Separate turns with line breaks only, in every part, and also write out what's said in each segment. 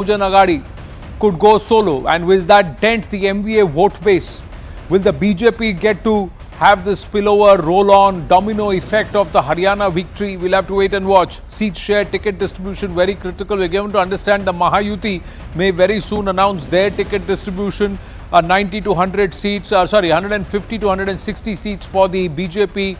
Bahujan Aghadi could go solo, and will that dent the MVA vote base? Will the BJP get to have the spillover, roll-on, domino effect of the Haryana victory? We'll have to wait and watch. Seat share, ticket distribution, very critical. We're given to understand the Mahayuti may very soon announce their ticket distribution. 90 to 100 seats, 150 to 160 seats for the BJP.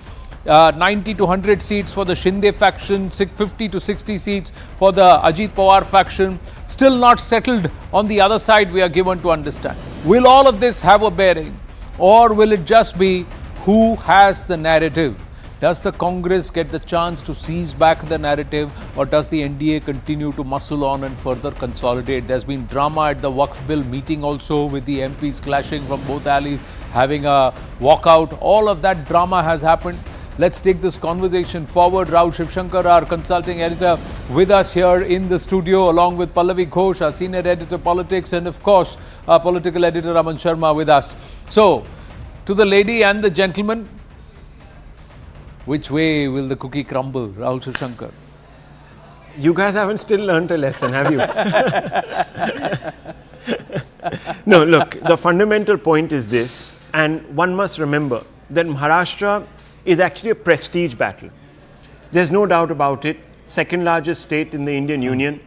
90 to 100 seats for the Shinde faction, 50 to 60 seats for the Ajit Pawar faction. Still not settled on the other side, we are given to understand. Will all of this have a bearing, or will it just be who has the narrative? Does the Congress get the chance to seize back the narrative, or does the NDA continue to muscle on and further consolidate? There's been drama at the Waqf Bill meeting also, with the MPs clashing from both alleys, having a walkout. All of that drama has happened. Let's take this conversation forward. Rahul Jaishankar, our consulting editor, with us here in the studio, along with Pallavi Ghosh, our senior editor politics, and of course, our political editor Aman Sharma with us. So, to the lady and the gentleman, which way will the cookie crumble, Rahul Jaishankar?
You guys haven't still learnt a lesson, have you? No, look, the fundamental point is this, and one must remember that Maharashtra is actually a prestige battle. There's no doubt about it. Second largest state in the Indian Union,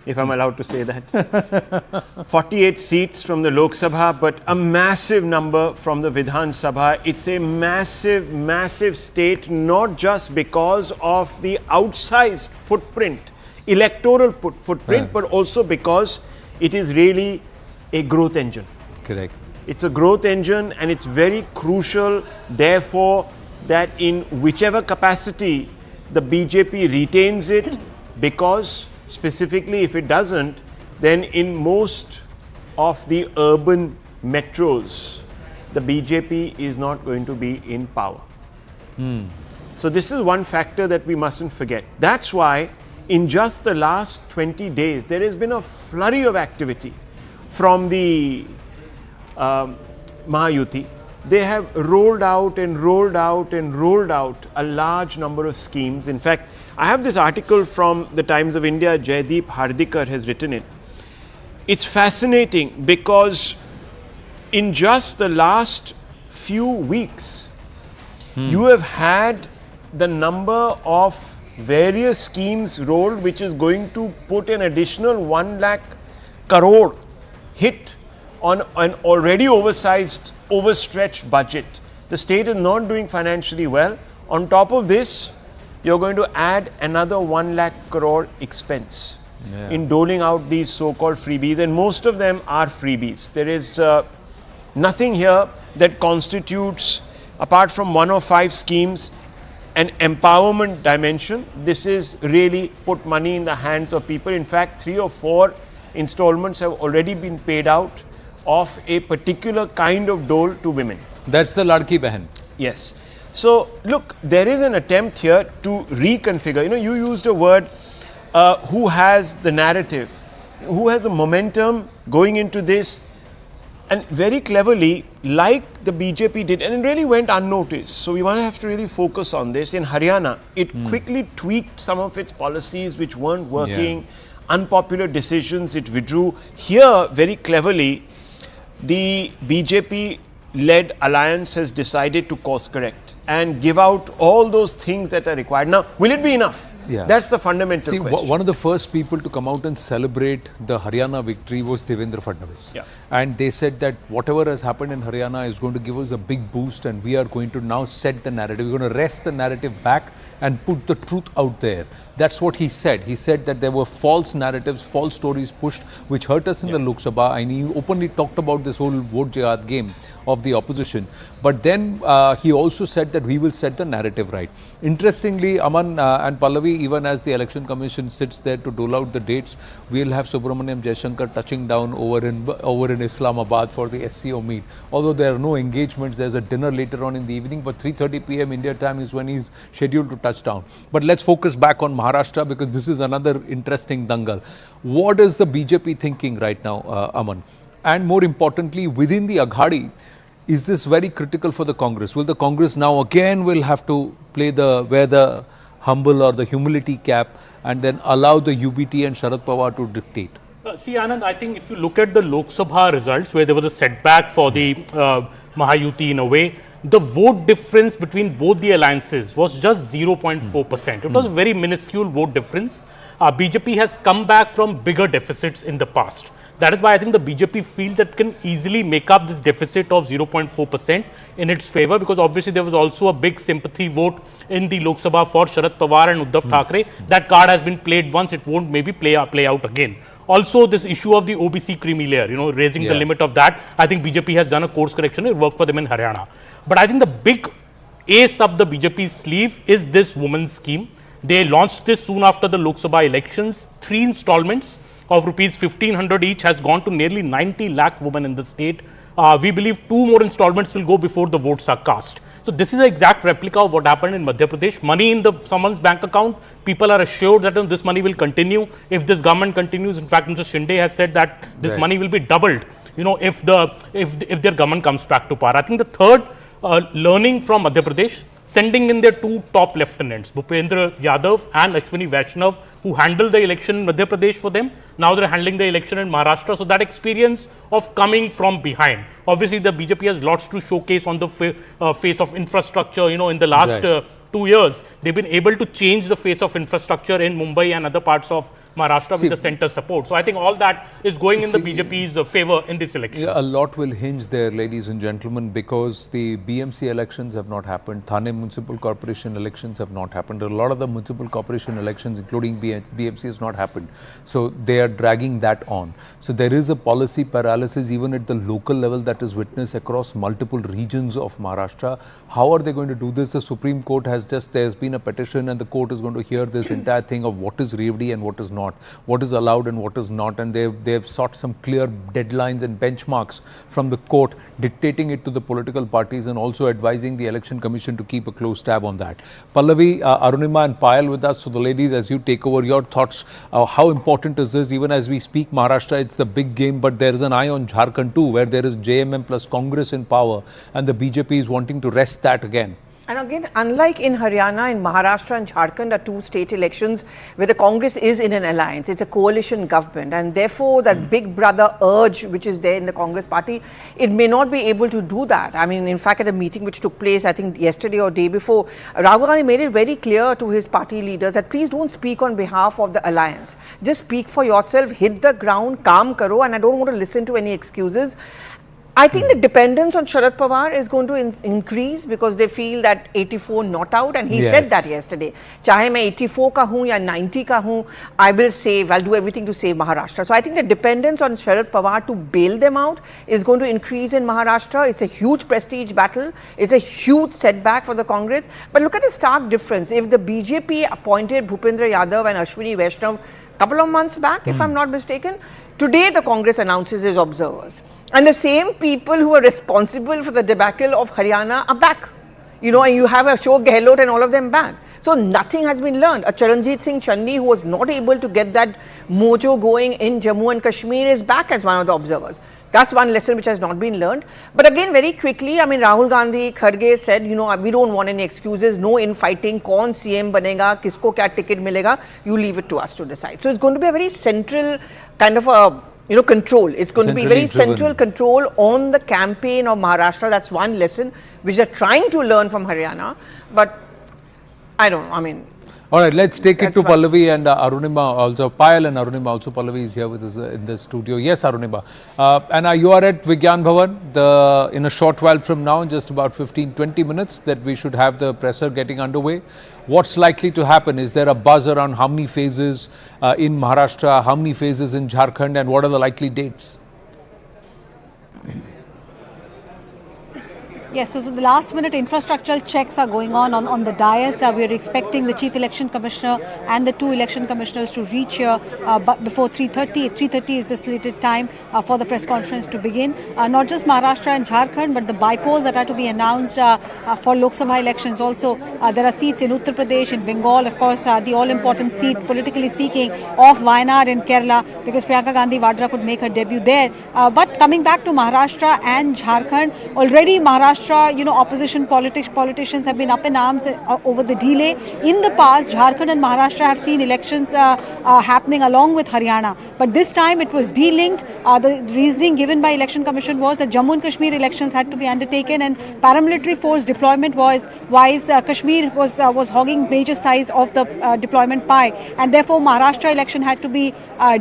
if I'm allowed to say that. 48 seats from the Lok Sabha, but a massive number from the Vidhan Sabha. It's a massive, massive state, not just because of the outsized footprint, electoral footprint, but also because it is really a growth engine.
Correct.
It's a growth engine, and it's very crucial, therefore, that in whichever capacity the BJP retains it, because specifically if it doesn't, then in most of the urban metros, the BJP is not going to be in power. So this is one factor that we mustn't forget. That's why in just the last 20 days, there has been a flurry of activity from the Mahayuti. They have rolled out and rolled out and rolled out a large number of schemes. In fact, I have this article from the Times of India. Jaideep Hardikar has written it. It's fascinating because in just the last few weeks, you have had the number of various schemes rolled, which is going to put an additional 1 lakh crore hit on an already overstretched budget. The state is not doing financially well. On top of this, you're going to add another 1 lakh crore expense in doling out these so-called freebies, and most of them are freebies. There is nothing here that constitutes, apart from 1 or 5 schemes, an empowerment dimension. This is really put money in the hands of people. In fact, 3 or 4 installments have already been paid out of a particular kind of dole to women.
That's the Ladki Behan.
Yes. So, look, there is an attempt here to reconfigure. You know, you used a word, who has the narrative, who has the momentum going into this, and very cleverly, like the BJP did, and it really went unnoticed. So, we want to have to really focus on this. In Haryana, it quickly tweaked some of its policies which weren't working, unpopular decisions it withdrew. Here, very cleverly, the BJP-led alliance has decided to course correct and give out all those things that are required. Now, will it be enough? That's the fundamental question.
One of the first people to come out and celebrate the Haryana victory was Devendra Fadnavis. And they said that whatever has happened in Haryana is going to give us a big boost, and we are going to now set the narrative. We're going to wrest the narrative back and put the truth out there. That's what he said. He said that there were false narratives, false stories pushed, which hurt us in the Lok Sabha, and he openly talked about this whole vote jihad game of the opposition. But then he also said that we will set the narrative right. Interestingly, Aman and Pallavi, even as the Election Commission sits there to dole out the dates, we'll have Subramaniam Jaishankar touching down over in Islamabad for the SCO meet. Although there are no engagements, there's a dinner later on in the evening, but 3:30 p.m. India time is when he's scheduled to touch down. But let's focus back on Maharashtra, because this is another interesting dangal. What is the BJP thinking right now, Aman? And more importantly, within the Aghadi, is this very critical for the Congress? Will the Congress now again will have to wear the humble or the humility cap and then allow the UBT and Sharad Pawar to dictate?
See, Anand, I think if you look at the Lok Sabha results, where there was a setback for the Mahayuti in a way, the vote difference between both the alliances was just 0.4%. It was a very minuscule vote difference. BJP has come back from bigger deficits in the past. That is why I think the BJP feel that can easily make up this deficit of 0.4% in its favor, because obviously there was also a big sympathy vote in the Lok Sabha for Sharad Pawar and Uddhav Thackeray. That card has been played once, it won't maybe play out again. Also, this issue of the OBC creamy layer, raising the limit of that, I think BJP has done a course correction. It worked for them in Haryana. But I think the big ace up the BJP's sleeve is this women's scheme. They launched this soon after the Lok Sabha elections. 3 installments of rupees 1,500 each has gone to nearly 90 lakh women in the state. We believe 2 more installments will go before the votes are cast. So this is an exact replica of what happened in Madhya Pradesh. Money in someone's bank account, people are assured that this money will continue if this government continues. In fact, Mr. Shinde has said that this money will be doubled, if their government comes back to power. I think the third learning from Madhya Pradesh, sending in their 2 top lieutenants, Bhupendra Yadav and Ashwini Vaishnav, who handled the election in Madhya Pradesh for them. Now they're handling the election in Maharashtra. So that experience of coming from behind. Obviously, the BJP has lots to showcase on the face of infrastructure. In the last 2 years, they've been able to change the face of infrastructure in Mumbai and other parts of Maharashtra with the center support. So I think all that is going in the BJP's favor in this election.
Yeah, a lot will hinge there, ladies and gentlemen, because the BMC elections have not happened. Thane Municipal Corporation elections have not happened. A lot of the municipal corporation elections, including BMC, has not happened. So they are dragging that on. So there is a policy paralysis even at the local level that is witnessed across multiple regions of Maharashtra. How are they going to do this? The Supreme Court there's been a petition and the court is going to hear this entire thing of what is Revdi and what is not, what is allowed and what is not, and they've sought some clear deadlines and benchmarks from the court, dictating it to the political parties and also advising the Election Commission to keep a close tab on that. Pallavi, Arunima and Payal with us. So the ladies, as you take over, your thoughts, how important is this? Even as we speak, Maharashtra, it's the big game, but there is an eye on Jharkhand too, where there is JMM plus Congress in power, and the BJP is wanting to wrest that again.
And again, unlike in Haryana, in Maharashtra and Jharkhand are 2 state elections where the Congress is in an alliance. It's a coalition government, and therefore that big brother urge which is there in the Congress party, it may not be able to do that. I mean, in fact, at a meeting which took place, I think yesterday or day before, Rahul Gandhi made it very clear to his party leaders that please don't speak on behalf of the alliance. Just speak for yourself, hit the ground, kaam karo, and I don't want to listen to any excuses. I think the dependence on Sharad Pawar is going to increase because they feel that 84 not out, and he said that yesterday. Chahe main 84 ka hoon ya 90 ka hoon, I'll do everything to save Maharashtra. So I think the dependence on Sharad Pawar to bail them out is going to increase in Maharashtra. It's a huge prestige battle. It's a huge setback for the Congress. But look at the stark difference. If the BJP appointed Bhupendra Yadav and Ashwini Vaishnav a couple of months back, if I'm not mistaken, today the Congress announces its observers. And the same people who are responsible for the debacle of Haryana are back. And you have Ashok Gehlot and all of them back. So nothing has been learned. A Charanjit Singh Channi, who was not able to get that mojo going in Jammu and Kashmir, is back as one of the observers. That's one lesson which has not been learned. But again, very quickly, Rahul Gandhi, Kharge said, we don't want any excuses, no infighting, kaun CM banega, kisko kya ticket milega, you leave it to us to decide. So it's going to be a very central kind of a control. It's going to be very central control on the campaign of Maharashtra. That's one lesson which they're trying to learn from Haryana. But I don't know.
All right, let's take it to Pallavi and Arunima also. Payal and Arunima also. Pallavi is here with us in the studio. Yes, Arunima. And you are at Vigyan Bhavan in a short while from now, in just about 15-20 minutes, that we should have the presser getting underway. What's likely to happen? Is there a buzz around how many phases in Maharashtra, how many phases in Jharkhand, and what are the likely dates?
Yes, so the last minute infrastructural checks are going on the dais. We are expecting the Chief Election Commissioner and the 2 election commissioners to reach here but before 3:30. 3:30 is the slated time for the press conference to begin. Not just Maharashtra and Jharkhand, but the bypolls that are to be announced for Lok Sabha elections also. There are seats in Uttar Pradesh, in Bengal, of course, the all-important seat, politically speaking, of Wayanad in Kerala, because Priyanka Gandhi Vadra could make her debut there. But coming back to Maharashtra and Jharkhand, already Maharashtra Maharashtra, opposition politicians have been up in arms over the delay. In the past, Jharkhand and Maharashtra have seen elections happening along with Haryana. But this time it was de-linked. The reasoning given by Election Commission was that Jammu and Kashmir elections had to be undertaken, and paramilitary force deployment was Kashmir was hogging major size of the deployment pie, and therefore Maharashtra election had to be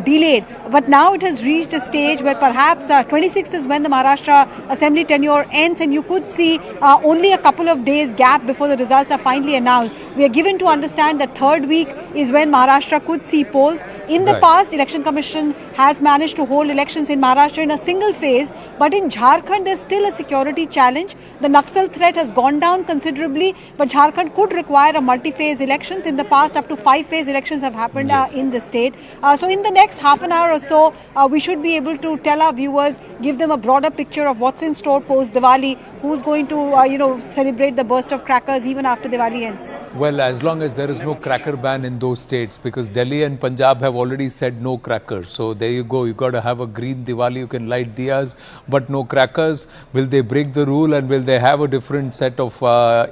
delayed. But now it has reached a stage where perhaps 26th is when the Maharashtra Assembly tenure ends, and you could see only a couple of days gap before the results are finally announced. We are given to understand that third week is when Maharashtra could see polls. In the past, Election Commission has managed to hold elections in Maharashtra in a single phase, but in Jharkhand there's still a security challenge. The Naxal threat has gone down considerably, but Jharkhand could require a multi-phase elections. In the past, up to 5-phase elections have happened in the state. So in the next half an hour or so, we should be able to tell our viewers, give them a broader picture of what's in store post Diwali, who's going to celebrate the burst of crackers even after Diwali ends.
Well, as long as there is no cracker ban in those states, because Delhi and Punjab have already said no crackers. So there you go. You got to have a green Diwali. You can light diyas, but no crackers. Will they break the rule, and will they have a different set of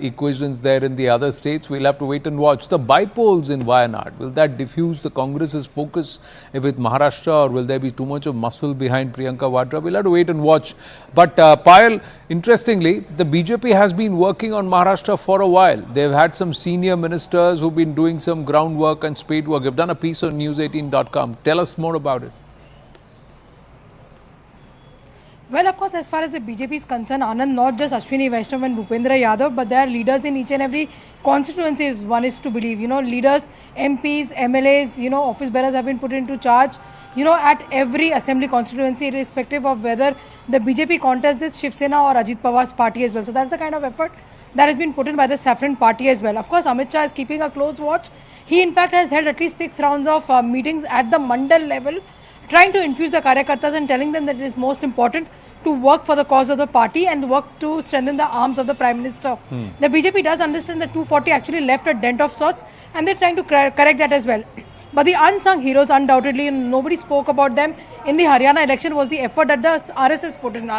equations there in the other states? We'll have to wait and watch. The bypolls in Wayanad, will that diffuse the Congress's focus with Maharashtra, or will there be too much of muscle behind Priyanka Vadra? We'll have to wait and watch. But Payal, interestingly, the BJP has been working on Maharashtra for a while. They've had some senior ministers who've been doing some groundwork and spade work. You've done a piece on news18.com. Tell us more about it.
Well, of course, as far as the BJP is concerned, Anand, not just Ashwini Vaishnav and Bhupendra Yadav, but there are leaders in each and every constituency, one is to believe. Leaders, MPs, MLAs, office bearers have been put into charge, at every assembly constituency, irrespective of whether the BJP contests this Shiv Sena or Ajit Pawar's party as well. So that's the kind of effort that has been put in by the Saffron party as well. Of course, Amit Shah is keeping a close watch. He, in fact, has held at least 6 rounds of meetings at the mandal level, trying to infuse the Karyakartas and telling them that it is most important to work for the cause of the party and work to strengthen the arms of the Prime Minister. The BJP does understand that 240 actually left a dent of sorts, and they're trying to correct that as well. But the unsung heroes, undoubtedly, and nobody spoke about them in the Haryana election, was the effort that the RSS put in.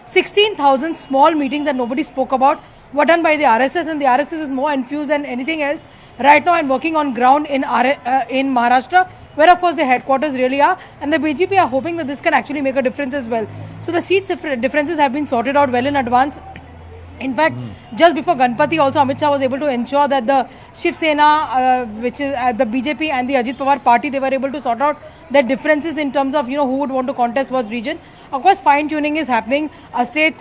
16,000 small meetings that nobody spoke about were done by the RSS, and the RSS is more infused than anything else right now and working on ground in Maharashtra, where of course the headquarters really are, and the BJP are hoping that this can actually make a difference as well. So the seats differences have been sorted out well in advance. In fact, just before Ganpati also, Amit Shah was able to ensure that the Shiv Sena, which is the BJP and the Ajit Pawar party, they were able to sort out their differences in terms of, who would want to contest what region. Of course, fine tuning is happening. State,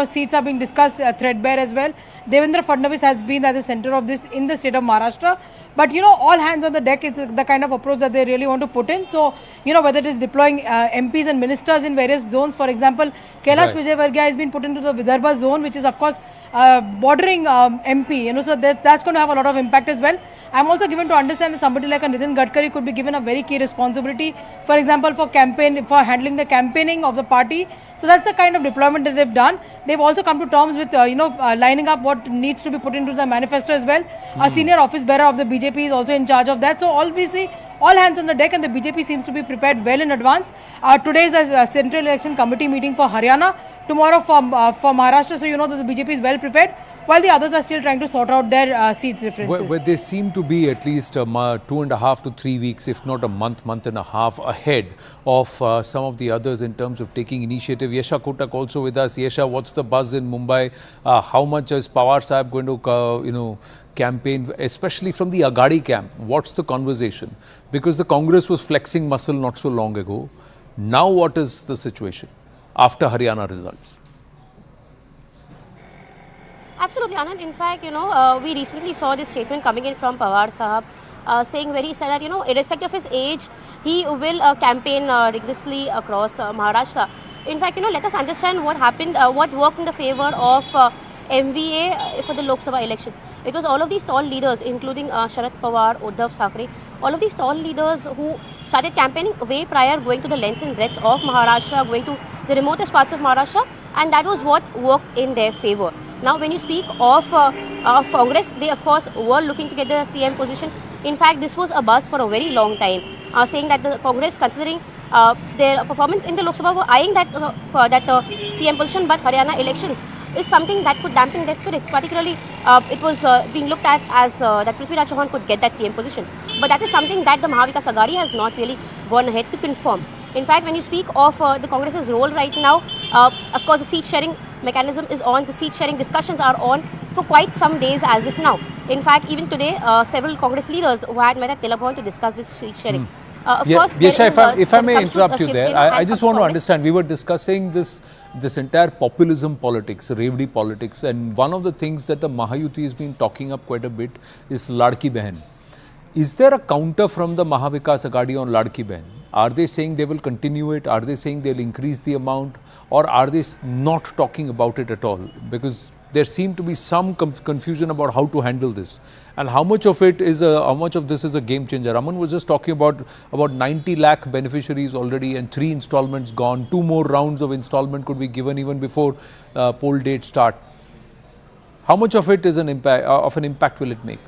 seats are being discussed threadbare as well. Devendra Fadnavis has been at the center of this in the state of Maharashtra. But, all hands on the deck is the kind of approach that they really want to put in. So, whether it is deploying MPs and ministers in various zones. For example, Kailash Vijayvargiya has been put into the Vidarbha zone, which is, of course, bordering MP. So that's going to have a lot of impact as well. I'm also given to understand that somebody like a Nitin Gadkari could be given a very key responsibility, for example, for handling the campaigning of the party. So that's the kind of deployment that they've done. They've also come to terms with, lining up what needs to be put into the manifesto as well. A senior office bearer of the BJP is also in charge of that. So all hands on the deck, and the BJP seems to be prepared well in advance. Today is a Central Election Committee meeting for Haryana. Tomorrow for Maharashtra, so that the BJP is well prepared, while the others are still trying to sort out their seats differences.
Where they seem to be at least 2.5 to 3 weeks, if not a month and a half ahead of some of the others in terms of taking initiative. Yesha Kotak also with us. Yesha, what's the buzz in Mumbai? How much is Pawar Sahib going to, campaign, especially from the Agadi camp? What's the conversation? Because the Congress was flexing muscle not so long ago. Now what is the situation after Haryana results?
Absolutely, Anand. In fact, we recently saw this statement coming in from Pawar Sahab, saying that, irrespective of his age, he will campaign rigorously across Maharashtra. In fact, let us understand what happened, what worked in the favor of MVA for the Lok Sabha elections. It was all of these tall leaders, including Sharad Pawar, Uddhav Thackeray, all of these tall leaders who started campaigning way prior, going to the lengths and breadths of Maharashtra, going to the remotest parts of Maharashtra, and that was what worked in their favor. Now, when you speak of Congress, they of course were looking to get the CM position. In fact, this was a buzz for a very long time, saying that the Congress, considering their performance in the Lok Sabha, were eyeing that CM position, but Haryana elections is something that could dampen their spirits. Particularly, it was being looked at as that Prithviraj Chauhan could get that CM position. But that is something that the Mahavikas Aghadi has not really gone ahead to confirm. In fact, when you speak of the Congress's role right now, of course, the seat sharing mechanism is on. The seat sharing discussions are on for quite some days as of now. In fact, even today, several Congress leaders who had met at Telabhavan to discuss this seat sharing. Of course,
Yesha, if I may
when it comes to,
interrupt you
Shiv
there,
Sena
I
and
just
comes to
want to
Congress-
understand. We were discussing this entire populism politics, Revdi politics, and one of the things that the Mahayuti has been talking up quite a bit is Ladki Behan. Is there a counter from the Mahavikas Aghadi on Ladki Behan? Are they saying they will continue it? Are they saying they'll increase the amount? Or are they not talking about it at all? Because there seemed to be some confusion about how to handle this. And how much of it is how much of this is a game changer? Raman was just talking about 90 lakh beneficiaries already and 3 installments gone. 2 more rounds of installment could be given even before poll date start. How much of it is an impact will it make?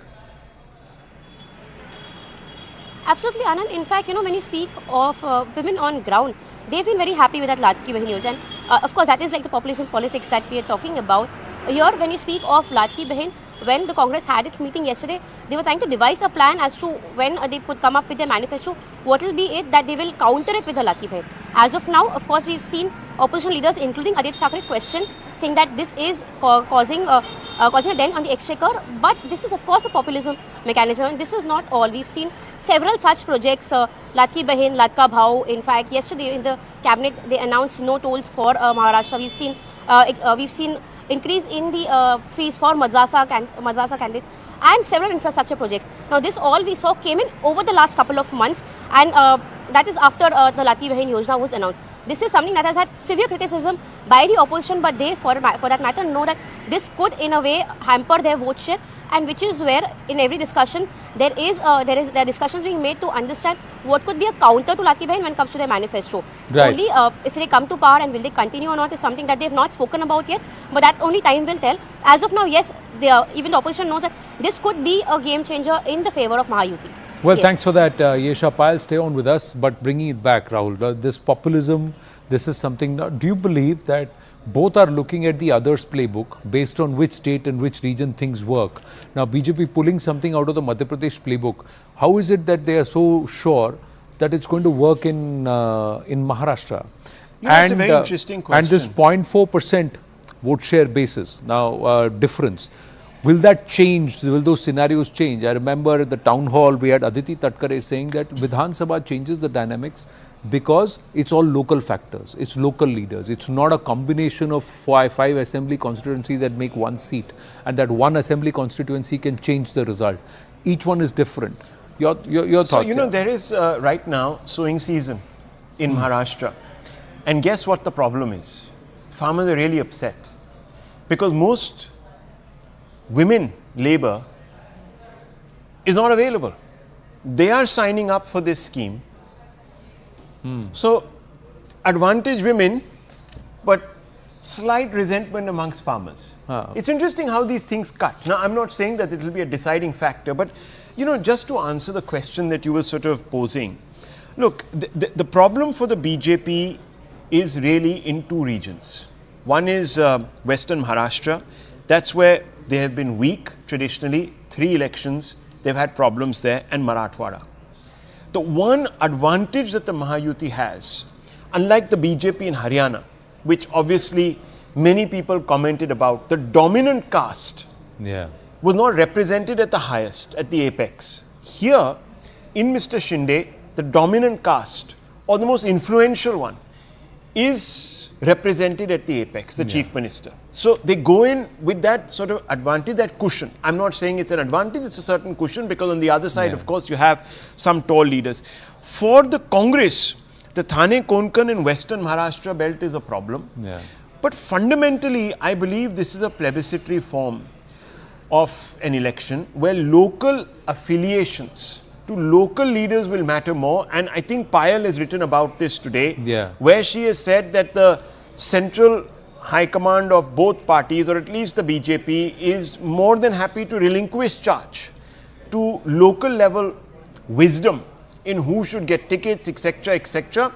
Absolutely, Anand. In fact, when you speak of women on ground, they've been very happy with that Ladki Behan Yojana. And of course, that is like the populism politics that we are talking about. Here, when you speak of Ladki Behan, when the Congress had its meeting yesterday, they were trying to devise a plan as to when they could come up with their manifesto, what will be it that they will counter it with the Ladki Behan. As of now, of course, we've seen opposition leaders, including Aditya Thackeray, question, saying that this is causing a dent on the exchequer. But this is, of course, a populism mechanism, and this is not all. We've seen several such projects, Ladki Behan, Ladka Bhau. In fact, yesterday in the cabinet, they announced no tolls for Maharashtra. We've seen increase in the fees for madrasa candidates and several infrastructure projects. Now, this all we saw came in over the last couple of months, and that is after the Ladki Behan Yojana was announced. This is something that has had severe criticism by the opposition, but they, for that matter, know that this could, in a way, hamper their vote share, and which is where, in every discussion, there are discussions being made to understand what could be a counter to Ladki Behan when it comes to their manifesto.
Right.
Only if they come to power and will they continue or not is something that they have not spoken about yet, but that only time will tell. As of now, yes, even the opposition knows that this could be a game changer in the favor of Mahayuti.
Well,
Yes.
thanks for that, Yesha. Payal, stay on with us, but bringing it back, Rahul, this populism, this is something. Do you believe that both are looking at the other's playbook based on which state and which region things work? Now, BJP pulling something out of the Madhya Pradesh playbook. How is it that they are so sure that it's going to work in Maharashtra?
That's a very interesting question.
And this 0.4% vote share basis, now difference. Will that change? Will those scenarios change? I remember at the town hall, we had Aditi Tatkare saying that Vidhan Sabha changes the dynamics because it's all local factors. It's local leaders. It's not a combination of five assembly constituencies that make one seat, and that one assembly constituency can change the result. Each one is different. Your thoughts?
So, there is right now sowing season in Maharashtra. And guess what the problem is? Farmers are really upset because most women labor is not available. They are signing up for this scheme. So, advantage women, but slight resentment amongst farmers. It's interesting how these things cut. Now, I'm not saying that it will be a deciding factor, but just to answer the question that you were sort of posing, look, the problem for the BJP is really in 2 regions. One is Western Maharashtra. That's where they have been weak traditionally. 3 elections, they've had problems there, and Marathwada. The one advantage that the Mahayuti has, unlike the BJP in Haryana, which obviously many people commented about, the dominant caste was not represented at the highest, at the apex. Here, in Mr. Shinde, the dominant caste, or the most influential one, is represented at the apex, the chief minister. So they go in with that sort of advantage, that cushion. I'm not saying it's an advantage, it's a certain cushion, because on the other side, of course, you have some tall leaders. For the Congress, the Thane, Konkan and Western Maharashtra belt is a problem. But fundamentally, I believe this is a plebiscitary form of an election where local affiliations to local leaders will matter more. And I think Payal has written about this today, where she has said that the central high command of both parties, or at least the BJP, is more than happy to relinquish charge to local level wisdom in who should get tickets, etc., etc.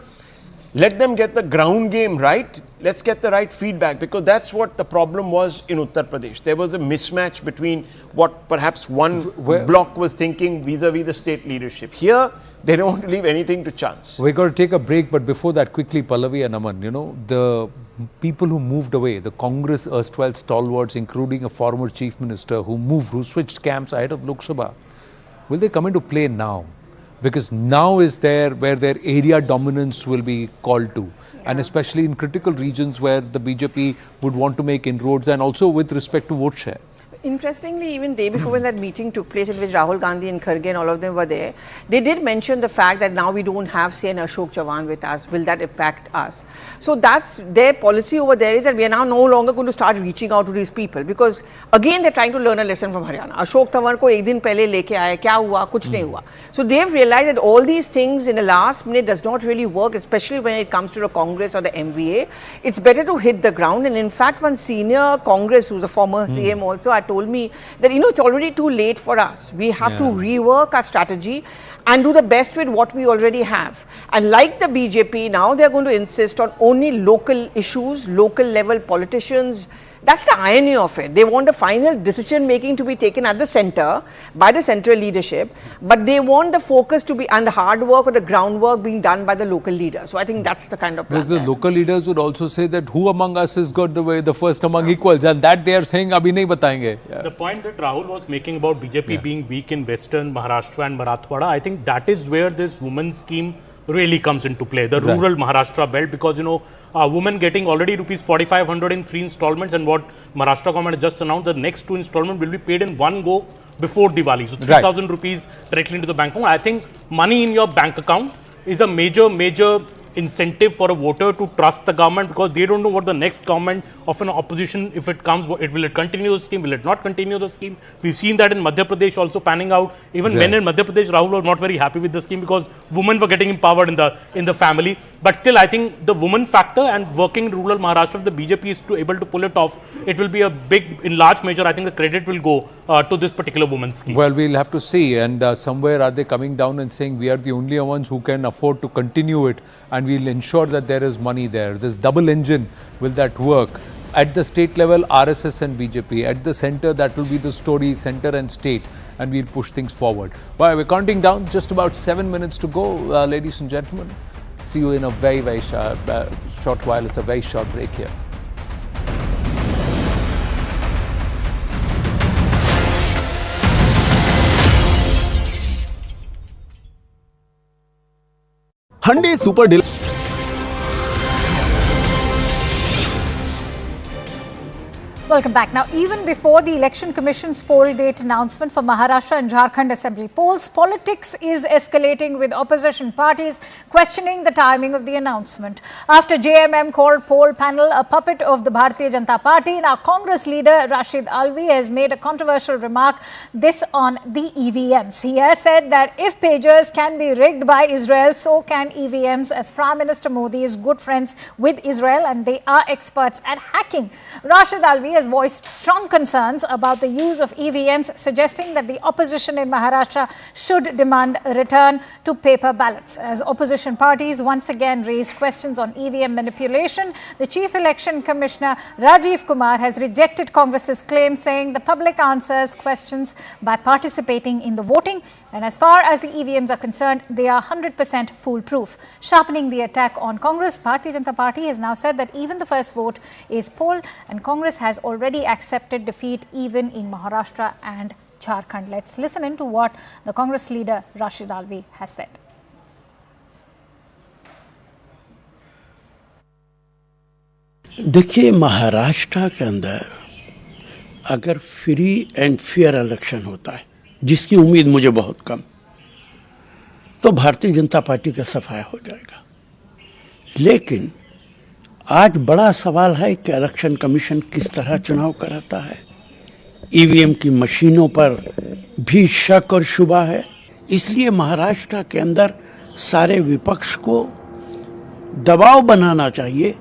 Let them get the ground game right. Let's get the right feedback, because that's what the problem was in Uttar Pradesh. There was a mismatch between what perhaps one bloc was thinking vis-a-vis the state leadership. Here, they don't want to leave anything to chance.
We're going to take a break, but before that, quickly, Pallavi and Aman, the people who moved away, the Congress erstwhile stalwarts, including a former chief minister who switched camps ahead of Lok Sabha, will they come into play now? Because now is there where their area dominance will be called to, and especially in critical regions where the BJP would want to make inroads, and also with respect to vote share.
Interestingly, even day before when that meeting took place, in which Rahul Gandhi and Kharge and all of them were there, they did mention the fact that now we don't have, say, an Ashok Chavan with us. Will that impact us? So that's their policy over there, is that we are now no longer going to start reaching out to these people, because again they're trying to learn a lesson from Haryana. Ashok Chavan ko ek din pehle leke aaye, kya hua, kuch nahi hua. So they've realized that all these things in the last minute does not really work, especially when it comes to the Congress or the MVA. It's better to hit the ground. And in fact, one senior Congress, who's a former CM also, had told me that it's already too late for us. We have to rework our strategy and do the best with what we already have. And like the BJP, now they're going to insist on only local issues, local level politicians. That's the irony of it. They want the final decision making to be taken at the center by the central leadership, but they want the focus to be, and the hard work or the groundwork being done by the local leaders. So I think that's the kind of plan.
The local leaders would also say that who among us has got the first among equals, and that they are saying abhi nahi batayenge.
The point that Rahul was making about BJP being weak in Western Maharashtra and Marathwada, I think that is where this women's scheme really comes into play, the rural Maharashtra belt, because a woman getting already rupees 4,500 in 3 installments, and what Maharashtra government has just announced, the next 2 installments will be paid in one go before Diwali. So 3,000 rupees directly into the bank account. I think money in your bank account is a major incentive for a voter to trust the government, because they don't know what the next government of an opposition, if it comes, will it continue the scheme, will it not continue the scheme. We've seen that in Madhya Pradesh also panning out. Even men in Madhya Pradesh, Rahul was not very happy with the scheme because women were getting empowered in the family. But still, I think the woman factor and working in rural Maharashtra, if the BJP is able to pull it off, it will be a big, in large measure, I think the credit will go to this particular woman's scheme.
Well, we'll have to see, and somewhere are they coming down and saying we are the only ones who can afford to continue it, and we'll ensure that there is money there. This double engine, will that work? At the state level, RSS and BJP. At the center, that will be the story, center and state, and we'll push things forward. Well, we're counting down, just about 7 minutes to go, ladies and gentlemen. See you in a very, very short while. It's a very short break here.
Hyundai Super Deal.
Welcome back. Now, even before the Election Commission's poll date announcement for Maharashtra and Jharkhand Assembly polls, politics is escalating, with opposition parties questioning the timing of the announcement. After JMM called poll panel a puppet of the Bharatiya Janata Party, now Congress leader Rashid Alvi has made a controversial remark, this on the EVMs. He has said that if pagers can be rigged by Israel, so can EVMs, as Prime Minister Modi is good friends with Israel and they are experts at hacking. Rashid Alvi has voiced strong concerns about the use of EVMs, suggesting that the opposition in Maharashtra should demand a return to paper ballots. As opposition parties once again raised questions on EVM manipulation, the Chief Election Commissioner Rajiv Kumar has rejected Congress's claim, saying the public answers questions by participating in the voting, and as far as the EVMs are concerned, they are 100% foolproof. Sharpening the attack on Congress, Bharatiya Janata Party has now said that even the first vote is polled, and Congress has already accepted defeat even in Maharashtra and Jharkhand. Let's listen in to what the Congress leader Rashid Alvi has said.
देखिए, महाराष्ट्र के अंदर अगर free and fair election होता है, जिसकी उम्मीद मुझे बहुत कम, तो भारतीय जनता पार्टी का सफाया हो जाएगा। लेकिन आज बड़ा सवाल है कि इलेक्शन कमीशन किस तरह चुनाव कराता है। ईवीएम की मशीनों पर भी शक और शुबा है। इसलिए महाराष्ट्र के अंदर सारे विपक्ष को दबाव बनाना चाहिए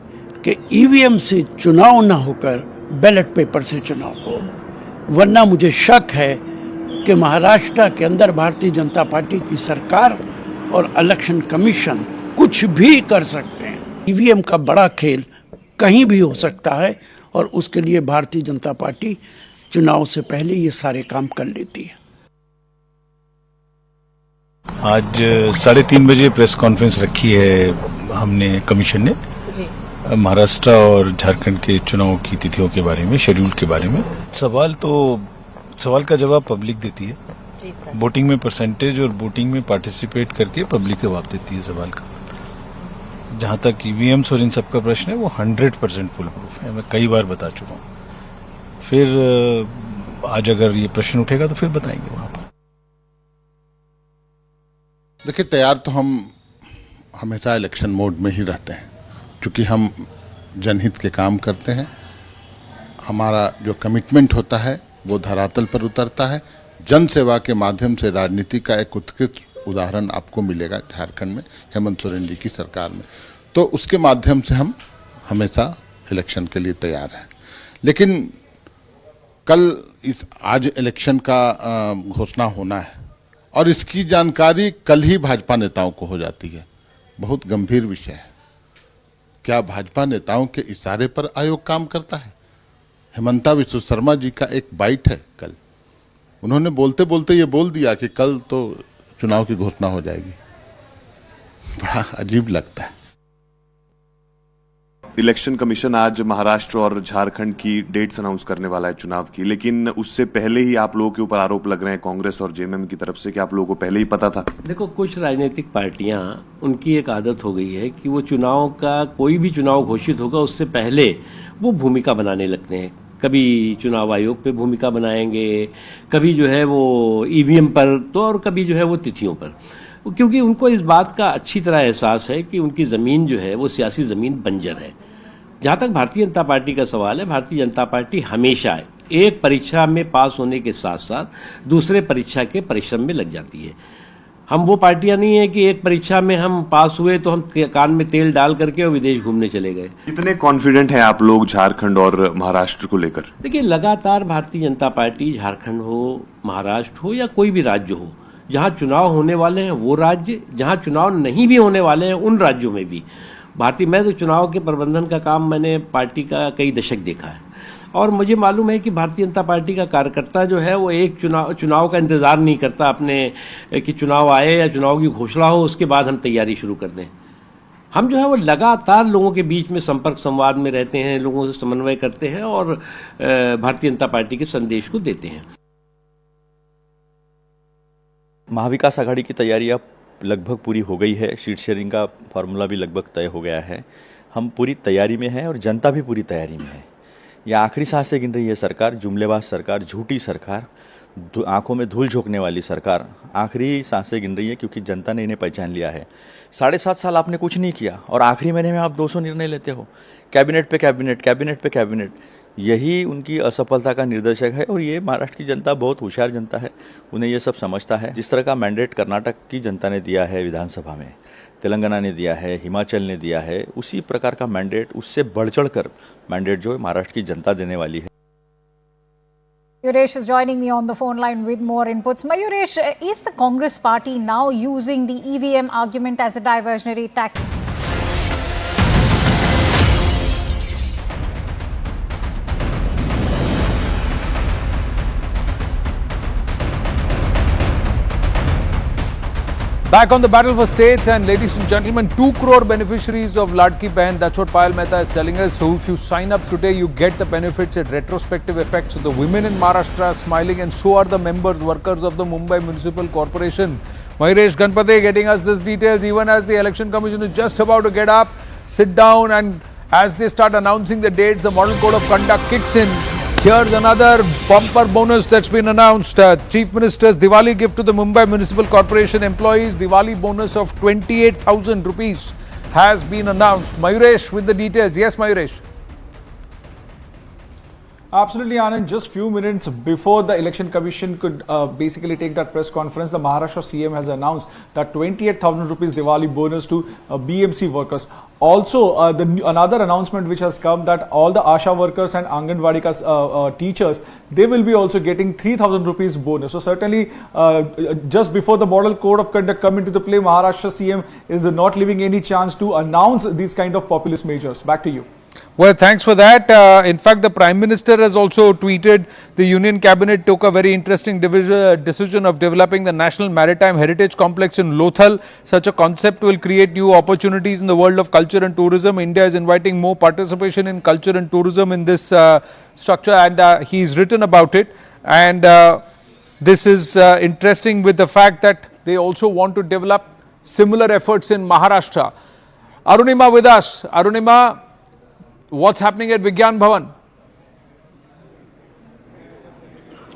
कि ईवीएम से चुनाव न होकर बैलेट पेपर से चुनाव हो, वरना मुझे शक है कि महाराष्ट्र के अंदर भारतीय जनता पार्टी की सरकार और इलेक्शन कमीशन कुछ भी कर सकते हैं। ईवीएम का बड़ा खेल कहीं भी हो सकता है और उसके लिए भारतीय जनता पार्टी चुनाव से पहले ये सारे काम कर लेती है।
आज 3:30 बजे प्रेस कॉन्फ्रेंस रखी है हमने कमीशन ने महाराष्ट्र और झारखंड के चुनाव की तिथियों के बारे में, शेड्यूल के बारे में। सवाल का जवाब पब्लिक देती है। वोटिंग में परसेंटेज और वोटिंग में पार्टिसिपेट करके पब्लिक जवाब देती है सवाल का। जहां तक ईवीएम्स और इन सब का प्रश्न है वो 100% फुल प्रूफ है, मैं कई बार बता चुका हूं। फिर आज अगर ये प्रश्न उठेगा तो फिर बताएंगे वहां पर।
देखिए, तैयार तो हम हमेशा इलेक्शन मोड में ही रहते हैं, क्योंकि हम जनहित के काम करते हैं। हमारा जो कमिटमेंट होता है वो धरातल पर उतरता है। जन सेवा के माध्यम से राजनीति का एक उत्कृष्ट उदाहरण आपको मिलेगा झारखंड में हेमंत सोरेन जी की सरकार में। तो उसके माध्यम से हम हमेशा इलेक्शन के लिए तैयार हैं। लेकिन आज इलेक्शन का घोषणा होना है और इसकी जानकारी कल ही भाजपा नेताओं को हो जाती है। बहुत गंभीर विषय है। क्या भाजपा नेताओं के इशारे पर आयोग काम करता है? हेमंता विश्व शर्मा जी का एक बाइट है कल, उन्होंने बोलते बोलते ये बोल दिया कि कल तो चुनाव की घोषणा हो जाएगी। बड़ा अजीब लगता है।
इलेक्शन कमीशन आज महाराष्ट्र और झारखंड की डेट्स अनाउंस करने वाला है चुनाव की, लेकिन उससे पहले ही आप लोगों के ऊपर आरोप लग रहे हैं कांग्रेस और जेएमएम की तरफ से कि आप लोगों को पहले ही पता था।
देखो, कुछ राजनीतिक पार्टियां, उनकी एक आदत हो गई है कि वो चुनाव का, कोई भी चुनाव घोषित होगा उससे पहले वो भूमिका बनाने लगते हैं। कभी चुनाव आयोग पे भूमिका बनाएंगे, कभी जो है वो ईवीएम पर, तो और कभी जो है वो तिथियों पर, क्योंकि उनको इस बात का अच्छी तरह एहसास है कि उनकी जमीन जो है वो सियासी जमीन बंजर है। जहां तक भारतीय जनता पार्टी का सवाल है, भारतीय जनता पार्टी हमेशा एक परीक्षा में पास होने के साथ साथ दूसरे परीक्षा के परिश्रम में लग जाती है। हम वो पार्टियां नहीं है कि एक परीक्षा में हम पास हुए तो हम कान में तेल डाल करके और विदेश घूमने चले गए।
कितने कॉन्फिडेंट हैं आप लोग झारखंड और महाराष्ट्र को लेकर?
देखिए, लगातार भारतीय जनता पार्टी झारखंड हो, महाराष्ट्र हो या कोई भी राज्य हो, जहां चुनाव होने वाले हैं वो राज्य, जहां चुनाव नहीं भी होने वाले हैं उन राज्यों में भी मैं तो चुनाव के प्रबंधन का काम मैंने पार्टी का कई दशक देखा है और मुझे मालूम है कि भारतीय जनता पार्टी का कार्यकर्ता जो है वो एक चुनाव का इंतजार नहीं करता अपने कि चुनाव आए या चुनाव की घोषणा हो उसके बाद हम तैयारी शुरू कर दें। हम जो है वो लगातार लोगों के बीच में संपर्क संवाद में रहते हैं, लोगों से समन्वय करते हैं और भारतीय जनता पार्टी के संदेश को देते हैं।
महाविकास आघाड़ी की तैयारी अब लगभग पूरी हो गई है। सीट शेयरिंग का फार्मूला भी लगभग तय हो गया है। हम पूरी तैयारी में हैं और जनता भी पूरी तैयारी में है। यह आखिरी सांसें गिन रही है सरकार, जुमलेबाज सरकार, झूठी सरकार, आंखों में धूल झोंकने वाली सरकार आखिरी सांसें गिन रही है, क्योंकि जनता ने इन्हें पहचान लिया है। 7.5 साल आपने कुछ नहीं किया और आखिरी महीने में आप 200 निर्णय लेते हो, कैबिनेट पे कैबिनेट, कैबिनेट पे कैबिनेट। यही उनकी असफलता का निर्देशक है और ये महाराष्ट्र की जनता बहुत होशियार जनता है, उन्हें ये सब समझता है। जिस तरह का मैंडेट कर्नाटक की जनता ने दिया है विधानसभा में, तेलंगाना ने दिया है, हिमाचल ने दिया है, उसी प्रकार का मैंडेट, उससे बढ़ चढ़ कर मैंडेट जो है महाराष्ट्र की जनता देने वाली है।
Mayuresh is joining me on the phone line with more inputs. Mayuresh, is the Congress party now using the EVM argument as a diversionary tactic?
Back on the battle for states, and ladies and gentlemen, 2 crore beneficiaries of Ladki Behan. That's what Payal Mehta is telling us. So if you sign up today, you get the benefits at retrospective effect. So the women in Maharashtra are smiling, and so are the members, workers of the Mumbai Municipal Corporation. Mayuresh Ganpate getting us this details, even as the Election Commission is just about to get up, sit down, and as they start announcing the dates, the Model Code of Conduct kicks in. Here's another bumper bonus that's been announced. Chief Minister's Diwali gift to the Mumbai Municipal Corporation employees. Diwali bonus of 28,000 rupees has been announced. Mayuresh with the details. Yes, Mayuresh.
Absolutely, Anand. Just few minutes before the Election Commission could basically take that press conference, the Maharashtra CM has announced that 28,000 rupees Diwali bonus to BMC workers. Also, another announcement which has come that all the ASHA workers and Anganwadi teachers, they will be also getting 3,000 rupees bonus. So certainly, just before the model code of conduct come into the play, Maharashtra CM is not leaving any chance to announce these kind of populist measures. Back to you.
Well, thanks for that. In fact, the Prime Minister has also tweeted the Union Cabinet took a very interesting decision of developing the National Maritime Heritage Complex in Lothal. Such a concept will create new opportunities in the world of culture and tourism. India is inviting more participation in culture and tourism in this structure, and he's written about it. And this is interesting with the fact that they also want to develop similar efforts in Maharashtra. Arunima with us. Arunima, what's happening at Vigyan Bhavan?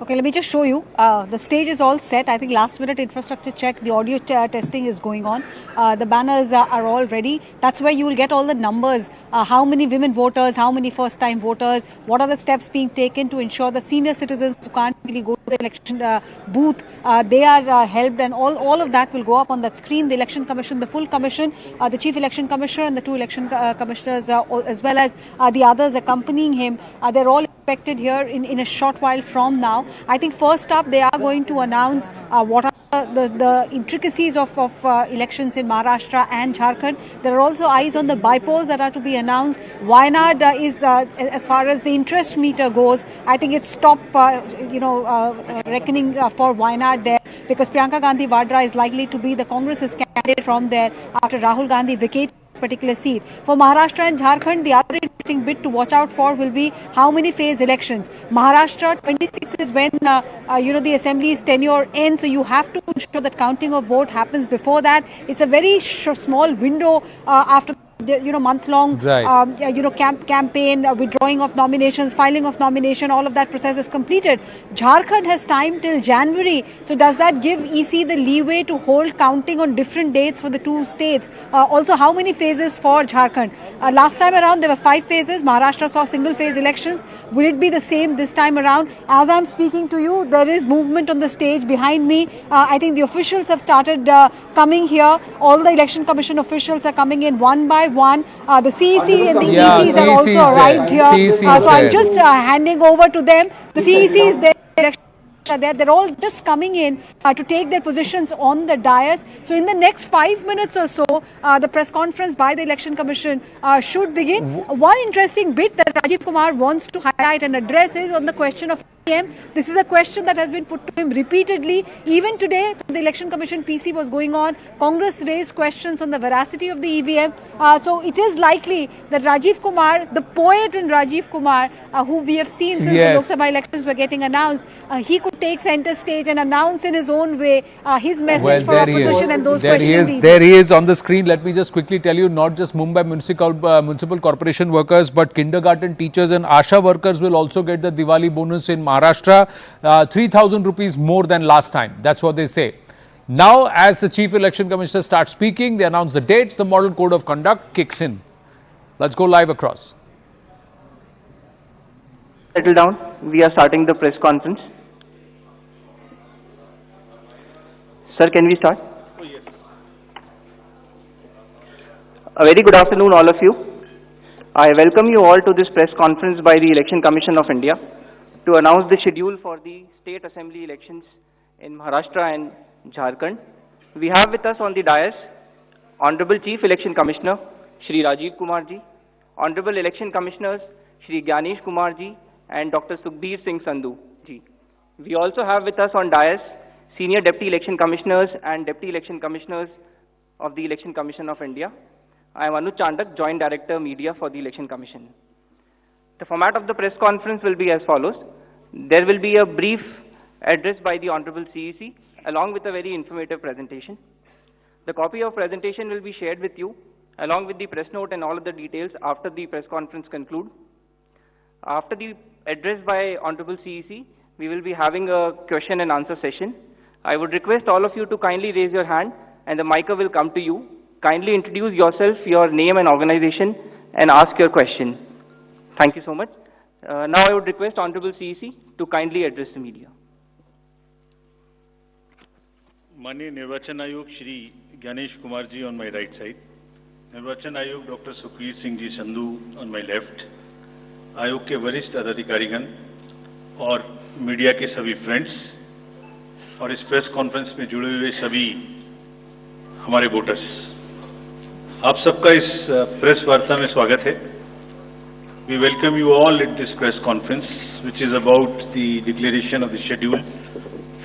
Okay, let me just show you. The stage is all set. I think last minute infrastructure check, the audio testing is going on. The banners are all ready. That's where you will get all the numbers. How many women voters, how many first time voters, what are the steps being taken to ensure that senior citizens who can't really go to the election booth, they are helped, and all of that will go up on that screen. The Election Commission, the full commission, the Chief Election Commissioner and the two election commissioners as well as the others accompanying him, they're all expected here in a short while from now. I think first up they are going to announce what are the intricacies of elections in Maharashtra and Jharkhand. There are also eyes on the bypolls that are to be announced. Wayanad is, as far as the interest meter goes, I think it's top, reckoning for Wayanad there, because Priyanka Gandhi Vadra is likely to be the Congress's candidate from there after Rahul Gandhi vacated particular seat. For Maharashtra and Jharkhand, the other interesting bit to watch out for will be how many phase elections. Maharashtra, 26th is when the Assembly's tenure ends, so you have to ensure that counting of vote happens before that. It's a very small window after month-long, campaign, withdrawing of nominations, filing of nomination, all of that process is completed. Jharkhand has time till January. So does that give EC the leeway to hold counting on different dates for the two states? Also, how many phases for Jharkhand? Last time around, there were 5 phases. Maharashtra saw single-phase elections. Will it be the same this time around? As I'm speaking to you, there is movement on the stage behind me. I think the officials have started coming here. All the Election Commission officials are coming in one by one. The CEC and the ECs are also arrived here. So I'm just handing over to them. The CEC is there. They're all just coming in to take their positions on the dais. So in the next 5 minutes or so, the press conference by the Election Commission should begin. One interesting bit that Rajiv Kumar wants to highlight and address is on the question of EVM. This is a question that has been put to him repeatedly. Even today, the Election Commission PC was going on. Congress raised questions on the veracity of the EVM. So it is likely that Rajiv Kumar, the poet in Rajiv Kumar, who we have seen since the Lok Sabha elections were getting announced, he could take center stage and announce in his own way his message for opposition and those questions.
There he is on the screen. Let me just quickly tell you, not just Mumbai municipal corporation workers, but kindergarten teachers and ASHA workers will also get the Diwali bonus in Maharashtra, 3,000 rupees more than last time. That's what they say. Now, as the Chief Election Commissioner starts speaking, they announce the dates, the model code of conduct kicks in. Let's go live across.
Settle down. We are starting the press conference. Sir, can we start?
Oh, yes.
A very good afternoon, all of you. I welcome you all to this press conference by the Election Commission of India to announce the schedule for the State Assembly elections in Maharashtra and Jharkhand. We have with us on the dais Honorable Chief Election Commissioner Shri Rajiv Kumar ji, Honorable Election Commissioners Shri Gyanesh Kumar ji and Dr. Sukhbir Singh Sandhu ji. We also have with us on dais Senior Deputy Election Commissioners and Deputy Election Commissioners of the Election Commission of India. I am Anuj Chandak, Joint Director Media for the Election Commission. The format of the press conference will be as follows. There will be a brief address by the Honorable CEC along with a very informative presentation. The copy of presentation will be shared with you along with the press note and all of the details after the press conference conclude. After the address by Honorable CEC, we will be having a question and answer session. I would request all of you to kindly raise your hand and the mic will come to you. Kindly introduce yourself, your name and organization and ask your question. Thank you so much. Now I would request Honorable CEC to kindly address the media.
माननीय निर्वाचन आयोग Shri Gyanesh Kumar ji on my right side, निर्वाचन आयोग doctor Sukhbir Singh ji Sandhu on my left, आयोग के वरिष्ठ पदाधिकारीगण और media के सभी फ्रेंड्स और इस प्रेस कॉन्फ्रेंस में जुड़े हुए सभी हमारे वोटर्स, आप सबका इस प्रेस वार्ता में स्वागत है। We welcome you all at this press conference, which is about the declaration of the schedule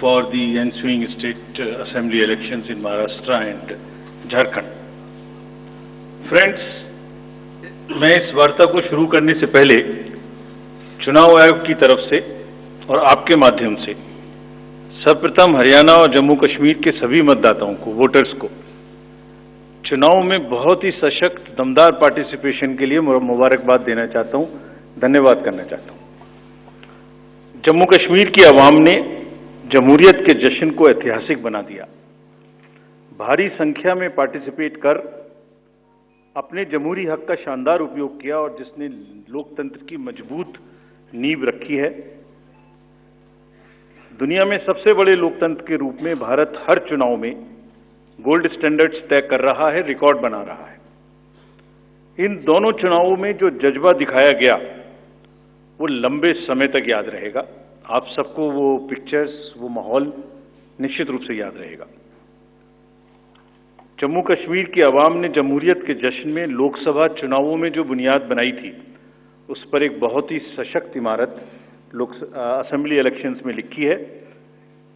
for the ensuing state assembly elections in Maharashtra and Jharkhand. Friends, मैं इस वार्ता को शुरू करने से पहले चुनाव आयोग की तरफ से और आपके माध्यम से सर्वप्रथम हरियाणा और जम्मू कश्मीर के सभी मतदाताओं को, वोटर्स को चुनाव में बहुत ही सशक्त दमदार पार्टिसिपेशन के लिए मुबारकबाद देना चाहता हूं, धन्यवाद करना चाहता हूं। जम्मू कश्मीर की आवाम ने जमहूरियत के जश्न को ऐतिहासिक बना दिया। भारी संख्या में पार्टिसिपेट कर अपने जमहूरी हक का शानदार उपयोग किया और जिसने लोकतंत्र की मजबूत नींव रखी है। दुनिया में सबसे बड़े लोकतंत्र के रूप में भारत हर चुनाव में गोल्ड स्टैंडर्ड्स तय कर रहा है, रिकॉर्ड बना रहा है। इन दोनों चुनावों में जो जज्बा दिखाया गया वो लंबे समय तक याद रहेगा। आप सबको वो पिक्चर्स, वो माहौल निश्चित रूप से याद रहेगा। जम्मू कश्मीर की आवाम ने जमहूरियत के जश्न में लोकसभा चुनावों में जो बुनियाद बनाई थी, उस पर एक बहुत ही सशक्त इमारत असेंबली इलेक्शंस में लिखी है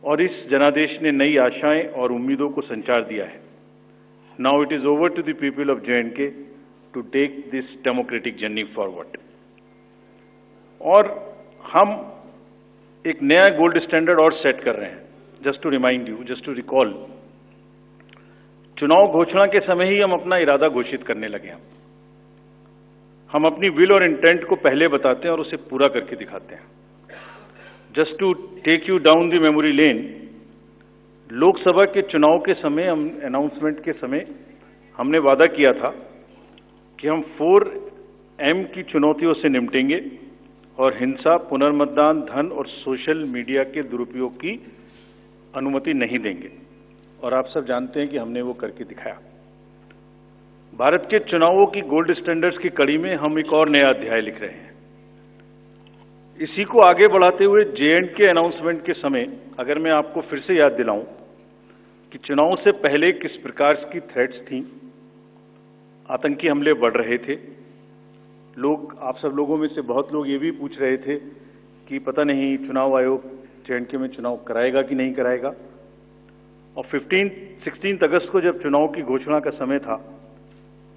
और इस जनादेश ने नई आशाएं और उम्मीदों को संचार दिया है। Now it is over to the people of J&K to take this democratic journey forward. और हम एक नया गोल्ड स्टैंडर्ड और सेट कर रहे हैं। Just to remind you, just to recall, चुनाव घोषणा के समय ही हम अपना इरादा घोषित करने लगे हैं। हम अपनी विल और इंटेंट को पहले बताते हैं और उसे पूरा करके दिखाते हैं। Just to take you down the memory lane, Lok Sabha के चुनाव के समय, हम अनाउंसमेंट के समय हमने वादा किया था कि हम 4M की चुनौतियों से निपटेंगे और हिंसा, पुनर्मतदान, धन और सोशल मीडिया के दुरुपयोग की अनुमति नहीं देंगे। और आप सब जानते हैं कि हमने वो करके दिखाया। भारत के चुनावों की गोल्ड स्टैंडर्ड्स की कड़ी में हम एक और नया अध्याय लिख रहे हैं। इसी को आगे बढ़ाते हुए J&K अनाउंसमेंट के समय अगर मैं आपको फिर से याद दिलाऊं कि चुनाव से पहले किस प्रकार की थ्रेट्स थी, आतंकी हमले बढ़ रहे थे। लोग, आप सब लोगों में से बहुत लोग ये भी पूछ रहे थे कि पता नहीं चुनाव आयोग J&K में चुनाव कराएगा कि नहीं कराएगा। और 16 अगस्त को जब चुनाव की घोषणा का समय था,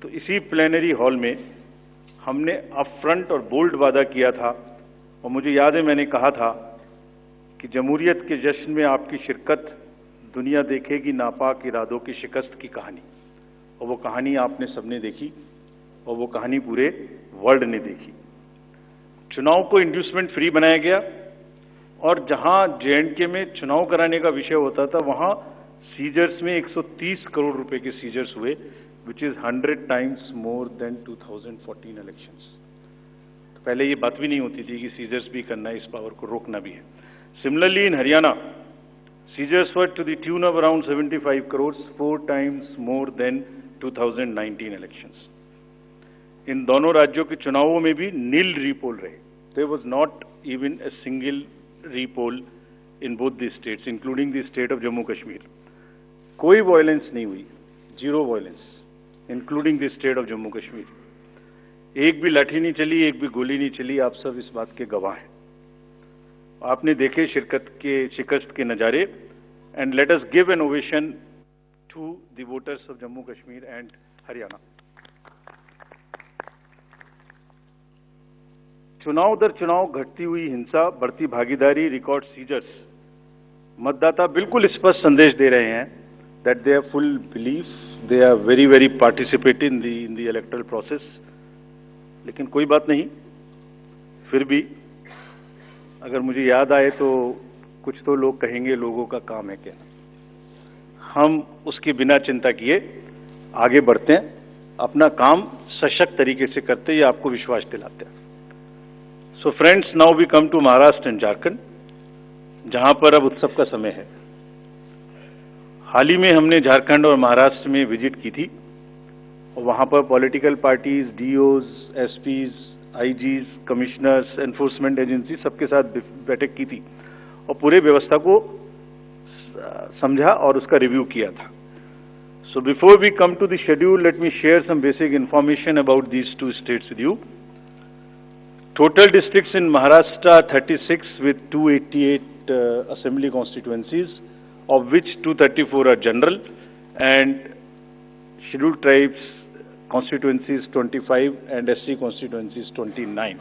तो इसी प्लेनरी हॉल में हमने अप फ्रंट और बोल्ड वादा किया था। और मुझे याद है मैंने कहा था कि जमहूरियत के जश्न में आपकी शिरकत दुनिया देखेगी नापाक इरादों की शिकस्त की कहानी। और वो कहानी आपने सबने देखी और वो कहानी पूरे वर्ल्ड ने देखी। चुनाव को इंड्यूसमेंट फ्री बनाया गया और जहां J&K में चुनाव कराने का विषय होता था, वहां सीजर्स में 130 करोड़ रुपए के सीजर्स हुए, which is 100 times more then 2014 elections. तो पहले ये बात भी नहीं होती थी कि सीजर्स भी करना है, इस पावर को रोकना भी है। Similarly in Haryana, seizures were to the tune of around 75 crore, 4 times more than 2019 elections. इन दोनों राज्यों के चुनावों में भी नील रीपोल रहे। There was not even a single repoll in both the states, including the state of Jammu Kashmir. कोई वायलेंस नहीं हुई, zero violence, including the state of Jammu Kashmir. एक भी लाठी नहीं चली, एक भी गोली नहीं चली। आप सब इस बात के गवाह हैं। आपने देखे शिकस्त के नजारे। And let us give an ovation to the voters of Jammu Kashmir and Haryana. चुनाव दर चुनाव घटती हुई हिंसा, बढ़ती भागीदारी, रिकॉर्ड सीजर्स, मतदाता बिल्कुल स्पष्ट संदेश दे रहे हैं that they have full belief, they are very participate in the electoral process। लेकिन कोई बात नहीं, फिर भी अगर मुझे याद आए तो कुछ तो लोग कहेंगे लोगों का काम है क्या। हम उसकी बिना चिंता किए आगे बढ़ते हैं, अपना काम सशक्त तरीके से करते, ये आपको विश्वास दिलाते हैं।
So friends, now we come to Maharashtra and Jharkhand, जहां पर अब उत्सव का समय है। हाल ही में हमने झारखंड और महाराष्ट्र में विजिट की थी और वहां पर political parties, DOs, SPs, IGs, commissioners, enforcement agency सबके साथ बैठक की थी और पूरे व्यवस्था को समझा और उसका रिव्यू किया था। So before we come to the schedule, let me share some basic information about these two states with you. Total districts in Maharashtra 36 with 288 assembly constituencies, of which 234 are general and scheduled tribes constituencies 25 and SC constituencies 29.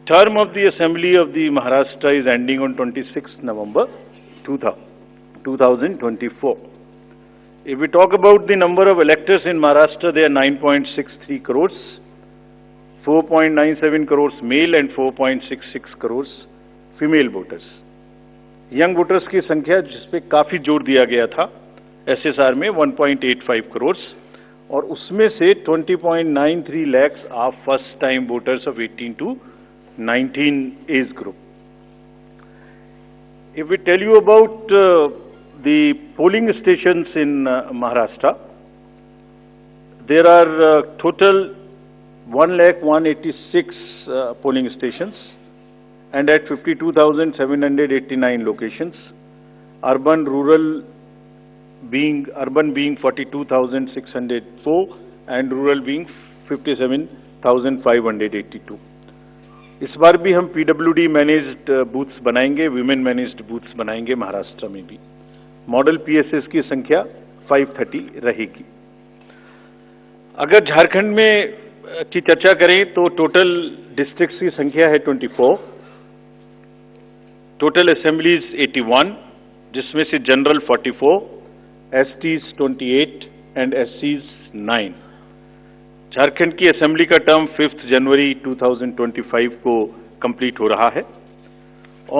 Term of the Assembly of the Maharashtra is ending on 26th November 2024. If we talk about the number of electors in Maharashtra, they are 9.63 crores, 4.97 crores male and 4.66 crores female voters. Young voters की संख्या जिस पे काफी जोर दिया गया था SSR में 1.85 crores और उसमें से 20.93 lakhs are first time voters of 18 to 19 age group. If we tell you about the polling stations in Maharashtra, there are total 1,186 polling stations and at 52,789 locations. Urban being 42,604 and rural being 57,582. इस बार भी हम PWD managed booths बनाएंगे, women managed booths बनाएंगे महाराष्ट्र में भी। Model PSS की संख्या 530 रहेगी। अगर झारखंड में की चर्चा करें तो टोटल डिस्ट्रिक्ट्स की संख्या है 24, टोटल असेंबलीज 81, जिसमें से general 44, STs 28 and SCs 9। Jharkhand की असेंबली का टर्म 5 जनवरी 2025 को कंप्लीट हो रहा है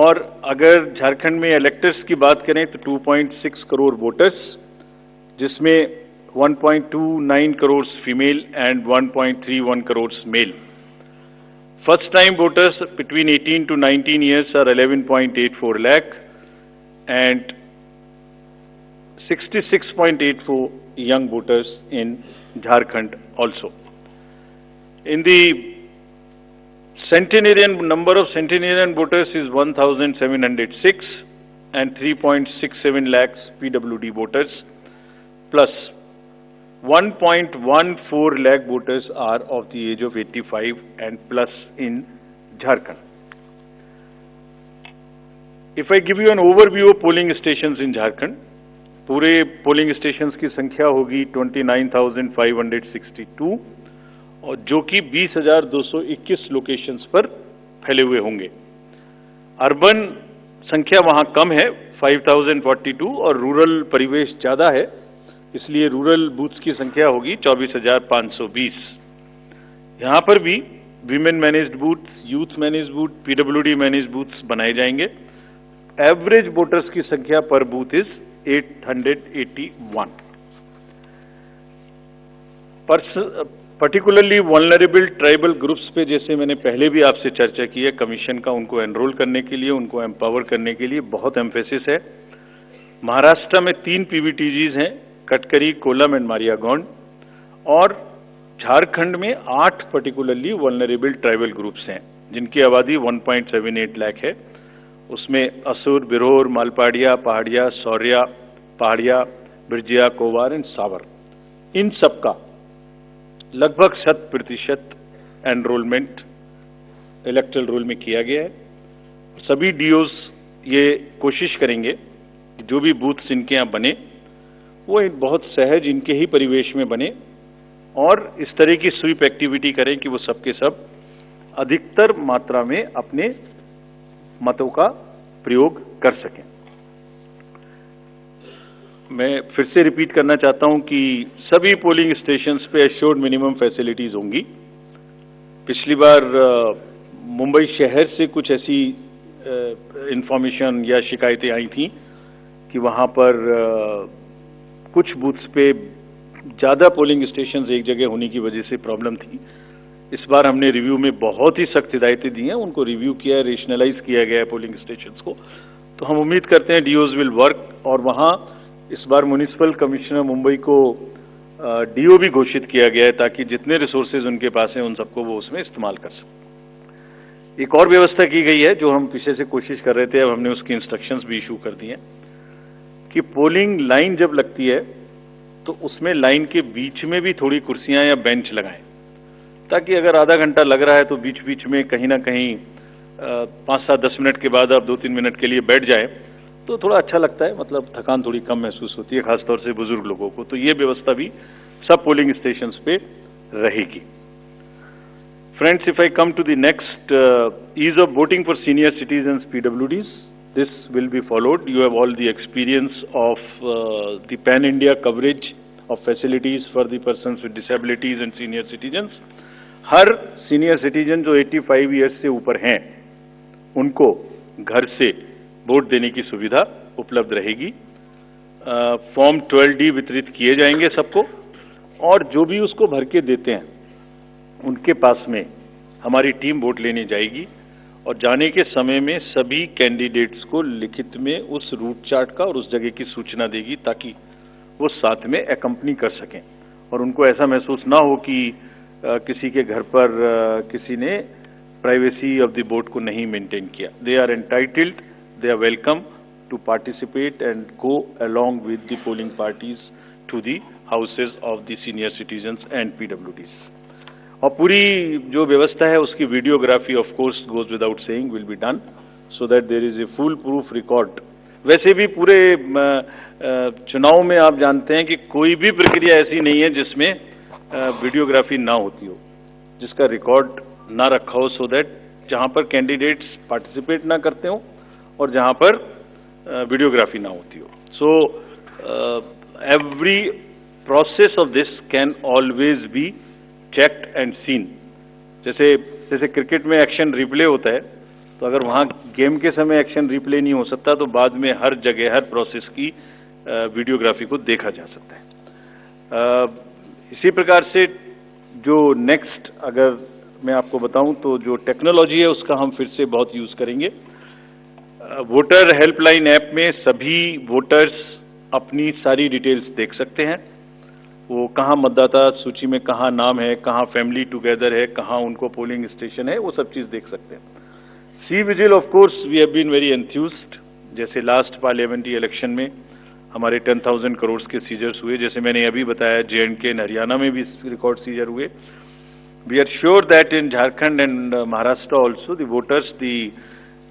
और अगर झारखंड में इलेक्टर्स की बात करें तो 2.6 करोड़ वोटर्स, जिसमें 1.29 crore female and 1.31 crore male. First time voters between 18 to 19 years are 11.84 lakh and 66.84 young voters in Jharkhand also. In the centenarian, number of centenarian voters is 1,706 and 3.67 lakhs PWD voters plus 1.14 lakh voters are of the age of 85 and plus in Jharkhand. If I give you an overview of polling stations in Jharkhand, पूरे polling stations की संख्या होगी 29,562 और जो कि 20,221 locations पर फैले हुए होंगे। अर्बन संख्या वहां कम है 5,042 और रूरल परिवेश ज्यादा है, इसलिए रूरल बूथ्स की संख्या होगी 24,520। यहां पर भी women managed booths, youth managed booth, PWD managed booths बनाए जाएंगे। एवरेज वोटर्स की संख्या पर booth is 881। Particularly vulnerable tribal groups पे जैसे मैंने पहले भी आपसे चर्चा की है, कमीशन का उनको एनरोल करने के लिए, उनको एम्पावर करने के लिए बहुत एम्फेसिस है। महाराष्ट्र में 3 PVTGs हैं, कटकरी, कोलम एंड मारियागौंड, और झारखंड में 8 पर्टिकुलरली वल्नरेबल ट्राइबल ग्रुप्स हैं जिनकी आबादी 1.78 लाख है। उसमें असुर, बिरोर, मालपाड़िया, पहाड़िया, सौर्या, पहाड़िया, बिरजिया, कोवार एंड सावर, इन सबका लगभग 100% एनरोलमेंट इलेक्टरल रोल में किया गया है। सभी डीओज ये कोशिश करेंगे कि जो भी बूथ्स इनके यहाँ बने वो बहुत सहज इनके ही परिवेश में बने और इस तरह की स्वीप एक्टिविटी करें कि वो सबके सब अधिकतर मात्रा में अपने मतों का प्रयोग कर सकें। मैं फिर से रिपीट करना चाहता हूं कि सभी पोलिंग स्टेशंस पे एश्योर्ड मिनिमम फैसिलिटीज होंगी। पिछली बार मुंबई शहर से कुछ ऐसी इंफॉर्मेशन या शिकायतें आई थी कि वहां पर कुछ बूथ्स पे ज़्यादा पोलिंग स्टेशंस एक जगह होने की वजह से प्रॉब्लम थी। इस बार हमने रिव्यू में बहुत ही सख्त हिदायतें दी हैं, उनको रिव्यू किया है, रेशनलाइज किया गया है पोलिंग स्टेशंस को। तो हम उम्मीद करते हैं डीओज विल वर्क, और वहाँ इस बार म्युनिसिपल कमिश्नर मुंबई को डीओ भी घोषित किया गया है ताकि जितने रिसोर्सेज उनके पास हैं उन सबको वो उसमें इस्तेमाल कर सकें। एक और व्यवस्था की गई है जो हम पीछे से कोशिश कर रहे थे, अब हमने उसकी इंस्ट्रक्शंस भी इशू कर दी हैं कि पोलिंग लाइन जब लगती है तो उसमें लाइन के बीच में भी थोड़ी कुर्सियां या बेंच लगाएं, ताकि अगर आधा घंटा लग रहा है तो बीच बीच में कहीं ना कहीं 5-7-10 मिनट के बाद आप 2-3 मिनट के लिए बैठ जाएं तो थोड़ा अच्छा लगता है, मतलब थकान थोड़ी कम महसूस होती है, खासतौर से बुजुर्ग लोगों को। तो ये व्यवस्था भी सब पोलिंग स्टेशंस पे रहेगी। Friends, if I come to the next ease of voting for senior citizens PWDs, this will be followed. You have all the experience of the pan-India coverage of facilities for the persons with disabilities and senior citizens. Her senior citizen जो 85 years से ऊपर हैं, उनको घर से vote देने की सुविधा उपलब्ध रहेगी। फॉर्म 12D वितरित किए जाएंगे सबको, और जो भी उसको भर के देते हैं उनके पास में हमारी टीम वोट लेने जाएगी, और जाने के समय में सभी कैंडिडेट्स को लिखित में उस रूट चार्ट का और उस जगह की सूचना देगी ताकि वो साथ में एकम्पनी कर सकें और उनको ऐसा महसूस ना हो कि किसी के घर पर किसी ने प्राइवेसी ऑफ द वोट को नहीं मेंटेन किया। They are entitled, they are welcome to participate and go along with the polling parties to the houses of the senior citizens and PWDs. और पूरी जो व्यवस्था है उसकी videography of course goes without saying will be done so that there is a full proof record. वैसे भी पूरे चुनाव में आप जानते हैं कि कोई भी प्रक्रिया ऐसी नहीं है जिसमें वीडियोग्राफी ना होती हो, जिसका रिकॉर्ड ना रखा हो, so that जहां पर कैंडिडेट्स पार्टिसिपेट ना करते हो और जहां पर वीडियोग्राफी ना होती हो। So every process of this can always be checked and seen. जैसे क्रिकेट में एक्शन रिप्ले होता है, तो अगर वहां गेम के समय एक्शन रिप्ले नहीं हो सकता तो बाद में हर जगह हर प्रोसेस की वीडियोग्राफी को देखा जा सकता है। इसी प्रकार से जो नेक्स्ट अगर मैं आपको बताऊं तो जो टेक्नोलॉजी है उसका हम फिर से बहुत यूज करेंगे। वोटर हेल्पलाइन ऐप में सभी वोटर्स अपनी सारी डिटेल्स देख सकते हैं, वो कहाँ मतदाता सूची में कहाँ नाम है, कहाँ फैमिली टुगेदर है, कहाँ उनको पोलिंग स्टेशन है, वो सब चीज़ देख सकते हैं। C vigil of course we have been very enthused. जैसे लास्ट पार्लियामेंट्री इलेक्शन में हमारे 10,000 करोड़ के सीजर्स हुए, जैसे मैंने अभी बताया J&K एंड हरियाणा में भी रिकॉर्ड सीजर हुए। We are sure that in Jharkhand and Maharashtra also the voters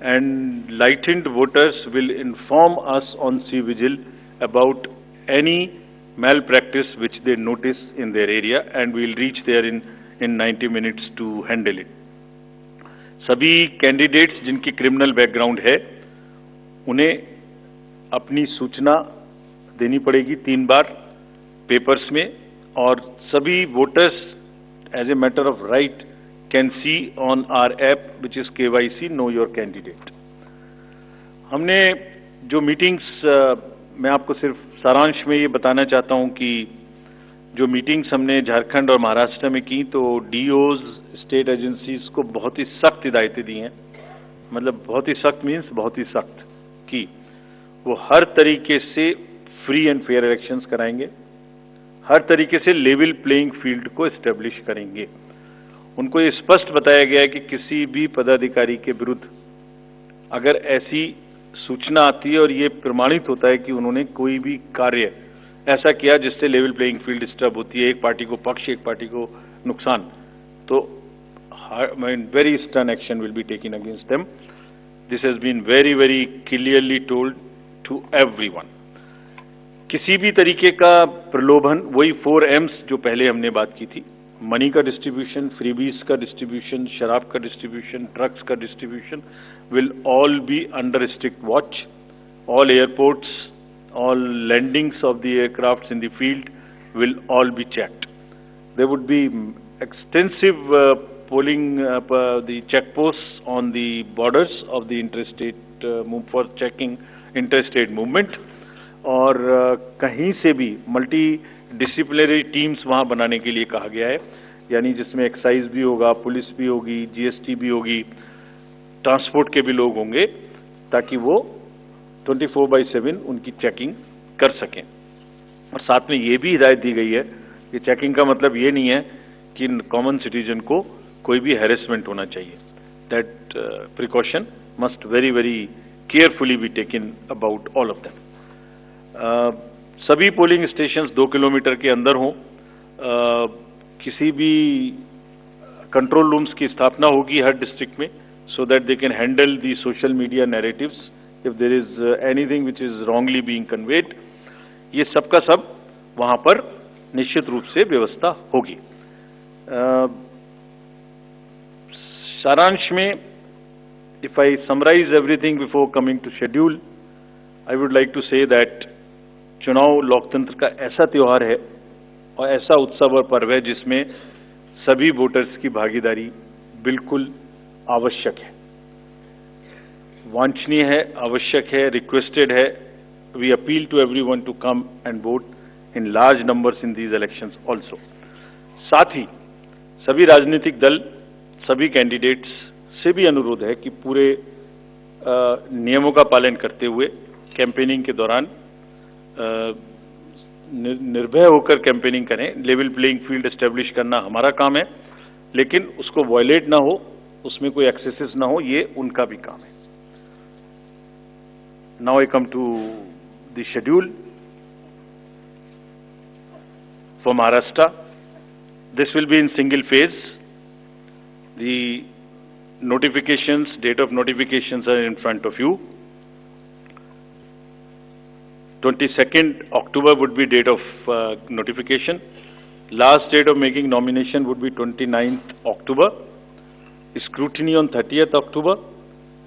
enlightened voters will inform us on C-Vigil about any malpractice which they notice in their area, and we will reach there in 90 minutes to handle it. सभी candidates जिनकी criminal background है उन्हें अपनी सूचना देनी पड़ेगी 3 बार papers में, और सभी voters as a matter of right can see on our app which is KYC Know Your Candidate. हमने जो मीटिंग्स, मैं आपको सिर्फ सारांश में ये बताना चाहता हूं कि जो मीटिंग्स हमने झारखंड और महाराष्ट्र में की तो डीओज स्टेट एजेंसीज को बहुत ही सख्त हिदायतें दी हैं। मतलब बहुत ही सख्त मीन्स बहुत ही सख्त कि वो हर तरीके से फ्री एंड फेयर इलेक्शंस कराएंगे, हर तरीके से लेवल प्लेइंग फील्ड को एस्टेब्लिश करेंगे। उनको ये स्पष्ट बताया गया है कि किसी भी पदाधिकारी के विरुद्ध अगर ऐसी सूचना आती है और ये प्रमाणित होता है कि उन्होंने कोई भी कार्य ऐसा किया जिससे लेवल प्लेइंग फील्ड डिस्टर्ब होती है, एक पार्टी को पक्ष एक पार्टी को नुकसान, तो very stern action will be taken against them. This has been very very clearly told to everyone. किसी भी तरीके का प्रलोभन, वही 4 M's जो पहले हमने बात की थी, मनी का डिस्ट्रीब्यूशन, फ्रीबीज का डिस्ट्रीब्यूशन, शराब का डिस्ट्रीब्यूशन, ड्रग्स का distribution will all be under strict watch. All airports, all landings of the aircrafts in the field will all be checked. There would be extensive polling, the checkposts on the borders of the interstate for checking interstate movement, और कहीं से भी multi disciplinary teams वहां बनाने के लिए कहा गया है। यानी जिसमें एक्साइज भी होगा, पुलिस भी होगी, जीएसटी भी होगी, ट्रांसपोर्ट के भी लोग होंगे, ताकि वो 24/7 उनकी चेकिंग कर सकें। और साथ में ये भी हिदायत दी गई है कि चेकिंग का मतलब ये नहीं है कि कॉमन सिटीजन को कोई भी हैरेसमेंट होना चाहिए। That precaution must very very carefully be taken about all of them. सभी पोलिंग स्टेशंस 2 किलोमीटर के अंदर हों। किसी भी कंट्रोल रूम्स की स्थापना होगी हर डिस्ट्रिक्ट में, so that they can handle the social media narratives if there is anything which is wrongly being conveyed। ये सब का सब वहां पर निश्चित रूप से व्यवस्था होगी। सारांश में if I summarize everything before coming to schedule, I would like to say that चुनाव लोकतंत्र का ऐसा त्योहार है और ऐसा उत्सव और पर्व है जिसमें सभी वोटर्स की भागीदारी बिल्कुल आवश्यक है, वांछनीय है, आवश्यक है, रिक्वेस्टेड है। We appeal to everyone to come and vote in large numbers in these elections also. साथ ही सभी राजनीतिक दल, सभी कैंडिडेट्स से भी अनुरोध है कि पूरे नियमों का पालन करते हुए कैंपेनिंग के दौरान निर्भय होकर कैंपेनिंग करें। लेवल प्लेइंग फील्ड एस्टेब्लिश करना हमारा काम है, लेकिन उसको वायलेट ना हो, उसमें कोई एक्सेसेस ना हो, ये उनका भी काम है। Now I come to the schedule for Maharashtra. This will be in single phase. The notifications, date of notifications are in front of you. 22nd October would be date of notification. Last date of making nomination would be 29th October. Scrutiny on 30th October,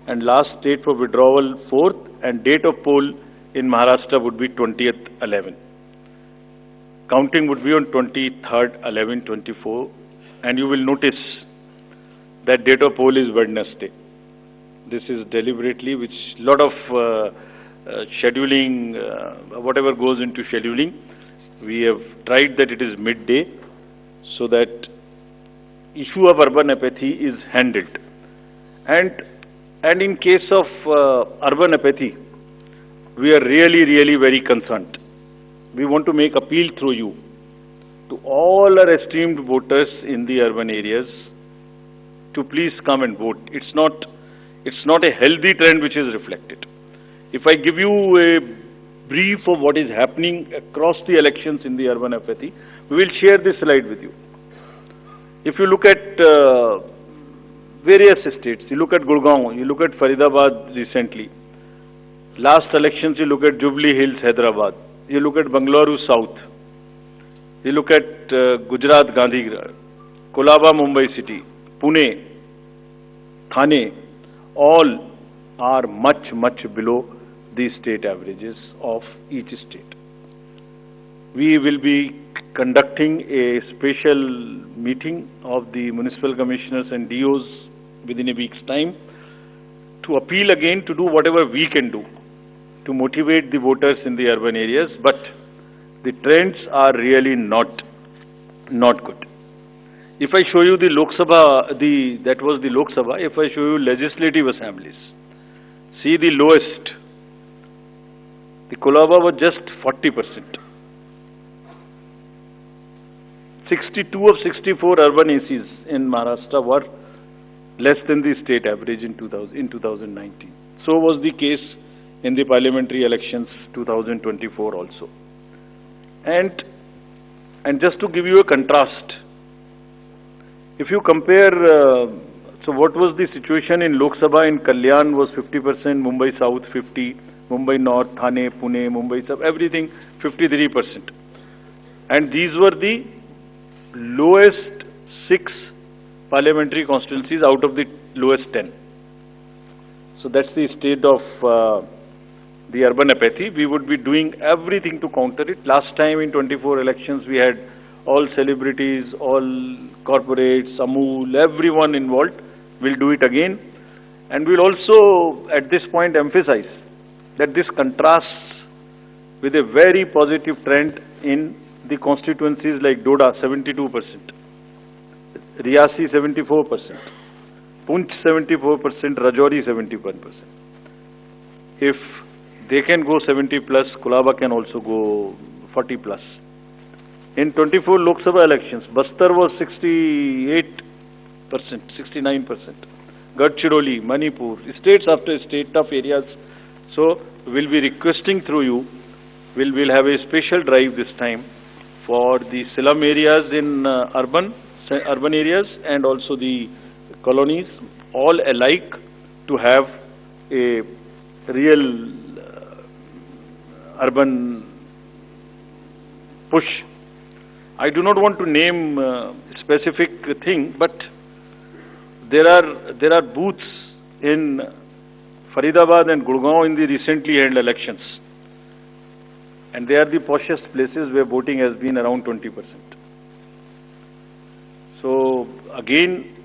and last date for withdrawal 4th, and date of poll in Maharashtra would be 20th 11. Counting would be on 23rd 11/24, and you will notice that date of poll is Wednesday. This is deliberately, which lot of scheduling, whatever goes into scheduling, we have tried that it is midday, so that issue of urban apathy is handled. And in case of urban apathy, we are really very concerned. We want to make appeal through you to all our esteemed voters in the urban areas to please come and vote. It's not a healthy trend which is reflected. If I give you a brief of what is happening across the elections in the urban apathy, we will share this slide with you. If you look at various states, you look at Gurgaon, you look at Faridabad recently, last elections you look at Jubilee Hills, Hyderabad, you look at Bangalore South, you look at Gujarat, Gandhigram, Kolaba, Mumbai City, Pune, Thane, all are much below the state averages of each state. We will be conducting a special meeting of the municipal commissioners and DOs within a week's time to appeal again to do whatever we can do to motivate the voters in the urban areas, but the trends are really not good. If I show you the Lok Sabha, that was the Lok Sabha. If I show you legislative assemblies, see the lowest. The Kolaba was just 40%. 62 of 64 urban ACs in Maharashtra were less than the state average in 2019. So was the case in the parliamentary elections 2024 also. And just to give you a contrast, if you compare, so what was the situation in Lok Sabha in Kalyan was 50%, Mumbai South 50%, Mumbai North, Thane, Pune, Mumbai South, everything 53%. And these were the lowest 6 parliamentary constituencies out of the lowest 10. So that's the state of the urban apathy. We would be doing everything to counter it. Last time in 24 elections, we had all celebrities, all corporates, Amul, everyone involved. We'll do it again. And we'll also, at this point, emphasize that this contrasts with a very positive trend in the constituencies like Doda, 72%. Riyasi 74%, Punch 74%, Rajouri 71%. If they can go 70 plus, Kolaba can also go 40 plus. In 24 Lok Sabha elections, Bastar was 68%, 69%. Gadchiroli, Manipur, states after state, tough areas. So we'll be requesting through you, we'll have a special drive this time for the slum areas in urban areas and also the colonies, all alike, to have a real urban push. I do not want to name specific thing, but there are booths in Faridabad and Gurgaon in the recently held elections, and they are the poshest places where voting has been around 20%. So again,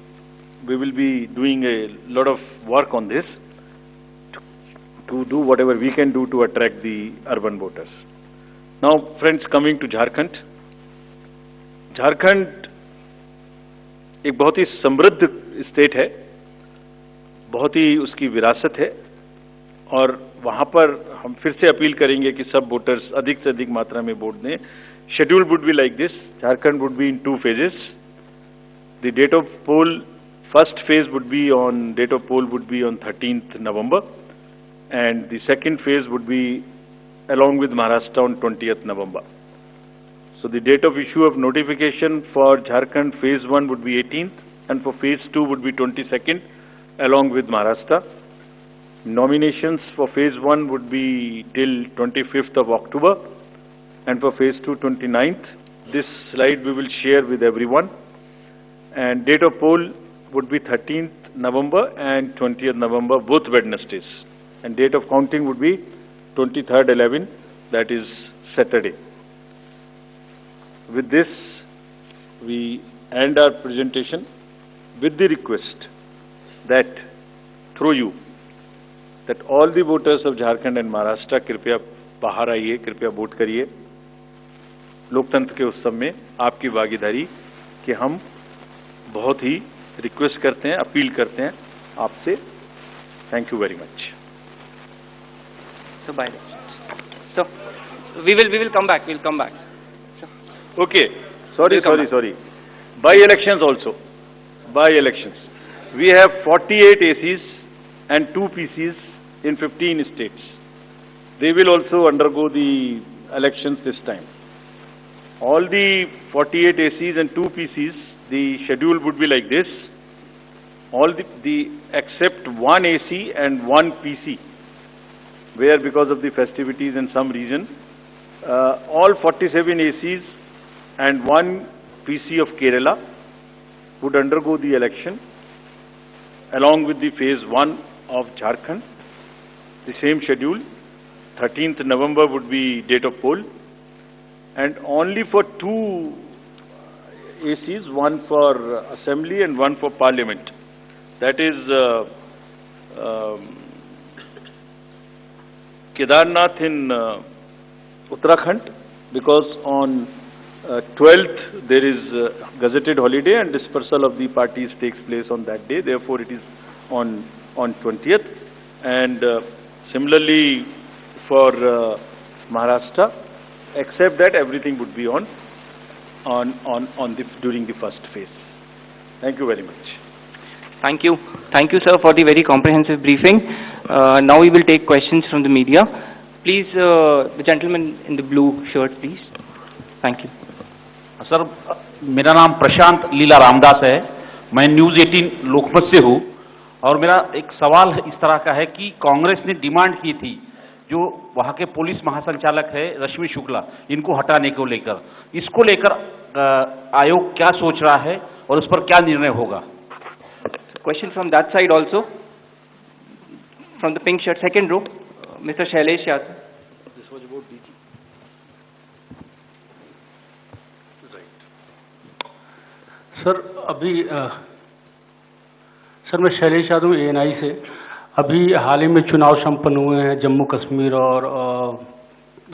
we will be doing a lot of work on this to do whatever we can do to attract the urban voters. Now, friends, coming to Jharkhand. Jharkhand एक बहुत ही समृद्ध state है, बहुत ही उसकी विरासत है, और वहां पर हम फिर से अपील करेंगे कि सब वोटर्स अधिक से अधिक मात्रा में वोट दें. Schedule would be like this. Jharkhand would be in 2 phases. The date of poll, first phase would be on, date of poll would be on 13th November, and the second phase would be along with Maharashtra on 20th November. So the date of issue of notification for Jharkhand phase 1 would be 18th, and for phase 2 would be 22nd along with Maharashtra. Nominations for phase 1 would be till 25th of October, and for phase 2 29th. This slide we will share with everyone. And date of poll would be 13th November and 20th November, both Wednesdays. And date of counting would be 23rd 11, that is Saturday. With this, we end our presentation with the request that through you, that all the voters of Jharkhand and Maharashtra कृपया बाहर आइए, कृपया vote करिए. लोकतंत्र के उत्सव में आपकी भागीदारी कि हम बहुत ही रिक्वेस्ट करते हैं, अपील करते हैं आपसे. Thank you very much.
So bye. So we will come back. We'll come back.
Okay. Sorry. By elections also. By elections. We have 48 ACs and 2 PCs in 15 states. They will also undergo the elections this time. All the 48 ACs and 2 PCs, the schedule would be like this. All the except 1 AC and 1 PC, where because of the festivities and some reason, all 47 ACs and 1 PC of Kerala would undergo the election along with the phase 1 of Jharkhand. The same schedule. 13th November would be date of poll, and only for 2 ACs, one for Assembly and one for Parliament. That is Kedarnath in Uttarakhand, because on 12th there is gazetted holiday and dispersal of the parties takes place on that day. Therefore, it is on 20th. And similarly for Maharashtra, except that everything would be during the first phase. Thank you very much.
Thank you, sir, for the very comprehensive briefing. Now we will take questions from the media. Please, the gentleman in the blue shirt, please. Thank you.
Sir, मेरा नाम प्रशांत लीला रामदास है. मैं news 18 लोकमत से हूँ, और मेरा एक सवाल इस तरह का है कि कांग्रेस ने डिमांड की थी जो वहाँ के पुलिस महासंचालक है रश्मि शुक्ला, इनको हटाने को लेकर, इसको लेकर आयोग क्या सोच रहा है और उस पर क्या निर्णय होगा?
Question from that side also. From the pink shirt, second row, Mr. Shailesh Yadav.
This was about DG.
Sir मैं शैलेश यादव ANI से. अभी हाल ही में चुनाव संपन्न हुए हैं जम्मू कश्मीर और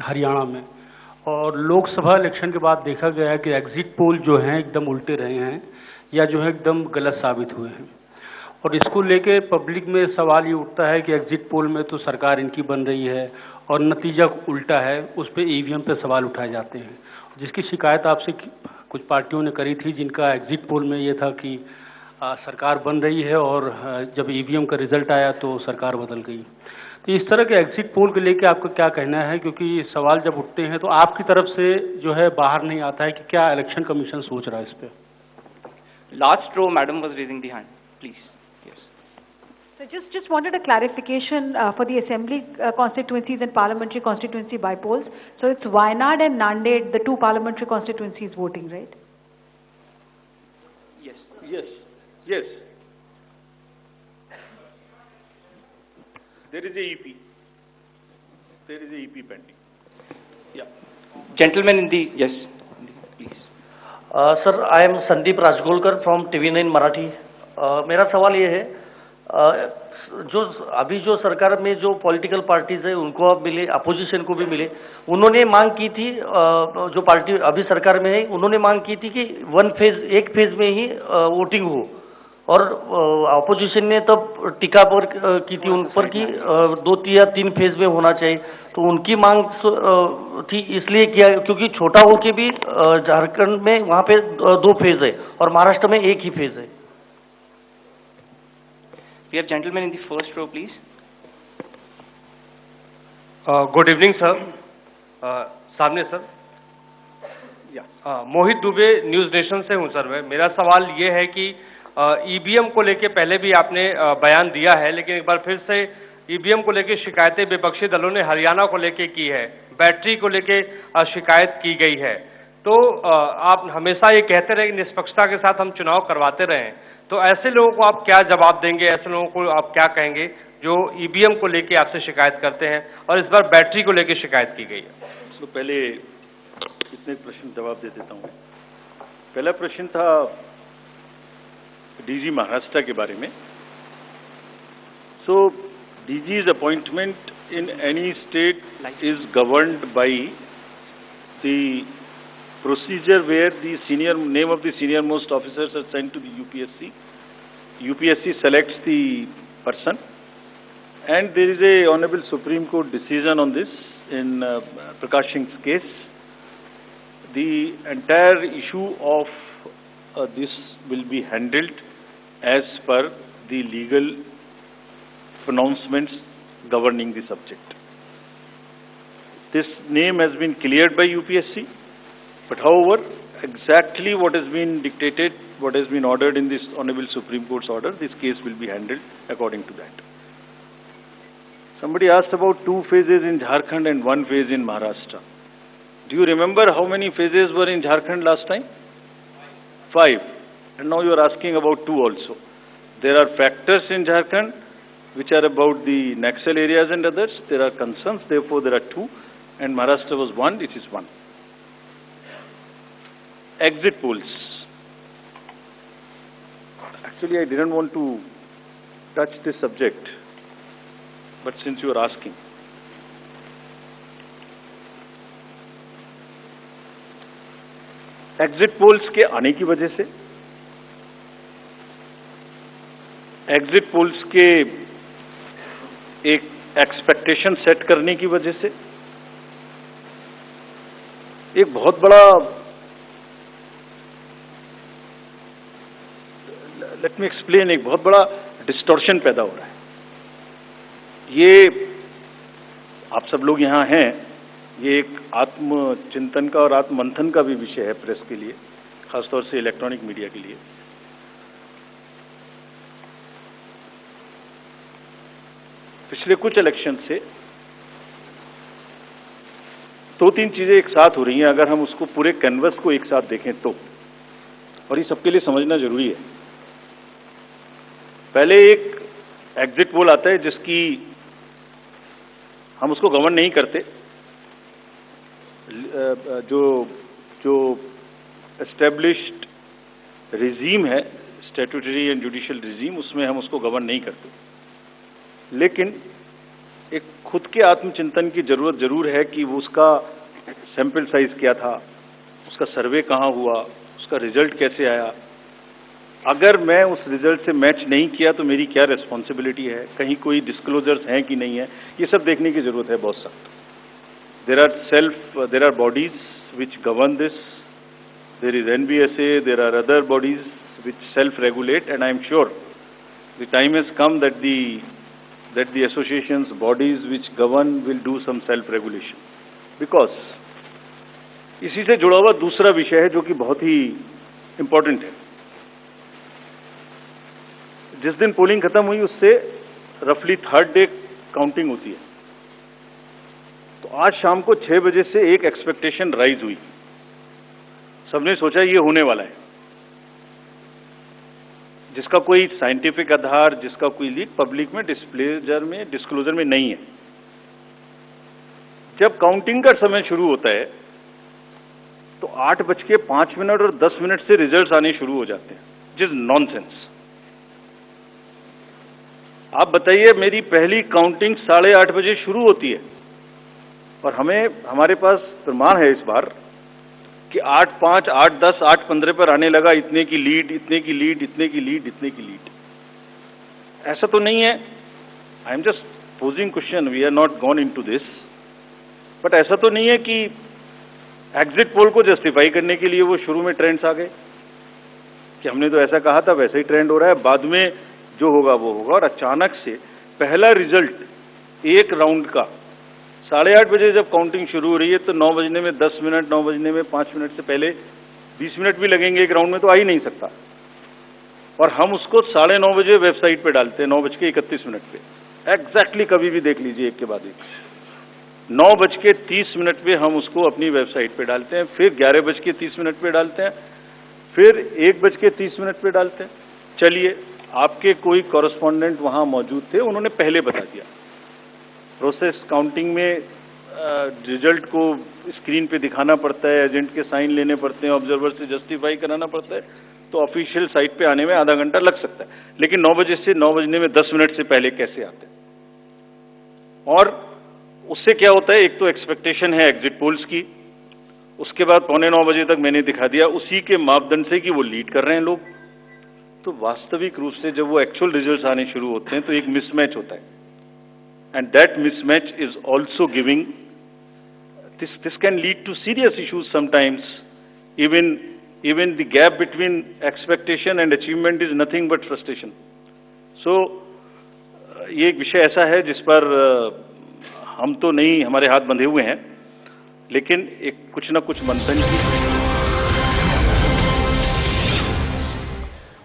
हरियाणा में, और लोकसभा इलेक्शन के बाद देखा गया है कि एग्जिट पोल जो हैं एकदम उल्टे रहे हैं. या जो है एकदम गलत साबित हुए हैं। और इसको लेके पब्लिक में सवाल ये उठता है कि एग्जिट पोल में तो सरकार इनकी बन रही है और नतीजा उल्टा है, उस पर ईवीएम पे सवाल उठाए जाते हैं, जिसकी शिकायत आपसे कुछ पार्टियों ने करी थी, जिनका एग्जिट पोल में ये था कि सरकार बन रही है और जब ईवीएम का रिजल्ट आया तो सरकार बदल गई। तो इस तरह के एग्जिट पोल को लेके आपका क्या कहना है, क्योंकि सवाल जब उठते हैं तो आपकी तरफ से जो है बाहर नहीं आता है कि क्या इलेक्शन कमीशन सोच रहा है इस पे।
Last row, madam was raising the hand. Please. Yes.
So just wanted a clarification for the assembly constituencies and parliamentary constituency by-polls. So it's Wayanad and Nanded, the two parliamentary constituencies voting, right?
Yes.
Yes. Yes. There is a EP. There is a EP pending. Yeah.
Gentlemen in the, yes, please.
Sir, I am Sandeep Rajgolkar from TV9 Marathi. मेरा सवाल ये है, जो अभी जो सरकार में जो पॉलिटिकल पार्टीज है उनको अब मिले, अपोजिशन को भी मिले, उन्होंने मांग की थी, जो पार्टी अभी सरकार में है उन्होंने मांग की थी कि एक फेज में ही वोटिंग हो, और अपोजिशन ने तब टीका पर की थी उन पर कि 2 या 3 फेज में होना चाहिए। तो उनकी मांग थी इसलिए किया क्योंकि छोटा हो के भी झारखंड में वहाँ पे 2 फेज है और महाराष्ट्र में 1 ही फेज है।
We have gentlemen in the first row, please.
Good evening sir. सामने सर। मोहित दुबे, न्यूज नेशन से हूं सर। मेरा सवाल ये है कि ईवीएम को लेके पहले भी आपने बयान दिया है, लेकिन एक बार फिर से ईवीएम को लेके शिकायतें विपक्षी दलों ने हरियाणा को लेके की है, बैटरी को लेके शिकायत की गई है। तो आप हमेशा ये कहते रहे कि निष्पक्षता के साथ हम चुनाव करवाते रहें, तो ऐसे लोगों को आप क्या जवाब देंगे, ऐसे लोगों को आप क्या कहेंगे जो ईवीएम को लेके आपसे शिकायत करते हैं और इस बार बैटरी को लेके शिकायत की गई है?
तो पहले इतने प्रश्न जवाब दे देता हूँ। पहला प्रश्न था डीजी महाराष्ट्र के बारे में। सो डीजी's appointment in any state is governed by the procedure where the name of the senior most officers are sent to the UPSC. UPSC selects the person, and there is a Honorable Supreme Court decision on this in Prakash Singh's case. The entire issue of this will be handled as per the legal pronouncements governing the subject. This name has been cleared by UPSC, but however, exactly what has been dictated, what has been ordered in this Honorable Supreme Court's order, this case will be handled according to that. Somebody asked about 2 phases in Jharkhand and 1 phase in Maharashtra. Do you remember how many phases were in Jharkhand last time? 5. And now you are asking about 2 also. There are factors in Jharkhand which are about the Naxal areas and others. There are concerns, therefore there are 2. And Maharashtra was 1, it is 1. Exit polls. Actually, I didn't want to touch this subject, but since you are asking. Exit polls के आने की वजह से, exit polls के एक expectation set करने की वजह से एक बहुत बड़ा, लेट मी एक्सप्लेन, एक बहुत बड़ा डिस्टॉर्शन पैदा हो रहा है। ये आप सब लोग यहां हैं, ये एक आत्मचिंतन का और आत्ममंथन का भी विषय है प्रेस के लिए, खासतौर से इलेक्ट्रॉनिक मीडिया के लिए। पिछले कुछ इलेक्शन से 2-3 चीजें एक साथ हो रही हैं, अगर हम उसको पूरे कैनवस को एक साथ देखें तो, और ये सबके लिए समझना जरूरी है। पहले एक एग्जिट पोल आता है जिसकी हम उसको गवर्न नहीं करते, जो एस्टेब्लिश्ड रिजीम है, स्टैट्यूटरी एंड जुडिशियल रिजीम, उसमें हम उसको गवर्न नहीं करते। लेकिन एक खुद के आत्मचिंतन की जरूरत जरूर है कि वो उसका सैंपल साइज क्या था, उसका सर्वे कहाँ हुआ, उसका रिजल्ट कैसे आया, अगर मैं उस रिजल्ट से मैच नहीं किया तो मेरी क्या रिस्पॉन्सिबिलिटी है, कहीं कोई डिस्क्लोजर्स हैं कि नहीं है, ये सब देखने की जरूरत है बहुत सख्त. There are bodies which govern this. There is NBSA, there are other bodies which self-regulate, and I am sure the time has come that the associations, bodies which govern will do some self-regulation. Because इसी से जुड़ा हुआ दूसरा विषय है जो कि बहुत ही इम्पोर्टेंट है. जिस दिन पोलिंग खत्म हुई उससे रफली थर्ड डे काउंटिंग होती है. तो आज शाम को 6 बजे से एक एक्सपेक्टेशन राइज हुई. सबने सोचा ये होने वाला है, जिसका कोई साइंटिफिक आधार, जिसका कोई लीड पब्लिक में डिस्क्लोजर में नहीं है. जब काउंटिंग का समय शुरू होता है तो 8:05 और 10 मिनट से रिजल्ट्स आने शुरू हो जाते हैं, जिस नॉनसेंस. आप बताइए, मेरी पहली काउंटिंग 8:30 बजे शुरू होती है और हमारे पास प्रमाण है इस बार कि 8:05, 8:10, 8:15 पर आने लगा इतने की लीड, इतने की लीड, इतने की लीड, इतने की लीड. ऐसा तो नहीं है. I am just posing question, we are not gone into this. But ऐसा तो नहीं है कि एग्जिट पोल को जस्टिफाई करने के लिए वो शुरू में ट्रेंड्स आ गए कि हमने तो ऐसा कहा था, वैसे ही ट्रेंड हो रहा है, बाद में जो होगा वो होगा. और अचानक से पहला रिजल्ट एक राउंड का 8:30 बजे जब काउंटिंग शुरू हो रही है तो 9 बजने में 10 मिनट, 9 बजने में 5 मिनट से पहले 20 मिनट भी लगेंगे एक राउंड में, तो आ ही नहीं सकता. और हम उसको 9:30 बजे वेबसाइट पे डालते हैं 9:31 पे. एग्जैक्टली कभी भी देख लीजिए, एक के बाद एक. 9:30 पे हम उसको अपनी वेबसाइट पे डालते हैं, फिर 11:30 पे डालते हैं, फिर 1:30 पे डालते हैं. चलिए, आपके कोई कॉरेस्पॉन्डेंट वहां मौजूद थे, उन्होंने पहले बता दिया. प्रोसेस काउंटिंग में रिजल्ट को स्क्रीन पे दिखाना पड़ता है, एजेंट के साइन लेने पड़ते हैं, ऑब्जर्वर से जस्टिफाई कराना पड़ता है, तो ऑफिशियल साइट पे आने में आधा घंटा लग सकता है. लेकिन 9 बजे से 9 बजने में 10 मिनट से पहले कैसे आते हैं? और उससे क्या होता है, एक तो एक्सपेक्टेशन है एग्जिट पोल्स की, उसके बाद 8:45 बजे तक मैंने दिखा दिया उसी के मापदंड से कि वो लीड कर रहे हैं लोग. तो वास्तविक रूप से जब वो एक्चुअल रिजल्ट्स आने शुरू होते हैं तो एक मिसमैच होता है. And that mismatch is also giving, this can lead to serious issues sometimes. Even the gap between expectation and achievement is nothing but frustration. So, ये एक विषय ऐसा है जिस पर हम तो नहीं, हमारे हाथ बंधे हुए हैं, लेकिन एक कुछ ना कुछ मंथन की.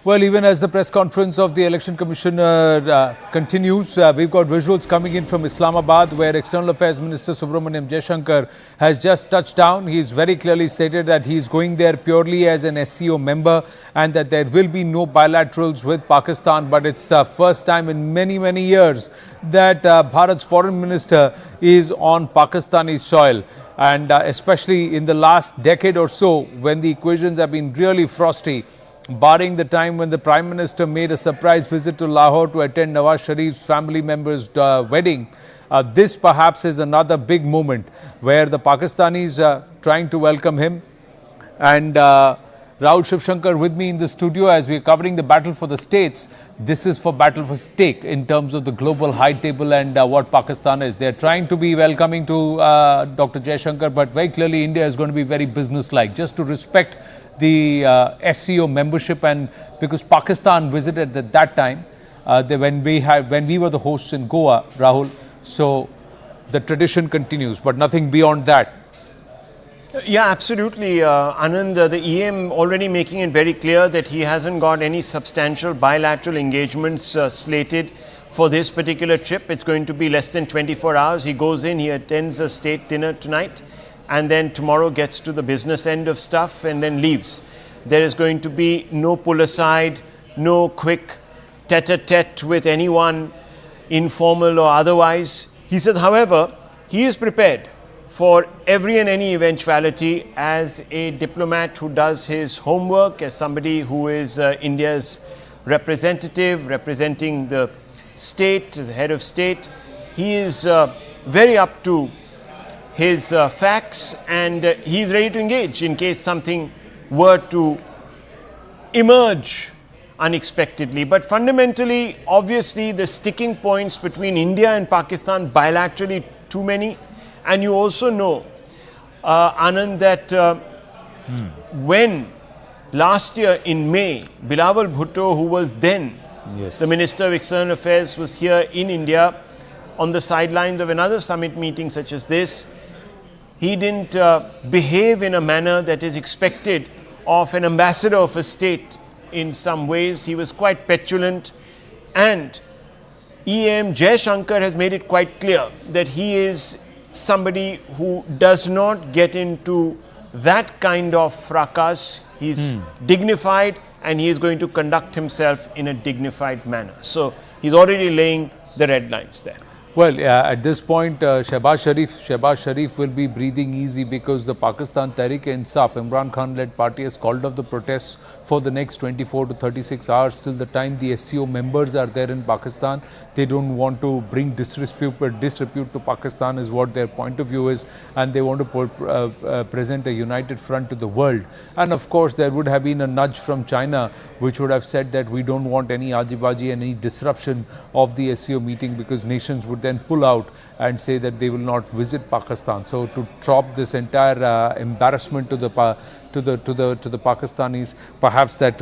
Well, even as the press conference of the Election Commissioner continues, we've got visuals coming in from Islamabad where External Affairs Minister Subramaniam Jaishankar has just touched down. He's very clearly stated that he's going there purely as an SCO member and that there will be no bilaterals with Pakistan. But it's the first time in many, many years that Bharat's foreign minister is on Pakistani soil. And especially in the last decade or so, when the equations have been really frosty, barring the time when the Prime Minister made a surprise visit to Lahore to attend Nawaz Sharif's family member's wedding, this perhaps is another big moment where the Pakistanis are trying to welcome him. And Rahul Shivshankar with me in the studio as we are covering the battle for the states. This is for battle for stake in terms of the global high table and what Pakistan is. They are trying to be welcoming to Dr. Jaishankar, but very clearly India is going to be very businesslike, just to respect the SCO membership. And because Pakistan visited at that time when we were the hosts in Goa, Rahul, so the tradition continues, but nothing beyond that.
Yeah, absolutely, Anand. The EM already making it very clear that he hasn't got any substantial bilateral engagements slated for this particular trip. It's going to be less than 24 hours. He goes in, he attends a state dinner tonight, and then tomorrow gets to the business end of stuff and then leaves. There is going to be no pull aside, no quick tete-a-tete with anyone, informal or otherwise. He said, however, he is prepared for every and any eventuality as a diplomat who does his homework, as somebody who is India's representative, representing the state, as the head of state. He is very up to his facts, and he is ready to engage in case something were to emerge unexpectedly. But fundamentally, obviously, the sticking points between India and Pakistan bilaterally too many. And you also know, Anand, that when last year in May, Bilawal Bhutto, who was then the Minister of External Affairs, was here in India on the sidelines of another summit meeting such as this, he didn't behave in a manner that is expected of an ambassador of a state. In some ways, he was quite petulant, and EM Jaishankar has made it quite clear that he is somebody who does not get into that kind of fracas. He's dignified, and he is going to conduct himself in a dignified manner. So he's already laying the red lines there.
Well, at this point, Shehbaz Sharif will be breathing easy because the Pakistan Tehreek-e-Insaf, Imran Khan-led party, has called off the protests for the next 24 to 36 hours till the time the SCO members are there in Pakistan. They don't want to bring disrepute to Pakistan, is what their point of view is, and they want to present a united front to the world. And of course, there would have been a nudge from China, which would have said that we don't want any ajibaji, any disruption of the SCO meeting, because nations would then pull out and say that they will not visit Pakistan. So to drop this entire embarrassment to the Pakistanis, perhaps that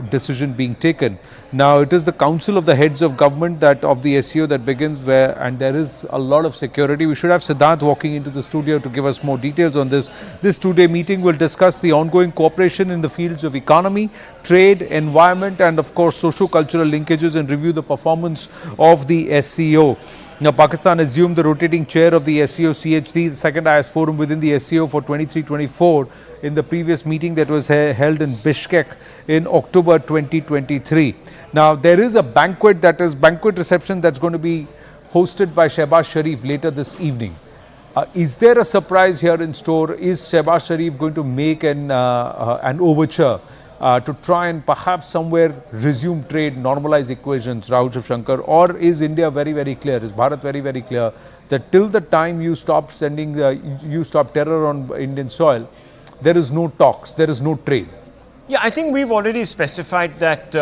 decision being taken. Now it is the Council of the Heads of Government that of the SCO that begins where, and there is a lot of security. We should have Siddharth walking into the studio to give us more details on this. This two-day meeting will discuss the ongoing cooperation in the fields of economy, trade, environment, and of course socio-cultural linkages, and review the performance of the SCO. Now, Pakistan assumed the rotating chair of the SCO CHD, the second highest forum within the SCO, for 23-24 in the previous meeting that was held in Bishkek in October 2023. Now, there is a banquet reception that's going to be hosted by Shehbaz Sharif later this evening. Is there a surprise here in store? Is Shehbaz Sharif going to make an overture to try and perhaps somewhere resume trade, normalize equations, Rahul Jaishankar? Or is India very, very clear, is Bharat very, very clear that till the time you stop sending, you stop terror on Indian soil, there is no talks, there is no trade?
Yeah, I think we've already specified that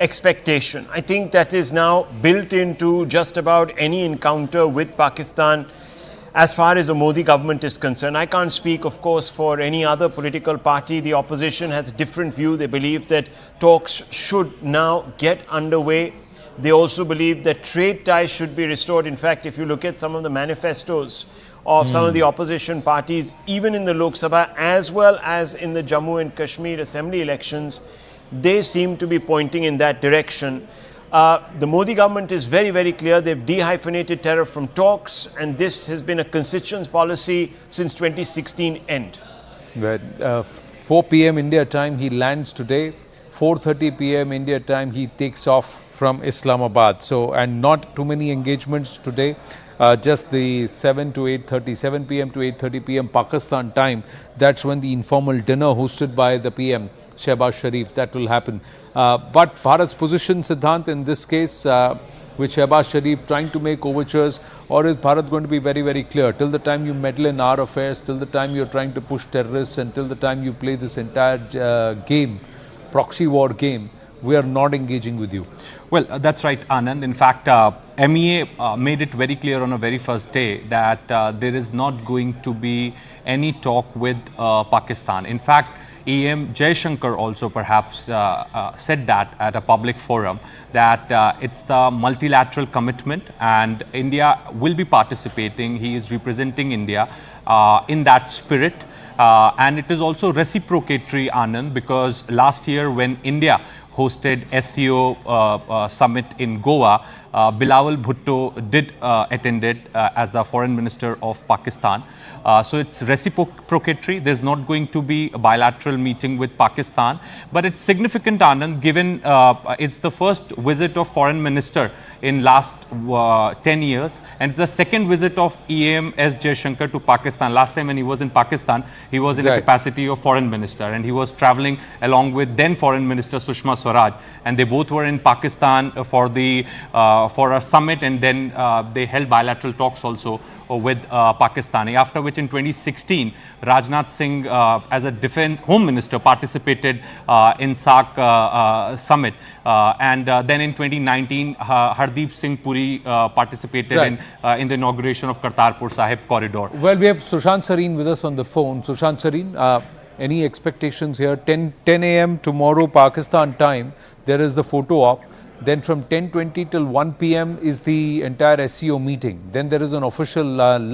expectation. I think that is now built into just about any encounter with Pakistan. As far as the Modi government is concerned, I can't speak, of course, for any other political party. The opposition has a different view. They believe that talks should now get underway. They also believe that trade ties should be restored. In fact, if you look at some of the manifestos of some of the opposition parties, even in the Lok Sabha as well as in the Jammu and Kashmir Assembly elections, they seem to be pointing in that direction. The Modi government is very, very clear. They've dehyphenated terror from talks, and this has been a consistent policy since 2016 end.
Well, 4 p.m. India time, he lands today. 4:30 p.m. India time, he takes off from Islamabad. So, and not too many engagements today. Just the 7 p.m. to 8:30 p.m. Pakistan time. That's when the informal dinner hosted by the PM, Shehbaz Sharif, that will happen. But Bharat's position, Siddhant, in this case, with Shehbaz Sharif trying to make overtures, or is Bharat going to be very, very clear? Till the time you meddle in our affairs, till the time you're trying to push terrorists, and till the time you play this entire game, proxy war game, we are not engaging with you.
Well, that's right, Anand. In fact, MEA made it very clear on a very first day that there is not going to be any talk with Pakistan. In fact, EM Jaishankar also perhaps said that at a public forum, that it's the multilateral commitment and India will be participating. He is representing India in that spirit. And it is also reciprocatory, Anand, because last year when India hosted SCO summit in Goa, Bilawal Bhutto did attend it as the foreign minister of Pakistan. So it's reciprocatory. There's not going to be a bilateral meeting with Pakistan, but it's significant, Anand, given it's the first visit of foreign minister in last 10 years, and it's the second visit of EM S. Jaishankar to Pakistan. Last time when he was in Pakistan, he was in a capacity of foreign minister, and he was traveling along with then foreign minister Sushma Swaraj Swaraj, and they both were in Pakistan for a summit, and then they held bilateral talks also with Pakistani. After which, in 2016, Rajnath Singh, as a Home Minister, participated in SAARC summit, and then in 2019, Hardeep Singh Puri participated in the inauguration of Kartarpur Sahib corridor.
Well, we have Sushant Sareen with us on the phone. Sushant Sareen, any expectations here? 10 a.m. tomorrow Pakistan time, there is the photo op. Then from 10:20 till 1 p.m. is the entire SCO meeting. Then there is an official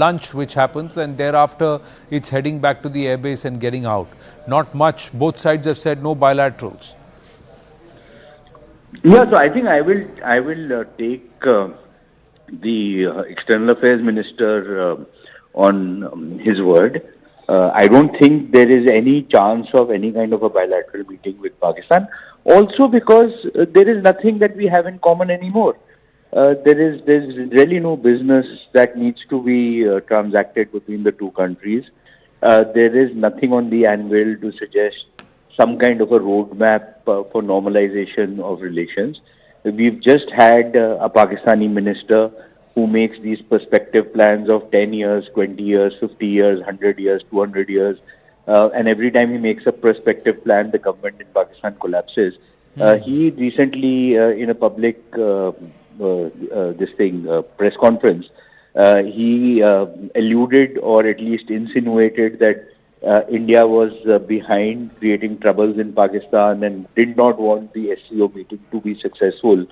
lunch which happens, and thereafter it's heading back to the airbase and getting out. Not much. Both sides have said no bilaterals.
Yeah, so I think I will take the External Affairs Minister on his word. I don't think there is any chance of any kind of a bilateral meeting with Pakistan. Also because there is nothing that we have in common anymore. There's really no business that needs to be transacted between the two countries. There is nothing on the anvil to suggest some kind of a roadmap for normalization of relations. We've just had a Pakistani minister who makes these perspective plans of 10 years, 20 years, 50 years, 100 years, 200 years. And every time he makes a prospective plan, the government in Pakistan collapses. He recently, in a public press conference, he alluded or at least insinuated that India was behind creating troubles in Pakistan and did not want the SCO meeting to be successful.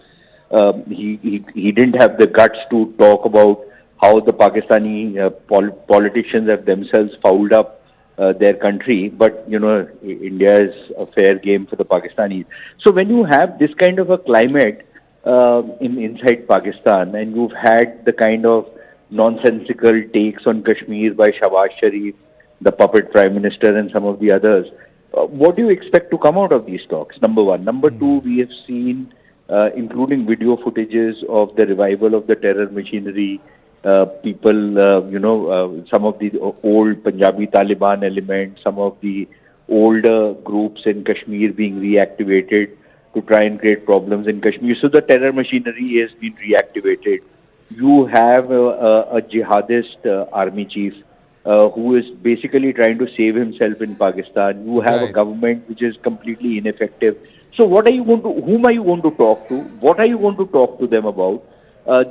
He didn't have the guts to talk about how the Pakistani politicians have themselves fouled up their country, but India is a fair game for the Pakistanis. So when you have this kind of a climate inside Pakistan, and you've had the kind of nonsensical takes on Kashmir by Shahbaz Sharif, the puppet prime minister, and some of the others, what do you expect to come out of these talks? Number one. Number two, we have seen, including video footages of the revival of the terror machinery. People, some of the old Punjabi Taliban elements, some of the older groups in Kashmir being reactivated to try and create problems in Kashmir. So the terror machinery has been reactivated. You have a jihadist army chief who is basically trying to save himself in Pakistan. You have a government which is completely ineffective. So whom are you going to talk to? What are you going to talk to them about?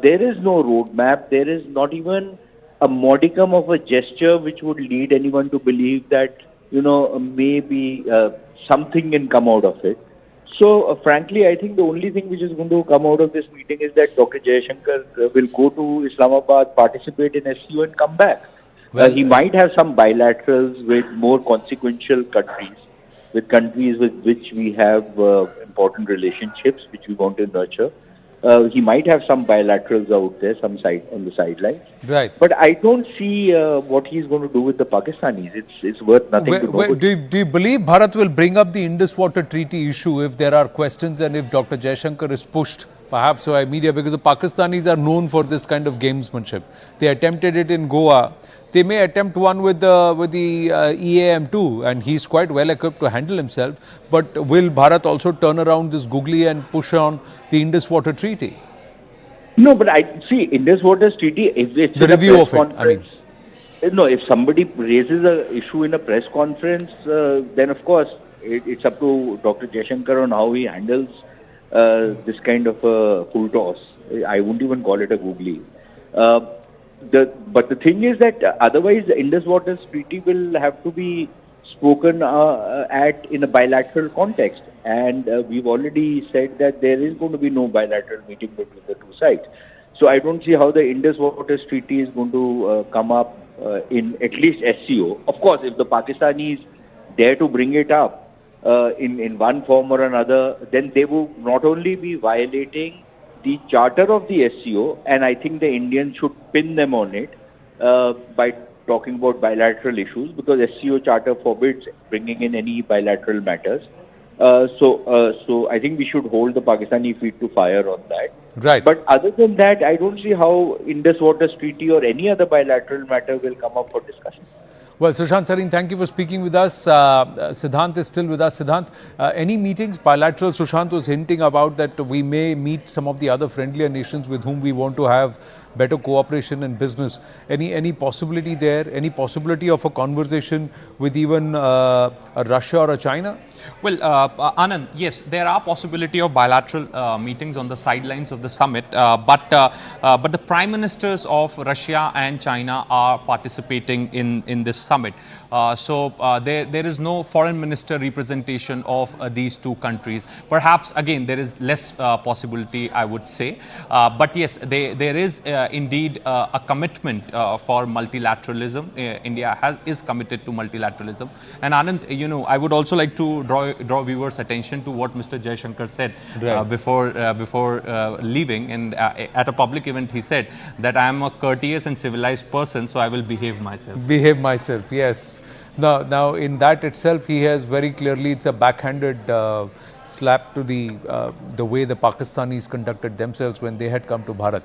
There is no roadmap. There is not even a modicum of a gesture which would lead anyone to believe that, maybe something can come out of it. So, frankly, I think the only thing which is going to come out of this meeting is that Dr. Jaishankar will go to Islamabad, participate in SCO and come back. He might have some bilaterals with more consequential countries, with countries with which we have important relationships, which we want to nurture. He might have some bilaterals out there, on the sidelines.
Right.
But I don't see what he's going to do with the Pakistanis. It's worth nothing to know.
Do you believe Bharat will bring up the Indus Water Treaty issue if there are questions and if Dr. Jaishankar is pushed, perhaps by media, because the Pakistanis are known for this kind of gamesmanship. They attempted it in Goa. They may attempt one with the EAM too, and he's quite well equipped to handle himself. But will Bharat also turn around this googly and push on the Indus Water Treaty?
No, but I see Indus Water Treaty. If it's
the review of it,
no, if somebody raises an issue in a press conference, then of course it's up to Dr. Jaishankar on how he handles this kind of a full toss. I wouldn't even call it a googly. But the thing is that otherwise the Indus Water Treaty will have to be spoken in a bilateral context, and we've already said that there is going to be no bilateral meeting between the two sides. So I don't see how the Indus Water Treaty is going to come up in at least SCO. Of course, if the Pakistanis dare to bring it up in one form or another, then they will not only be violating the charter of the SCO, and I think the Indians should pin them on it by talking about bilateral issues, because SCO charter forbids bringing in any bilateral matters. So I think we should hold the Pakistani feet to fire on that.
Right.
But other than that, I don't see how Indus Water Treaty or any other bilateral matter will come up for discussion.
Well, Sushant Sareen, thank you for speaking with us. Siddhant is still with us. Siddhant, any meetings bilateral? Sushant was hinting about that we may meet some of the other friendlier nations with whom we want to have better cooperation in business. Any possibility there? Any possibility of a conversation with even a Russia or a China?
Well, Anand, yes, there are possibility of bilateral meetings on the sidelines of the summit, but the prime ministers of Russia and China are participating in this summit. There is no foreign minister representation of these two countries. Perhaps again there is less possibility, I would say, but yes, there is indeed a commitment for multilateralism. India is committed to multilateralism. And Anand, you know, I would also like to draw viewers' attention to what Mr. Jaishankar said before leaving, and at a public event he said that I am a courteous and civilized person, so I will behave myself.
Behave myself, yes. Now in that itself, he has very clearly, it's a backhanded slap to the way the Pakistanis conducted themselves when they had come to Bharat.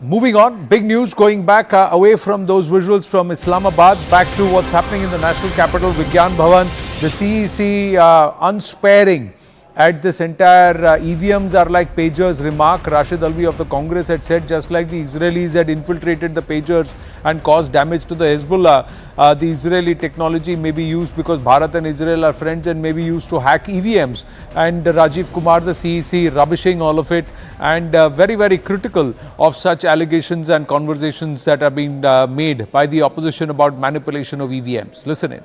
Moving on, big news going back away from those visuals from Islamabad, back to what's happening in the national capital, Vigyan Bhavan. The CEC unsparing at this entire EVMs are like pagers remark. Rashid Alvi of the Congress had said, just like the Israelis had infiltrated the pagers and caused damage to the Hezbollah, the Israeli technology may be used because Bharat and Israel are friends and may be used to hack EVMs. And Rajiv Kumar, the CEC, rubbishing all of it and very, very critical of such allegations and conversations that are being made by the opposition about manipulation of EVMs. Listen in.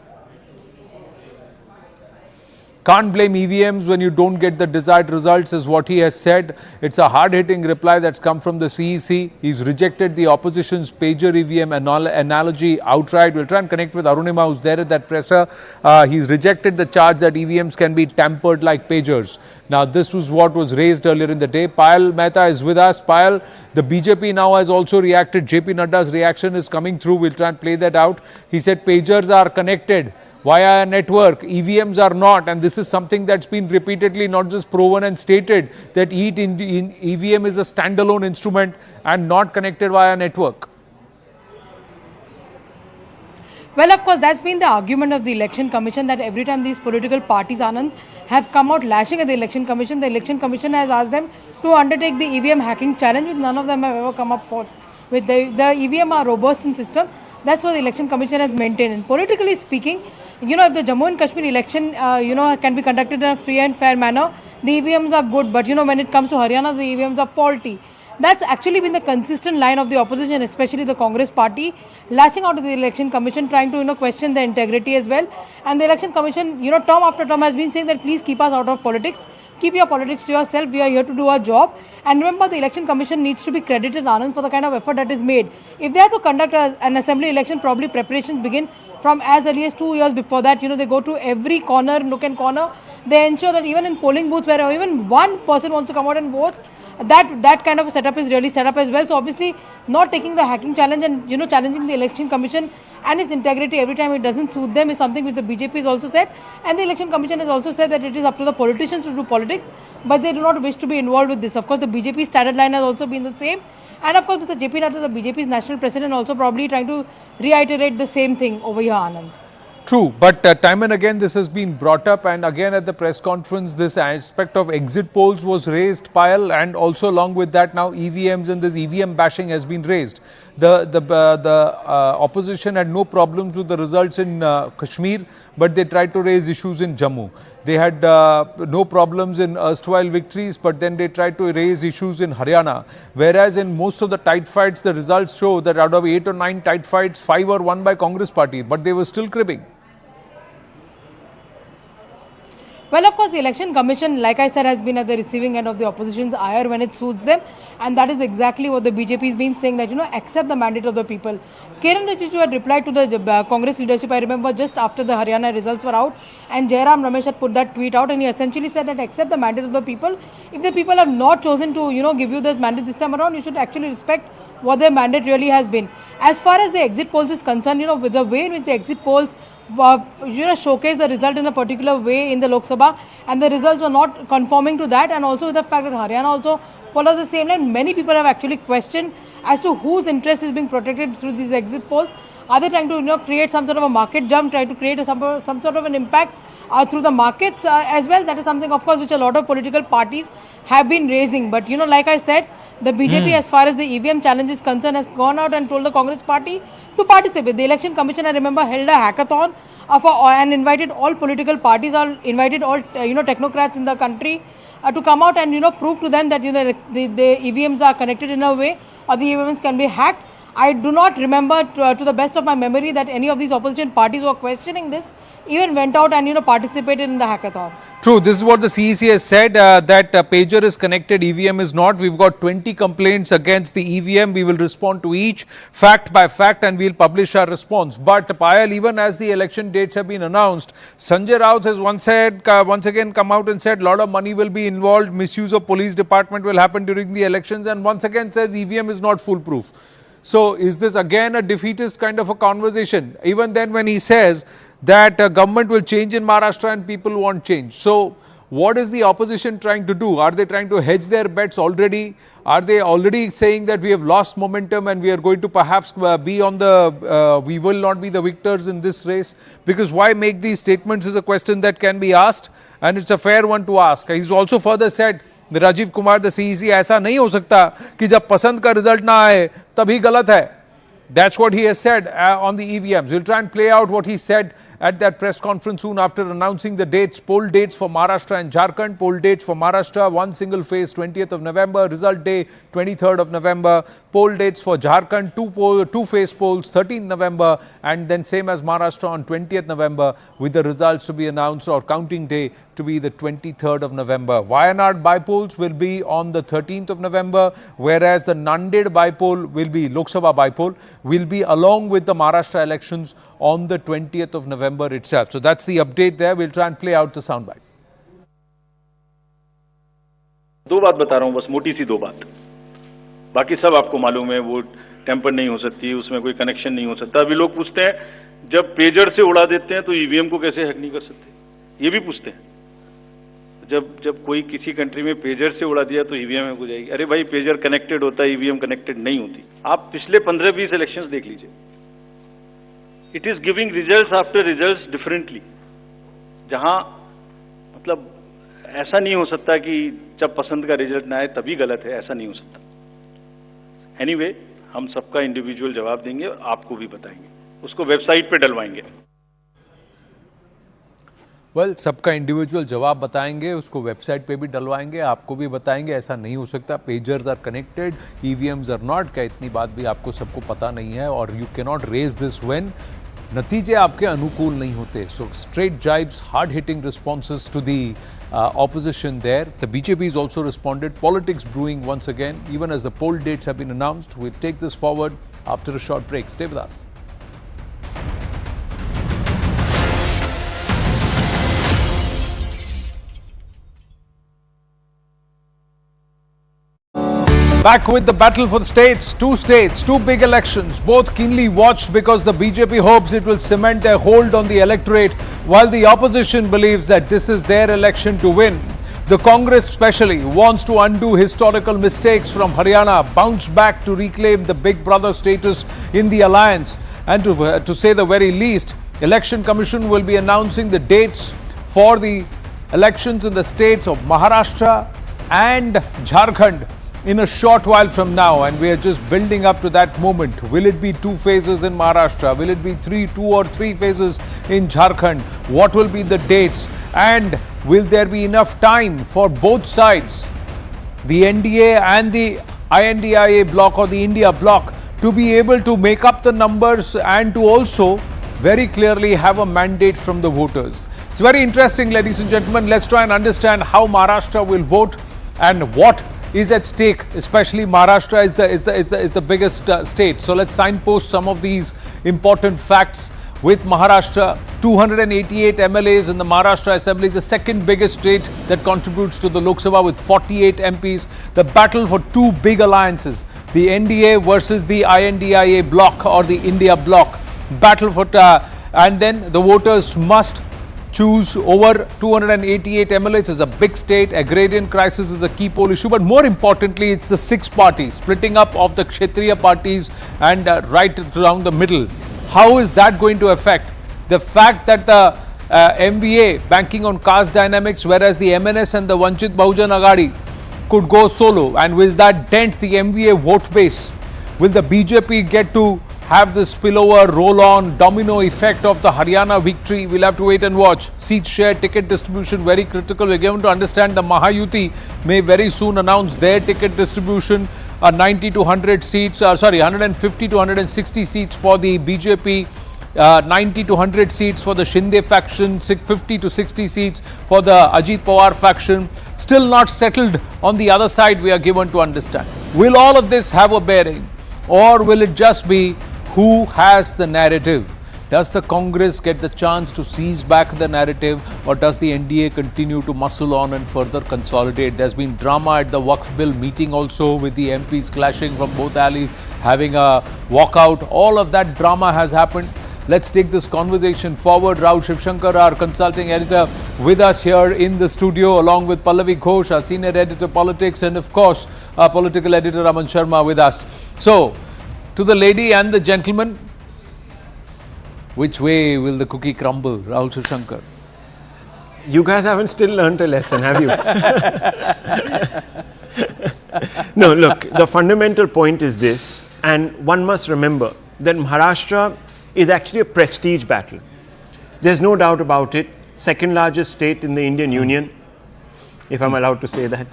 Can't blame EVMs when you don't get the desired results, is what he has said. It's a hard-hitting reply that's come from the CEC. He's rejected the opposition's pager EVM analogy outright. We'll try and connect with Arunima, who's there at that presser. He's rejected the charge that EVMs can be tampered like pagers. Now, this was what was raised earlier in the day. Payal Mehta is with us. Payal, the BJP now has also reacted. JP Nadda's reaction is coming through. We'll try and play that out. He said pagers are connected via a network, EVMs are not, and this is something that's been repeatedly not just proven and stated, that EVM is a standalone instrument and not connected via a network.
Well, of course, that's been the argument of the Election Commission, that every time these political parties, Anand, have come out lashing at the Election Commission has asked them to undertake the EVM hacking challenge, which none of them have ever come up for. With the EVM are robust in system, that's what the Election Commission has maintained. And politically speaking, you know, if the Jammu and Kashmir election, can be conducted in a free and fair manner, the EVMs are good. But, when it comes to Haryana, the EVMs are faulty. That's actually been the consistent line of the opposition, especially the Congress party, lashing out to the Election Commission, trying to, question the integrity as well. And the Election Commission, term after term has been saying that please keep us out of politics. Keep your politics to yourself. We are here to do our job. And remember, the Election Commission needs to be credited, Anand, for the kind of effort that is made. If they have to conduct an assembly election, probably preparations begin from as early as 2 years before that. They go to every corner, nook and corner. They ensure that even in polling booths where even one person wants to come out and vote, that kind of a setup is really set up as well. So obviously not taking the hacking challenge and challenging the Election Commission and its integrity every time it doesn't suit them is something which the BJP has also said, and the Election Commission has also said that it is up to the politicians to do politics, but they do not wish to be involved with this. Of course, the BJP standard line has also been the same, and of course Mr. JP Nadda, the BJP's national president, also probably trying to reiterate the same thing over here, Anand.
True, but time and again this has been brought up, and again at the press conference this aspect of exit polls was raised, Payal, and also along with that now EVMs and this EVM bashing has been raised. The opposition had no problems with the results in Kashmir, but they tried to raise issues in Jammu. They had no problems in erstwhile victories, but then they tried to raise issues in Haryana. Whereas in most of the tight fights, the results show that out of 8 or 9 tight fights, 5 were won by Congress party, but they were still cribbing.
Well, of course, the Election Commission, like I said, has been at the receiving end of the opposition's ire when it suits them. And that is exactly what the BJP has been saying, that, accept the mandate of the people. Kiran Rijiju had replied to the Congress leadership, I remember, just after the Haryana results were out. And Jairam Ramesh had put that tweet out, and he essentially said that accept the mandate of the people. If the people have not chosen to, give you the mandate this time around, you should actually respect what their mandate really has been. As far as the exit polls is concerned, with the way in which the exit polls showcase the result in a particular way in the Lok Sabha, and the results were not conforming to that, and also with the fact that Haryana also
follow the same line. Many people have actually questioned as to whose interest is being protected through these exit polls. Are they trying to create some sort of a market jump, try to create some sort of an impact through the markets as well? That is something, of course, which a lot of political parties have been raising. But like I said, the BJP, as far as the EVM challenge is concerned, has gone out and told the Congress party to participate. The Election Commission, I remember, held a hackathon and invited all political parties, invited all technocrats in the country to come out and prove to them that the EVMs are connected in a way, or the EVMs can be hacked. I do not remember, to the best of my memory, that any of these opposition parties who are questioning this even went out and participated in the hackathon.
True, this is what the CEC has said, that pager is connected, EVM is not. We've got 20 complaints against the EVM. We will respond to each fact by fact and we'll publish our response. But Payal, even as the election dates have been announced, Sanjay Raut has once again come out and said a lot of money will be involved, misuse of police department will happen during the elections, and once again says EVM is not foolproof. So is this again a defeatist kind of a conversation? Even then when he says that government will change in Maharashtra and people want change. So what is the opposition trying to do? Are they trying to hedge their bets already? Are they already saying that we have lost momentum and we are going to perhaps be on the, we will not be the victors in this race? Because why make these statements is a question that can be asked, and it's a fair one to ask. He's also further said, Rajiv Kumar, the CEC, ऐसा नहीं हो सकता कि जब पसंद का result ना आए तभी गलत है. That's what he has said on the EVMs. We'll try and play out what he said at that press conference soon after announcing the dates, poll dates for Maharashtra and Jharkhand. Poll dates for Maharashtra, one single phase, 20th of November, result day, 23rd of November. Poll dates for Jharkhand, two phase polls, 13th November, and then same as Maharashtra on 20th November, with the results to be announced, or counting day to be the 23rd of November. Wayanad bypolls will be on the 13th of November, whereas the Nanded bypoll will be, Lok Sabha bypoll, will be along with the Maharashtra elections on the 20th of November itself. So that's the update there. We'll try and play out the soundbite.
दो बात बता रहा हूं, बस मोटी सी दो बात. बाकी सब आपको मालूम है, वो टेम्पर नहीं हो सकती, उसमें कोई कनेक्शन नहीं हो सकता. अभी लोग पूछते हैं, जब पेजर से उड़ा देते हैं तो ईवीएम को कैसे हैक नहीं कर सकते, ये भी पूछते हैं. जब कोई किसी कंट्री में पेजर से उड़ा दिया तो ईवीएम हैक हो जाएगी. अरे भाई, पेजर कनेक्टेड होता है, ईवीएम कनेक्टेड नहीं होती. आप पिछले 15-20 इलेक्शंस देख लीजिए. It is giving results after results differently. जहां मतलब ऐसा नहीं हो सकता कि जब पसंद का रिजल्ट ना आए तभी गलत है, ऐसा नहीं हो सकता. एनीवे, हम सबका इंडिविजुअल जवाब देंगे, आपको भी बताएंगे, उसको वेबसाइट पे डलवाएंगे.
वेल, सबका इंडिविजुअल जवाब बताएंगे, उसको वेबसाइट पे भी डलवाएंगे, आपको भी बताएंगे. ऐसा नहीं हो सकता, pagers are connected, EVMs are not. क्या इतनी बात भी आपको सबको पता नहीं है? और you can not raise this when नतीजे आपके अनुकूल नहीं होते. So straight jibes, hard hitting responses to the opposition there. The BJP has also responded. Politics brewing once again, even as the poll dates have been announced. We'll take this forward after a short break. Stay with us. Back with the battle for the states, two big elections, both keenly watched because the BJP hopes it will cement their hold on the electorate, while the opposition believes that this is their election to win. The Congress especially wants to undo historical mistakes from Haryana, bounce back to reclaim the big brother status in the alliance, and to say the very least, Election Commission will be announcing the dates for the elections in the states of Maharashtra and Jharkhand in a short while from now, and we are just building up to that moment. Will it be 2 phases in Maharashtra? Will it be 2 or 3 phases in Jharkhand? What will be the dates? And will there be enough time for both sides, the NDA and the INDIA bloc or the India bloc, to be able to make up the numbers and to also very clearly have a mandate from the voters? It's very interesting, ladies and gentlemen. Let's try and understand how Maharashtra will vote and what is at stake. Especially Maharashtra is the biggest state. So let's signpost some of these important facts. With Maharashtra, 288 MLAs in the Maharashtra Assembly, the second biggest state that contributes to the Lok Sabha with 48 MPs. The battle for 2 big alliances, the NDA versus the INDIA bloc or the India bloc. Battle for, and then the voters must choose over 288 MLAs is a big state. Agrarian crisis is a key poll issue. But more importantly, it's the 6 parties, splitting up of the Kshatriya parties and right around the middle. How is that going to affect the fact that the MVA banking on caste dynamics, whereas the MNS and the Vanchit Bahujan Aghadi could go solo, and will that dent the MVA vote base? Will the BJP get to have the spillover, roll-on, domino effect of the Haryana victory? We'll have to wait and watch. Seat share, ticket distribution, very critical. We're going to understand the Mahayuti may very soon announce their ticket distribution. 90 to 100 seats, 150 to 160 seats for the BJP. 90 to 100 seats for the Shinde faction, 50 to 60 seats for the Ajit Pawar faction. Still not settled on the other side, we are given to understand. Will all of this have a bearing, or will it just be who has the narrative? Does the Congress get the chance to seize back the narrative, or does the NDA continue to muscle on and further consolidate? There's been drama at the Waqf Bill meeting also, with the MPs clashing from both alleys, having a walkout. All of that drama has happened. Let's take this conversation forward. Rahul Jaishankar, our consulting editor, with us here in the studio, along with Pallavi Ghosh, our senior editor politics, and of course, our political editor Aman Sharma with us. So, to the lady and the gentleman, which way will the cookie crumble, Rahul Jaishankar?
You guys haven't still learned a lesson, have you? No, look, the fundamental point is this, and one must remember that Maharashtra is actually a prestige battle. There's no doubt about it. Second largest state in the Indian Union, if I'm allowed to say that.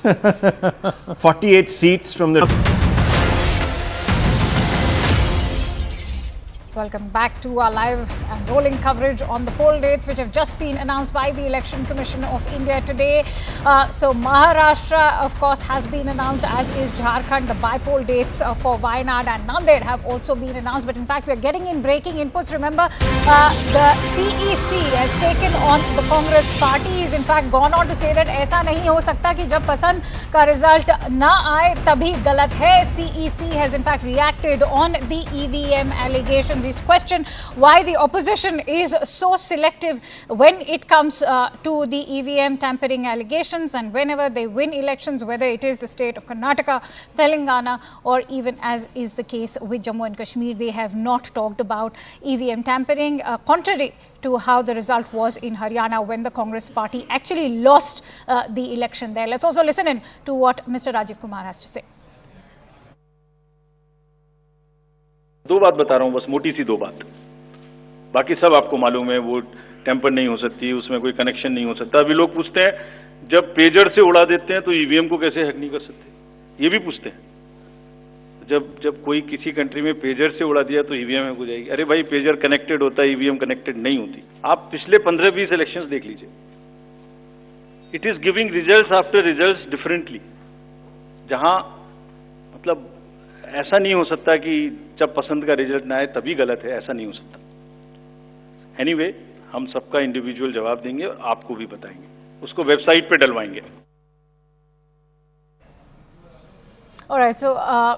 48 seats from the...
Welcome back to our live and rolling coverage on the poll dates which have just been announced by the Election Commission of India today. So Maharashtra, of course, has been announced, as is Jharkhand. The by-poll dates for Wayanad and Nanded have also been announced. But in fact, we're getting in breaking inputs. Remember, the CEC has taken on the Congress party. He's in fact gone on to say that ऐसा नहीं हो सकता कि जब पसंद का result ना आए तभी गलत है. CEC has in fact reacted on the EVM allegations. He's questioned why the opposition is so selective when it comes to the EVM tampering allegations, and whenever they win elections, whether it is the state of Karnataka, Telangana, or even as is the case with Jammu and Kashmir, they have not talked about EVM tampering, contrary to how the result was in Haryana when the Congress party actually lost the election there. Let's also listen in to what Mr. Rajiv Kumar has to say.
दो बात बता रहा हूं, बस मोटी सी दो बात, बाकी सब आपको मालूम है। वो टेम्पर नहीं हो सकती, उसमें कोई कनेक्शन नहीं हो सकता। अभी लोग पूछते हैं जब पेजर से उड़ा देते हैं तो ईवीएम को कैसे हैक नहीं कर सकते, ये भी पूछते हैं। जब कोई किसी कंट्री में पेजर से उड़ा दिया तो ईवीएम हैक हो जाएगी। अरे भाई, पेजर कनेक्टेड होता है, ईवीएम कनेक्टेड नहीं होती। आप पिछले 15-20 इलेक्शंस देख लीजिए, it is giving results after results differently. जहां मतलब ऐसा नहीं हो सकता कि जब पसंद का रिजल्ट ना आए तभी गलत है, ऐसा नहीं हो सकता। एनीवे, हम सबका इंडिविजुअल जवाब देंगे और आपको भी बताएंगे, उसको वेबसाइट पे डलवाएंगे।
All right, so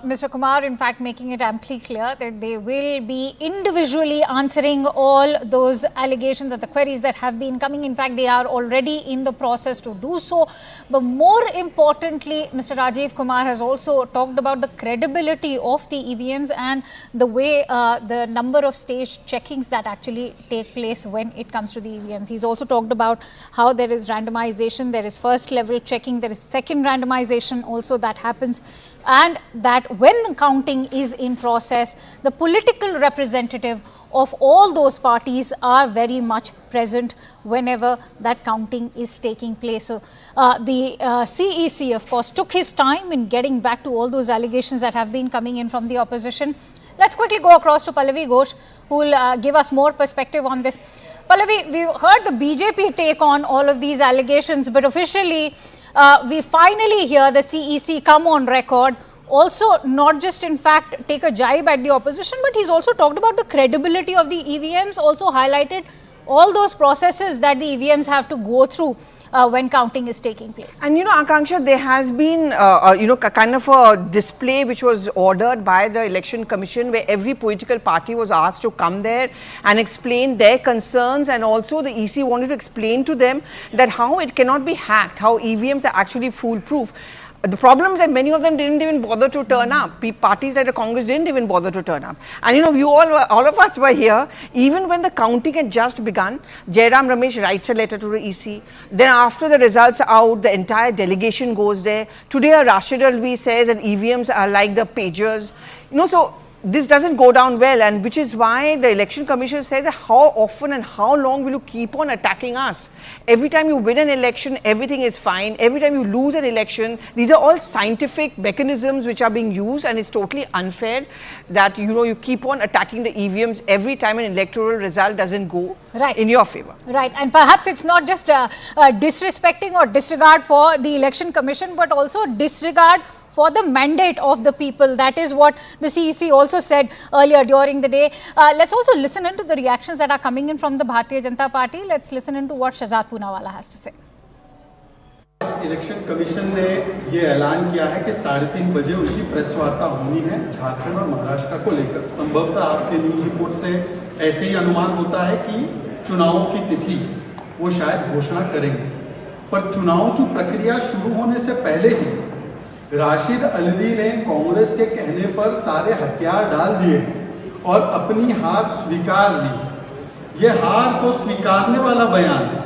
Mr. Kumar, in fact, making it amply clear that they will be individually answering all those allegations and the queries that have been coming. In fact, they are already in the process to do so. But more importantly, Mr. Rajiv Kumar has also talked about the credibility of the EVMs and the way the number of stage checkings that actually take place when it comes to the EVMs. He's also talked about how there is randomization, there is first level checking, there is second randomization also that happens, and that when the counting is in process, the political representative of all those parties are very much present whenever that counting is taking place. So the CEC, of course, took his time in getting back to all those allegations that have been coming in from the opposition. Let's quickly go across to Pallavi Ghosh, who will give us more perspective on this. Pallavi, we've heard the BJP take on all of these allegations, but officially we finally hear the CEC come on record, also not just in fact take a jibe at the opposition, but he's also talked about the credibility of the EVMs, also highlighted all those processes that the EVMs have to go through when counting is taking place.
And Akanksha, there has been kind of a display which was ordered by the Election Commission, where every political party was asked to come there and explain their concerns, and also the EC wanted to explain to them that how it cannot be hacked, how EVMs are actually foolproof. The problem is that many of them didn't even bother to turn up. Parties like the Congress didn't even bother to turn up. And all of us were here. Even when the counting had just begun, Jairam Ramesh writes a letter to the EC. Then after the results are out, the entire delegation goes there. Today, Rashid Alvi says that EVMs are like the pagers. So this doesn't go down well, and which is why the Election Commission says that how often and how long will you keep on attacking us? Every time you win an election, everything is fine. Every time you lose an election, these are all scientific mechanisms which are being used, and it's totally unfair that you keep on attacking the EVMs every time an electoral result doesn't go in your favor.
Right, and perhaps it's not just disrespecting or disregard for the Election Commission, but also disregard for the mandate of the people. That is what the CEC also said earlier during the day. Let's also listen into the reactions that are coming in from the Bharatiya Janata Party. Let's listen into what Shahzad Poonawala has to say.
Election commission ने ये ऐलान किया है कि 3:30 बजे उनकी press वार्ता होनी है झारखंड और महाराष्ट्र को लेकर। संभवतः आपके न्यूज रिपोर्ट से ऐसे ही अनुमान होता है कि चुनावों की तिथि वो शायद घोषणा करेंगे, पर चुनावों की प्रक्रिया शुरू होने से पहले ही राशिद अल्वी ने कांग्रेस के कहने पर सारे हथियार डाल दिए और अपनी हार स्वीकार ली। ये हार को स्वीकारने वाला बयान है,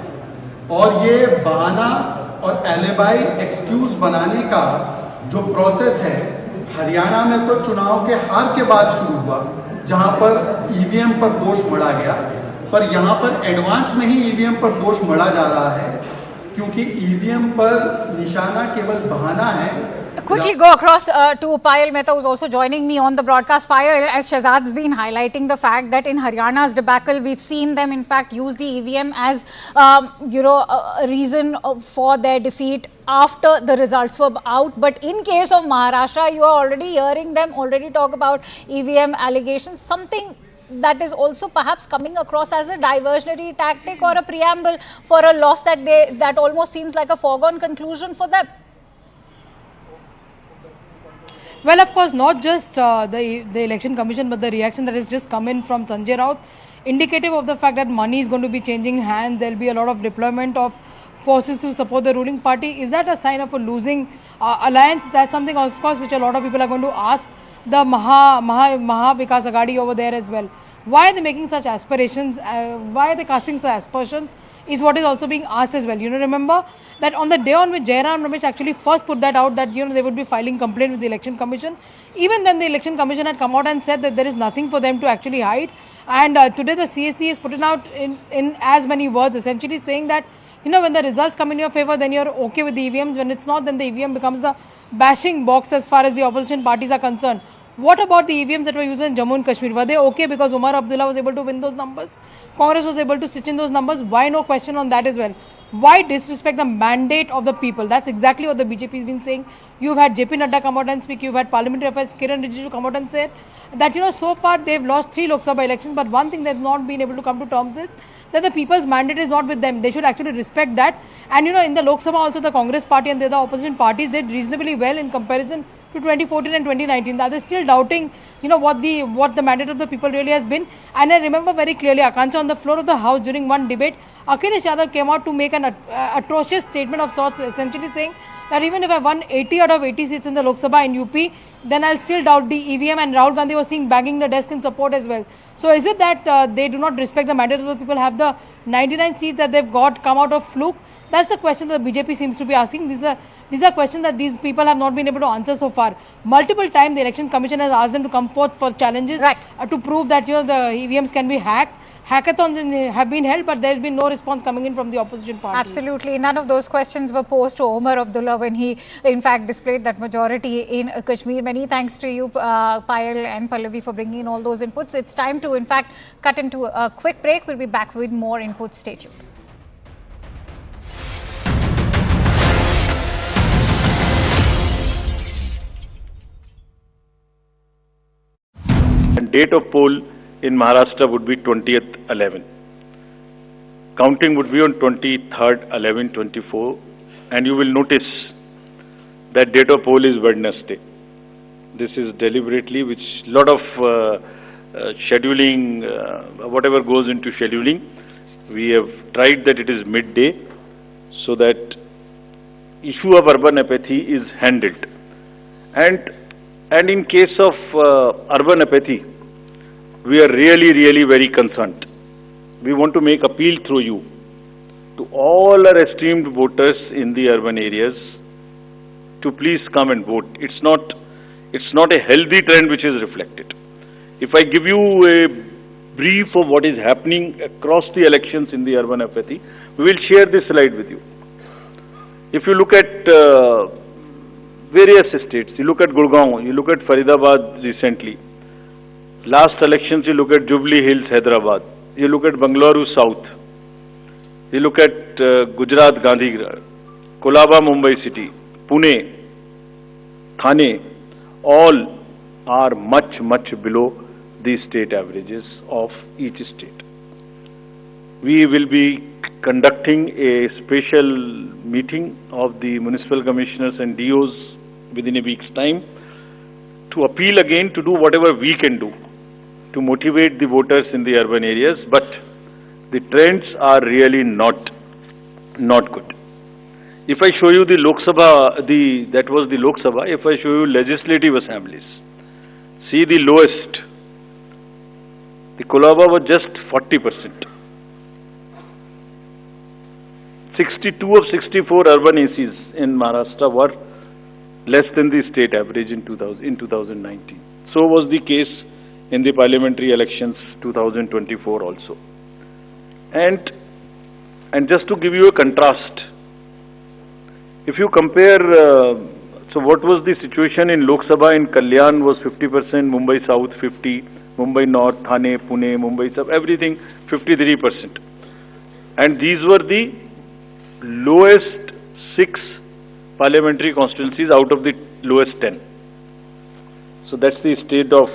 और ये बहाना और एलिबाई एक्सक्यूज बनाने का जो प्रोसेस है, हरियाणा में तो चुनाव के हार के बाद शुरू हुआ, जहां पर ईवीएम पर दोष मढ़ा गया, पर यहां पर एडवांस में ही ईवीएम पर दोष मढ़ा जा रहा है, क्योंकि ईवीएम पर निशाना केवल बहाना है।
Quickly go across to Payal Mehta, who's also joining me on the broadcast. Payal, as Shahzad's been highlighting the fact that in Haryana's debacle, we've seen them in fact use the EVM as a reason for their defeat after the results were out. But in case of Maharashtra, you are already hearing them already talk about EVM allegations, something that is also perhaps coming across as a diversionary tactic or a preamble for a loss that almost seems like a foregone conclusion for them.
Well, of course, not just the Election Commission, but the reaction that has just come in from Sanjay Raut, indicative of the fact that money is going to be changing hands. There will be a lot of deployment of forces to support the ruling party. Is that a sign of a losing alliance? That's something, of course, which a lot of people are going to ask the Maha Vikas Aghadi over there as well. Why are they making such aspirations? Why are they casting such aspersions? Is what is also being asked as well. Remember that on the day on which Jairam Ramesh actually first put that out, that they would be filing complaint with the Election Commission. Even then the Election Commission had come out and said that there is nothing for them to actually hide. And today the CSC is putting out in as many words, essentially saying that when the results come in your favor, then you're okay with the EVMs. When it's not, then the EVM becomes the bashing box as far as the opposition parties are concerned. What about the EVMs that were used in Jammu and Kashmir? Were they okay because Umar Abdullah was able to win those numbers? Congress was able to stitch in those numbers. Why no question on that as well? Why disrespect the mandate of the people? That's exactly what the BJP has been saying. You've had JP Nadda come out and speak. You've had Parliamentary Affairs Kiran Rijiju come out and say that so far they've lost 3 Lok Sabha elections, but one thing they've not been able to come to terms with, that the people's mandate is not with them. They should actually respect that. And in the Lok Sabha also, the Congress party and the other opposition parties did reasonably well in comparison to 2014 and 2019. They're still doubting, what the mandate of the people really has been. And I remember very clearly, Akanksha, on the floor of the House during one debate, Akhilesh Yadav came out to make an atrocious statement of sorts, essentially saying that even if I won 80 out of 80 seats in the Lok Sabha in UP, then I'll still doubt the EVM, and Rahul Gandhi was seen banging the desk in support as well. So is it that they do not respect the mandate of the people, have the 99 seats that they've got come out of fluke? That's the question that the BJP seems to be asking. These are questions that these people have not been able to answer so far. Multiple times the Election Commission has asked them to come forth for challenges to prove that the EVMs can be hacked. Hackathons have been held, but there has been no response coming in from the opposition parties.
Absolutely. None of those questions were posed to Omar Abdullah when he, in fact, displayed that majority in Kashmir. Many thanks to you, Payal and Pallavi, for bringing in all those inputs. It's time to, in fact, cut into a quick break. We'll be back with more inputs. Stay tuned.
And date of poll in Maharashtra would be 20th 11. Counting would be on 23rd, 11, 24, and you will notice that date of poll is Wednesday. This is deliberately, which lot of scheduling, whatever goes into scheduling, we have tried that it is midday, so that issue of urban apathy is handled. And in case of urban apathy, we are really very concerned. We want to make appeal through you to all our esteemed voters in the urban areas to please come and vote. It's not a healthy trend which is reflected. If I give you a brief of what is happening across the elections in the urban apathy, we will share this slide with you. If you look at various states, you look at Gurgaon, you look at Faridabad recently. Last elections, you look at Jubilee Hills, Hyderabad. You look at Bangalore South. You look at Gujarat, Gandhigram, Kolaba, Mumbai City, Pune, Thane, all are much below the state averages of each state. We will be conducting a special meeting of the municipal commissioners and DOs within a week's time to appeal again to do whatever we can do to motivate the voters in the urban areas, but the trends are really not good. If I show you the Lok Sabha, that was the Lok Sabha. If I show you legislative assemblies, see the lowest. The Kolaba was just 40%. 62 of 64 urban ACs in Maharashtra were less than the state average in 2019. So was the case in the parliamentary elections 2024 also. And just to give you a contrast, if you compare, so what was the situation in Lok Sabha in Kalyan was 50%, Mumbai South 50%, Mumbai North, Thane, Pune, Mumbai South, everything 53%. And these were the lowest 6 parliamentary constituencies out of the lowest 10. So that's the state of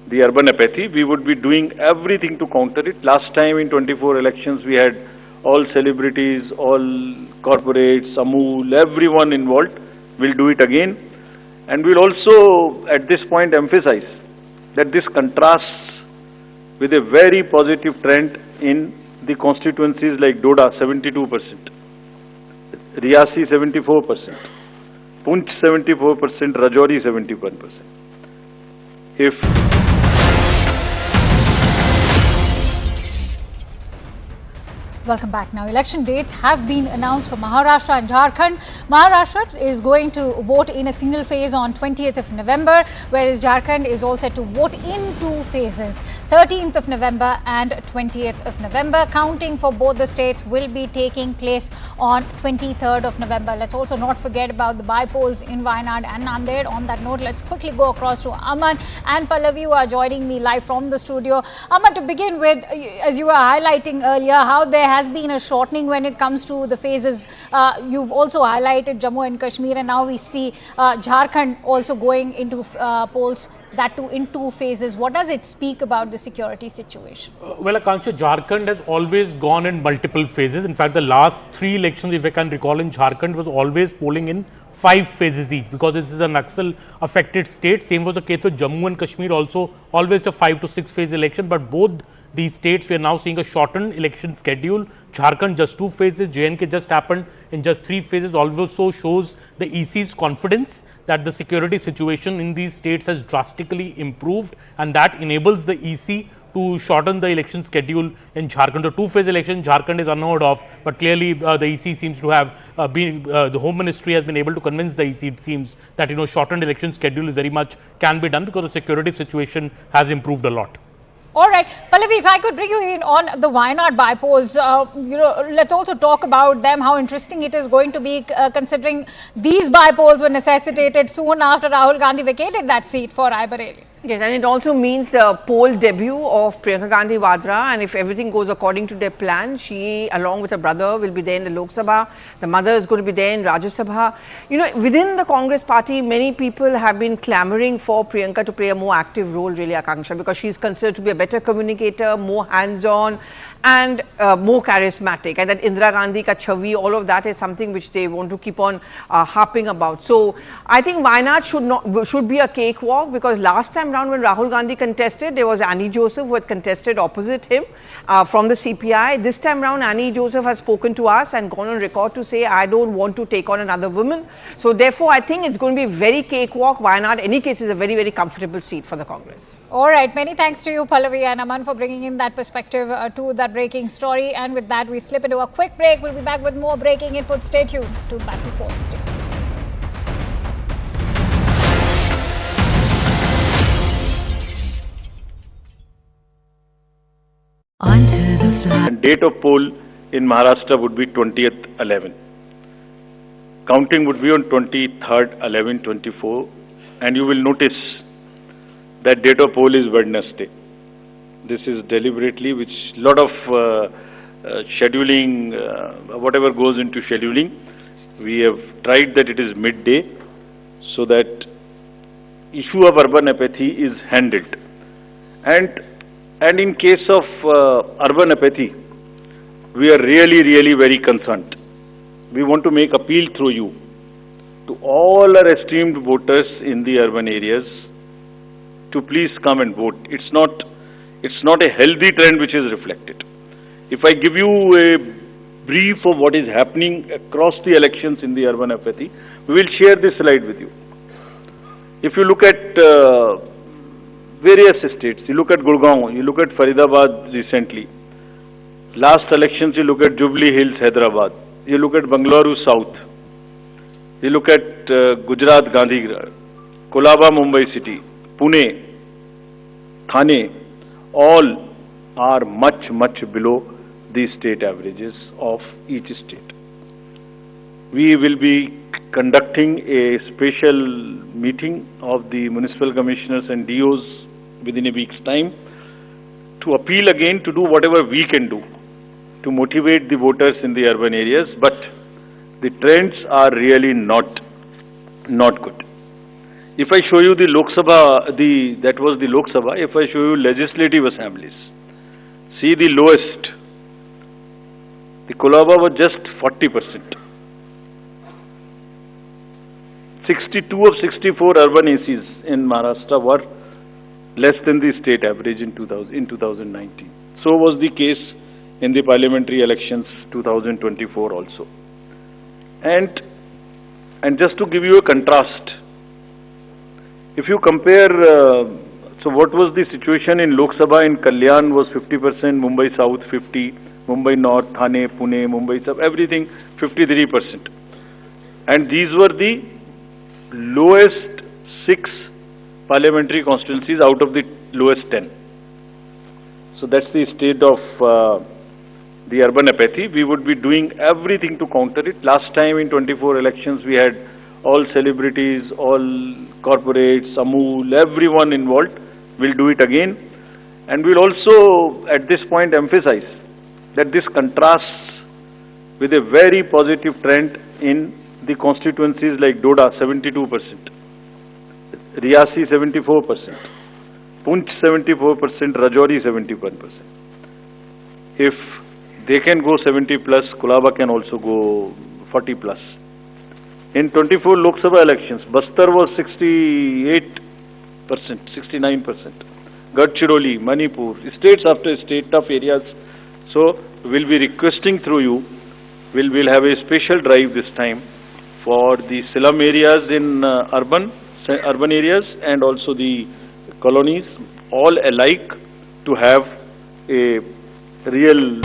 the urban apathy. We would be doing everything to counter it. Last time in 24 elections, we had all celebrities, all corporates, Amul, everyone involved. We'll do it again. And we'll also, at this point, emphasize that this contrasts with a very positive trend in the constituencies like Doda, 72%, Riyasi, 74%, Punch, 74%, Rajouri, 71%.
Welcome back. Now, election dates have been announced for Maharashtra and Jharkhand. Maharashtra is going to vote in a single phase on 20th of November, whereas Jharkhand is all set to vote in 2 phases, 13th of November and 20th of November. Counting for both the states will be taking place on 23rd of November. Let's also not forget about the by-polls in Wayanad and Nanded. On that note, let's quickly go across to Aman and Pallavi, who are joining me live from the studio. Aman, to begin with, as you were highlighting earlier, how there has been a shortening when it comes to the phases. You've also highlighted Jammu and Kashmir, and now we see Jharkhand also going into polls, that too in 2 phases. What does it speak about the security situation?
Well, Akansha, Jharkhand has always gone in multiple phases. In fact, the last 3 elections, if I can recall, in Jharkhand was always polling in 5 phases each, because this is a Naxal affected state. Same was the case with Jammu and Kashmir, also always a 5 to 6 phase election, but both these states we are now seeing a shortened election schedule. Jharkhand just 2 phases, JNK just happened in just 3 phases. Also shows the EC's confidence that the security situation in these states has drastically improved, and that enables the EC to shorten the election schedule in Jharkhand. The 2-phase election, Jharkhand is unheard of, but clearly the EC seems to have the Home Ministry has been able to convince the EC, it seems, that shortened election schedule is very much can be done because the security situation has improved a lot.
All right, Pallavi, if I could bring you in on the Wayanad by-polls, let's also talk about them, how interesting it is going to be considering these by-polls were necessitated soon after Rahul Gandhi vacated that seat for Raebareli.
Yes, and it also means the poll debut of Priyanka Gandhi Vadra, and if everything goes according to their plan, she along with her brother will be there in the Lok Sabha, the mother is going to be there in Rajya Sabha. You know, within the Congress party, many people have been clamoring for Priyanka to play a more active role, really, Akanksha, because she is considered to be a better communicator, more hands-on and more charismatic, and that Indira Gandhi ka chavi, all of that is something which they want to keep on harping about. So I think Wayanad should be a cakewalk, because last time round when Rahul Gandhi contested, there was Annie Joseph who had contested opposite him from the CPI. This time round, Annie Joseph has spoken to us and gone on record to say, I don't want to take on another woman. So therefore, I think it's going to be very cakewalk. Wayanad, in any case, is a very, very comfortable seat for the Congress.
All right. Many thanks to you, Pallavi and Aman, for bringing in that perspective to that breaking story. And with that, we slip into a quick break. We'll be back with more breaking input. Stay tuned to Back to Fourth States.
And date of poll in Maharashtra would be 20th 11. Counting would be on 23rd 11 24, and you will notice that date of poll is Wednesday. This is deliberately, which lot of scheduling, whatever goes into scheduling, we have tried that it is midday, so that issue of urban apathy is handled. And in case of urban apathy, we are really very concerned. We want to make appeal through you to all our esteemed voters in the urban areas to please come and vote. It's not a healthy trend which is reflected. If I give you a brief of what is happening across the elections in the urban apathy, we will share this slide with you. If you look at various states, you look at Gurgaon, you look at Faridabad recently. Last elections, you look at Jubilee Hills, Hyderabad. You look at Bangalore South. You look at Gujarat, Gandhigram, Kolaba, Mumbai City, Pune, Thane, all are much below the state averages of each state. We will be conducting a special meeting of the municipal commissioners and DOs within a week's time to appeal again to do whatever we can do to motivate the voters in the urban areas, but the trends are really not good. If I show you the Lok Sabha, that was the Lok Sabha. If I show you legislative assemblies, see the lowest. The Kolaba was just 40%. 62 of 64 urban ACs in Maharashtra were less than the state average in 2019. So was the case in the parliamentary elections 2024 also. And just to give you a contrast, if you compare, so what was the situation in Lok Sabha in Kalyan was 50%, Mumbai South 50%, Mumbai North, Thane, Pune, Mumbai South, everything 53%. And these were the lowest 6 parliamentary constituencies out of the lowest 10. So that's the state of the urban apathy. We would be doing everything to counter it. Last time in 24 elections, we had all celebrities, all corporates, Amul, everyone involved. We'll do it again. And we'll also at this point emphasize that this contrasts with a very positive trend in the constituencies like Doda 72%, Riyasi 74%, Punch 74%, Rajouri 71%. If they can go 70 plus, Kolaba can also go 40 plus. In 24 Lok Sabha elections, Bastar was 68%, 69%. Gadchiroli, Manipur, states after state, tough areas. So we'll be requesting through you, we'll have a special drive this time for the slum areas in urban areas and also the colonies, all alike, to have a real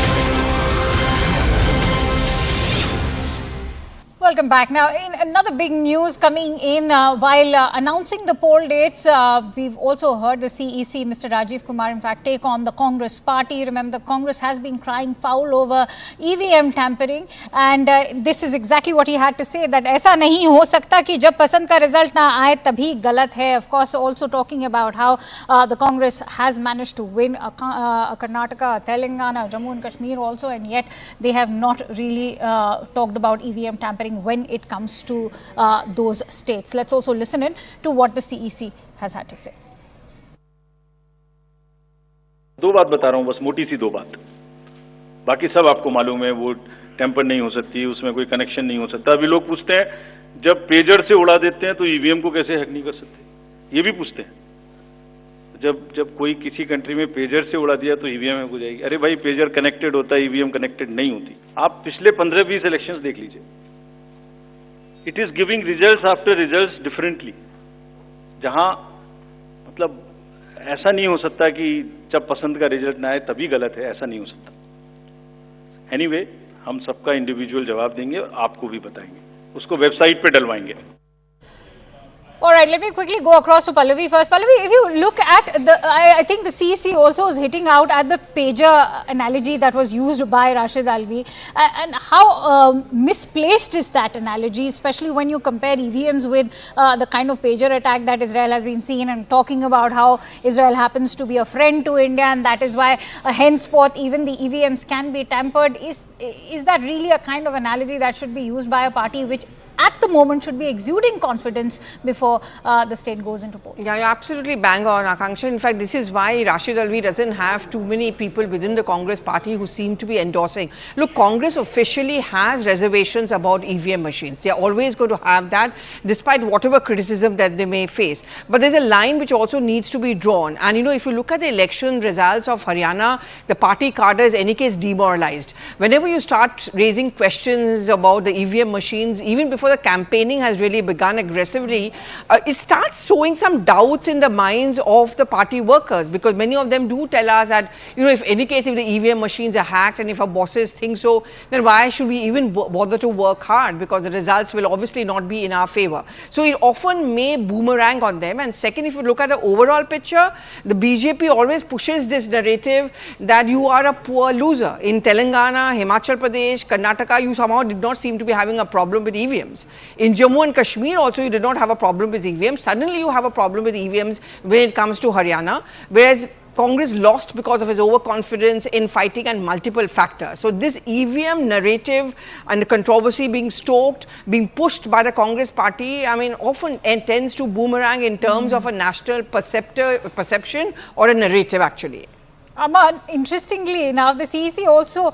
Welcome back. Now, in another big news coming in, while announcing the poll dates, we've also heard the CEC, Mr. Rajiv Kumar, in fact, take on the Congress party. Remember, the Congress has been crying foul over EVM tampering, and this is exactly what he had to say, that ऐसा नहीं हो सकता कि जब पसंद का result ना आए तभी गलत है. Of course, also talking about how the Congress has managed to win Karnataka, Telangana, Jammu and Kashmir also, and yet they have not really talked about EVM tampering when it comes to those states. Let's also listen in to what the CEC has had to say.
दो बात बता रहा हूं, बस मोटी सी दो बात, बाकी सब आपको मालूम है. वो टेम्पर नहीं हो सकती, उसमें कोई कनेक्शन नहीं हो सकता. अभी लोग पूछते हैं जब पेजर से उड़ा देते हैं तो ईवीएम को कैसे हैक नहीं कर सकते, ये भी पूछते हैं. जब कोई किसी कंट्री में पेजर से उड़ा दिया तो ईवीएम हैक हो जाएगी. अरे भाई, पेजर कनेक्टेड होता है, ईवीएम कनेक्टेड नहीं होती. आप पिछले 15-20 इलेक्शंस देख लीजिए. It is giving results after results differently. जहां मतलब ऐसा नहीं हो सकता कि जब पसंद का रिजल्ट ना आए तभी गलत है, ऐसा नहीं हो सकता. एनीवे, हम सबका इंडिविजुअल जवाब देंगे और आपको भी बताएंगे, उसको वेबसाइट पे डलवाएंगे.
All right, let me quickly go across to Pallavi first. Pallavi, if you look at the, I think the CEC also is hitting out at the pager analogy that was used by Rashid Alvi, and how misplaced is that analogy, especially when you compare EVMs with the kind of pager attack that Israel has been seen, and talking about how Israel happens to be a friend to India, and that is why henceforth even the EVMs can be tampered. Is that really a kind of analogy that should be used by a party which at the moment should be exuding confidence before the state goes into polls?
Yeah, you're absolutely bang on, Akanksha. In fact, this is why Rashid Alvi doesn't have too many people within the Congress party who seem to be endorsing. Look, Congress officially has reservations about EVM machines. They're always going to have that, despite whatever criticism that they may face. But there's a line which also needs to be drawn. And you know, if you look at the election results of Haryana, the party cadre is any case demoralized. Whenever you start raising questions about the EVM machines, even before the campaigning has really begun aggressively, it starts sowing some doubts in the minds of the party workers, because many of them do tell us that, you know, if any case, if the EVM machines are hacked and if our bosses think so, then why should we even bother to work hard, because the results will obviously not be in our favor. So it often may boomerang on them. And second, if you look at the overall picture, the BJP always pushes this narrative that you are a poor loser. In Telangana, Himachal Pradesh, Karnataka, you somehow did not seem to be having a problem with EVMs. In Jammu and Kashmir also, you did not have a problem with EVMs. Suddenly you have a problem with EVMs when it comes to Haryana, whereas Congress lost because of his overconfidence in fighting and multiple factors. So this EVM narrative and the controversy being stoked, being pushed by the Congress party, I mean, often tends to boomerang in terms of a national perception or a narrative actually.
Aman, interestingly enough, the CEC also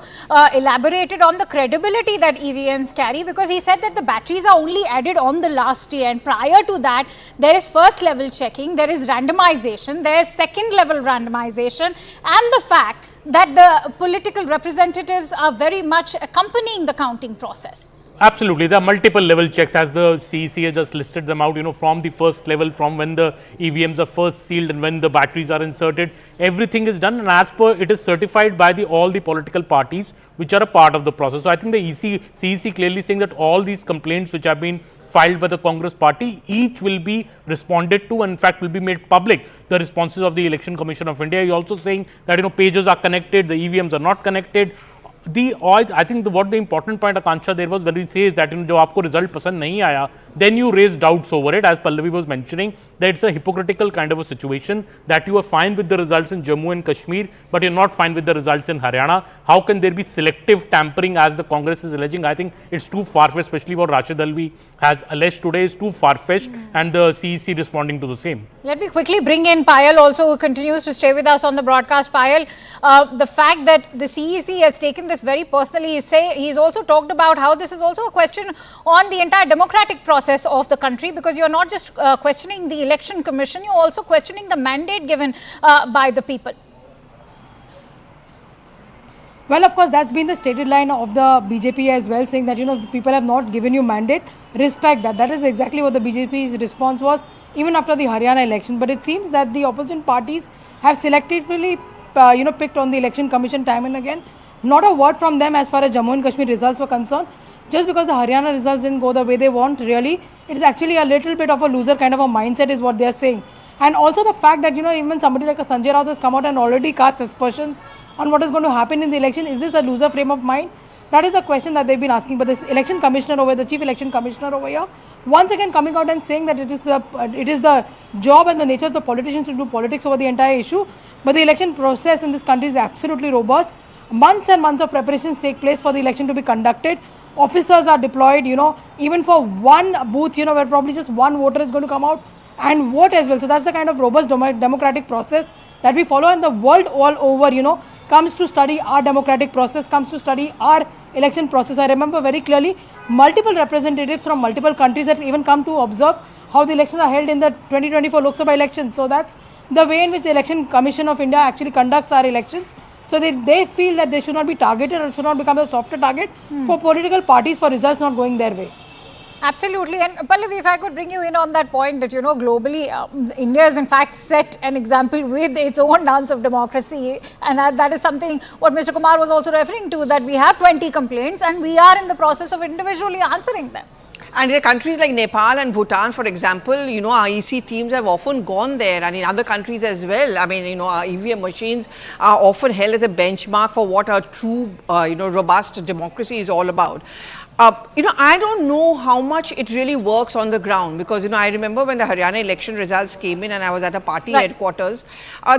elaborated on the credibility that EVMs carry, because he said that the batteries are only added on the last day, and prior to that there is first level checking, there is randomization, there is second level randomization, and the fact that the political representatives are very much accompanying the counting process.
Absolutely. There are multiple level checks, as the CEC has just listed them out, you know, from the first level, from when the EVMs are first sealed and when the batteries are inserted, everything is done, and as per it is certified by all the political parties which are a part of the process. So I think the CEC clearly saying that all these complaints which have been filed by the Congress party, each will be responded to, and in fact will be made public, the responses of the Election Commission of India. He also saying that, you know, pages are connected, the EVMs are not connected. I think what the important point, Akanksha, there was when he says that, you know, जब आपको result पसंद नहीं आया, then you raise doubts over it, as Pallavi was mentioning, that it's a hypocritical kind of a situation, that you are fine with the results in Jammu and Kashmir, but you're not fine with the results in Haryana. How can there be selective tampering as the Congress is alleging? I think it's too far-fetched, especially what Rashid Alvi has alleged today is too far-fetched, and the CEC responding to the same.
Let me quickly bring in Payal also, who continues to stay with us on the broadcast. Payal, the fact that the CEC has taken this very personally, he's also talked about how this is also a question on the entire democratic process of the country, because you're not just questioning the election commission, you're also questioning the mandate given by the people.
Well, of course, that's been the stated line of the BJP as well, saying that, you know, if the people have not given you mandate, respect that. That is exactly what the BJP's response was, even after the Haryana election. But it seems that the opposition parties have selectively, picked on the election commission time and again. Not a word from them as far as Jammu and Kashmir results were concerned. just because the Haryana results didn't go the way they want, really, it is actually a little bit of a loser kind of a mindset is what they are saying. And also the fact that, even somebody like a Sanjay Raut has come out and already cast aspersions on what is going to happen in the election. Is this a loser frame of mind? That is the question that they've been asking. But this election commissioner over, the chief election commissioner over here, once again coming out and saying that it is the job and the nature of the politicians to do politics over the entire issue. But the election process in this country is absolutely robust. Months and months of preparations take place for the election to be conducted. Officers are deployed, even for one booth, where probably just one voter is going to come out and vote as well. So that's the kind of robust democratic process that we follow, and the world all over, comes to study our democratic process, comes to study our election process. I remember very clearly multiple representatives from multiple countries that even come to observe how the elections are held in the 2024 Lok Sabha elections. So that's the way in which the Election Commission of India actually conducts our elections. So they feel that they should not be targeted or should not become a softer target for political parties for results not going their way.
Absolutely. And Pallavi, if I could bring you in on that point that, globally, India has in fact set an example with its own dance of democracy. And that is something what Mr. Kumar was also referring to, that we have 20 complaints and we are in the process of individually answering them.
And in countries like Nepal and Bhutan, for example, our EC teams have often gone there, and in other countries as well. I mean, our EVM machines are often held as a benchmark for what a true, robust democracy is all about. I don't know how much it really works on the ground, because, I remember when the Haryana election results came in and I was at a party headquarters,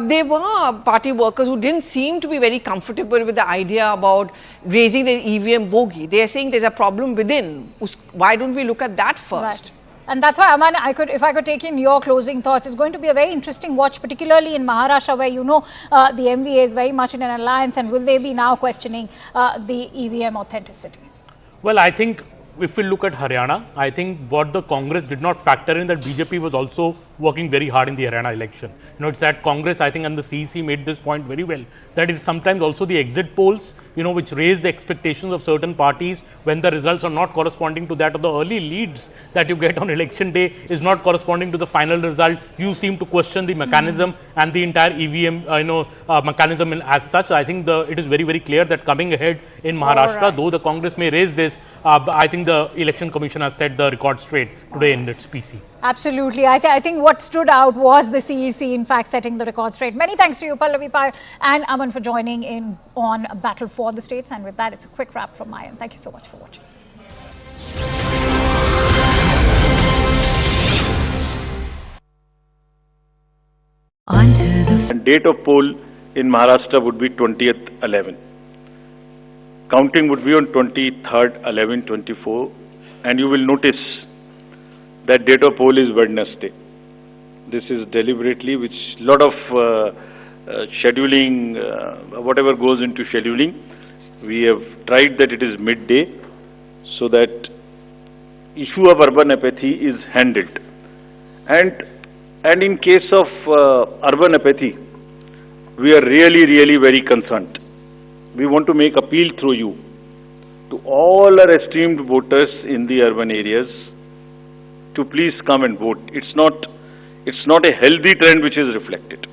there were party workers who didn't seem to be very comfortable with the idea about raising the EVM bogey. They are saying there's a problem within. Why don't we look at that first?
Right. And that's why, Aman, if I could take in your closing thoughts, it's going to be a very interesting watch, particularly in Maharashtra, where the MVA is very much in an alliance, and will they be now questioning the EVM authenticity?
Well, I think if we look at Haryana, I think what the Congress did not factor in, that BJP was also working very hard in the Haryana election. It's that Congress, I think, and the CEC made this point very well, that it's sometimes also the exit polls, which raise the expectations of certain parties when the results are not corresponding to that, or the early leads that you get on election day is not corresponding to the final result. You seem to question the mechanism and the entire EVM, mechanism as such. I think it is very, very clear that coming ahead in Maharashtra, though the Congress may raise this, I think the Election Commission has set the record straight today in its PC.
Absolutely. I think what stood out was the CEC, in fact, setting the record straight. Many thanks to you, Pallavi Par and Aman, for joining in on Battle for the States. And with that, it's a quick wrap from my end. Thank you so much for watching.
And date of poll in Maharashtra would be 20th 11. Counting would be on 23rd 11/24, and you will notice that date of poll is Wednesday. This is deliberately, which lot of scheduling, whatever goes into scheduling, we have tried that it is midday, so that issue of urban apathy is handled. And in case of urban apathy, we are really very concerned. We want to make appeal through you to all our esteemed voters in the urban areas to please come and vote. It's not a healthy trend which is reflected.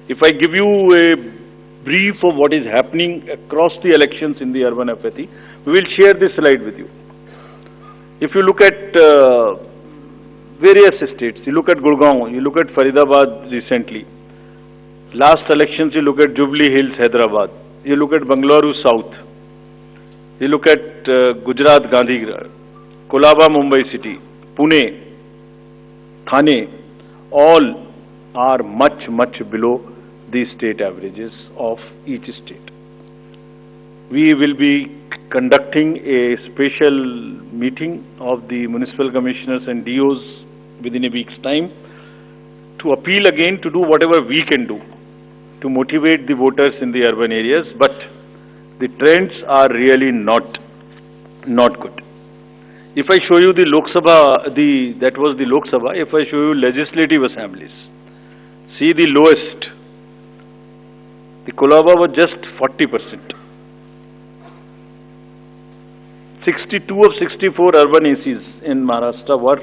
If I give you a brief of what is happening across the elections in the urban apathy, we will share this slide with you. If you look at various states, you look at Gurgaon, you look at Faridabad recently. Last elections, you look at Jubilee Hills, Hyderabad. You look at Bangalore South. You look at Gujarat, Gandhigram, Kolaba, Mumbai City, Pune, Thane, all are much below the state averages of each state. We will be conducting a special meeting of the municipal commissioners and DOs within a week's time to appeal again to do whatever we can do to motivate the voters in the urban areas, but the trends are really not good. If I show you the Lok Sabha, that was the Lok Sabha. If I show you legislative assemblies, see the lowest. The Kolaba was just 40%. 62 of 64 urban ACs in Maharashtra were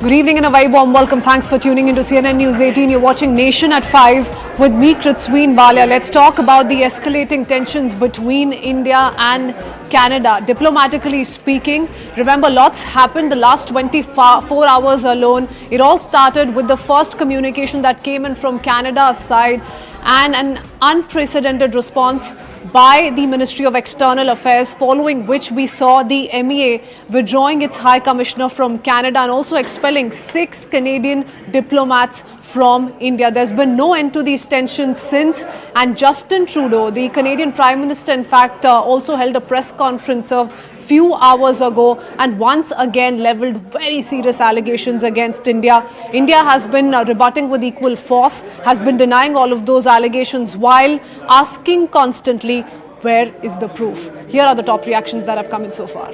Good evening and a very warm welcome. Thanks for tuning into CNN News 18. You're watching Nation at 5 with me, Kritsween Balia. Let's talk about the escalating tensions between India and Canada. Diplomatically speaking, remember lots happened the last 24 hours alone. It all started with the first communication that came in from Canada's side and an unprecedented response by the Ministry of External Affairs, following which we saw the MEA withdrawing its High Commissioner from Canada and also expelling 6 Canadian diplomats from India. There's been no end to these tensions since, and Justin Trudeau, the Canadian Prime Minister, in fact, also held a press conference a few hours ago and once again leveled very serious allegations against India. India has been rebutting with equal force, has been denying all of those allegations while asking constantly, where is the proof? Here are the top reactions that have come in so far.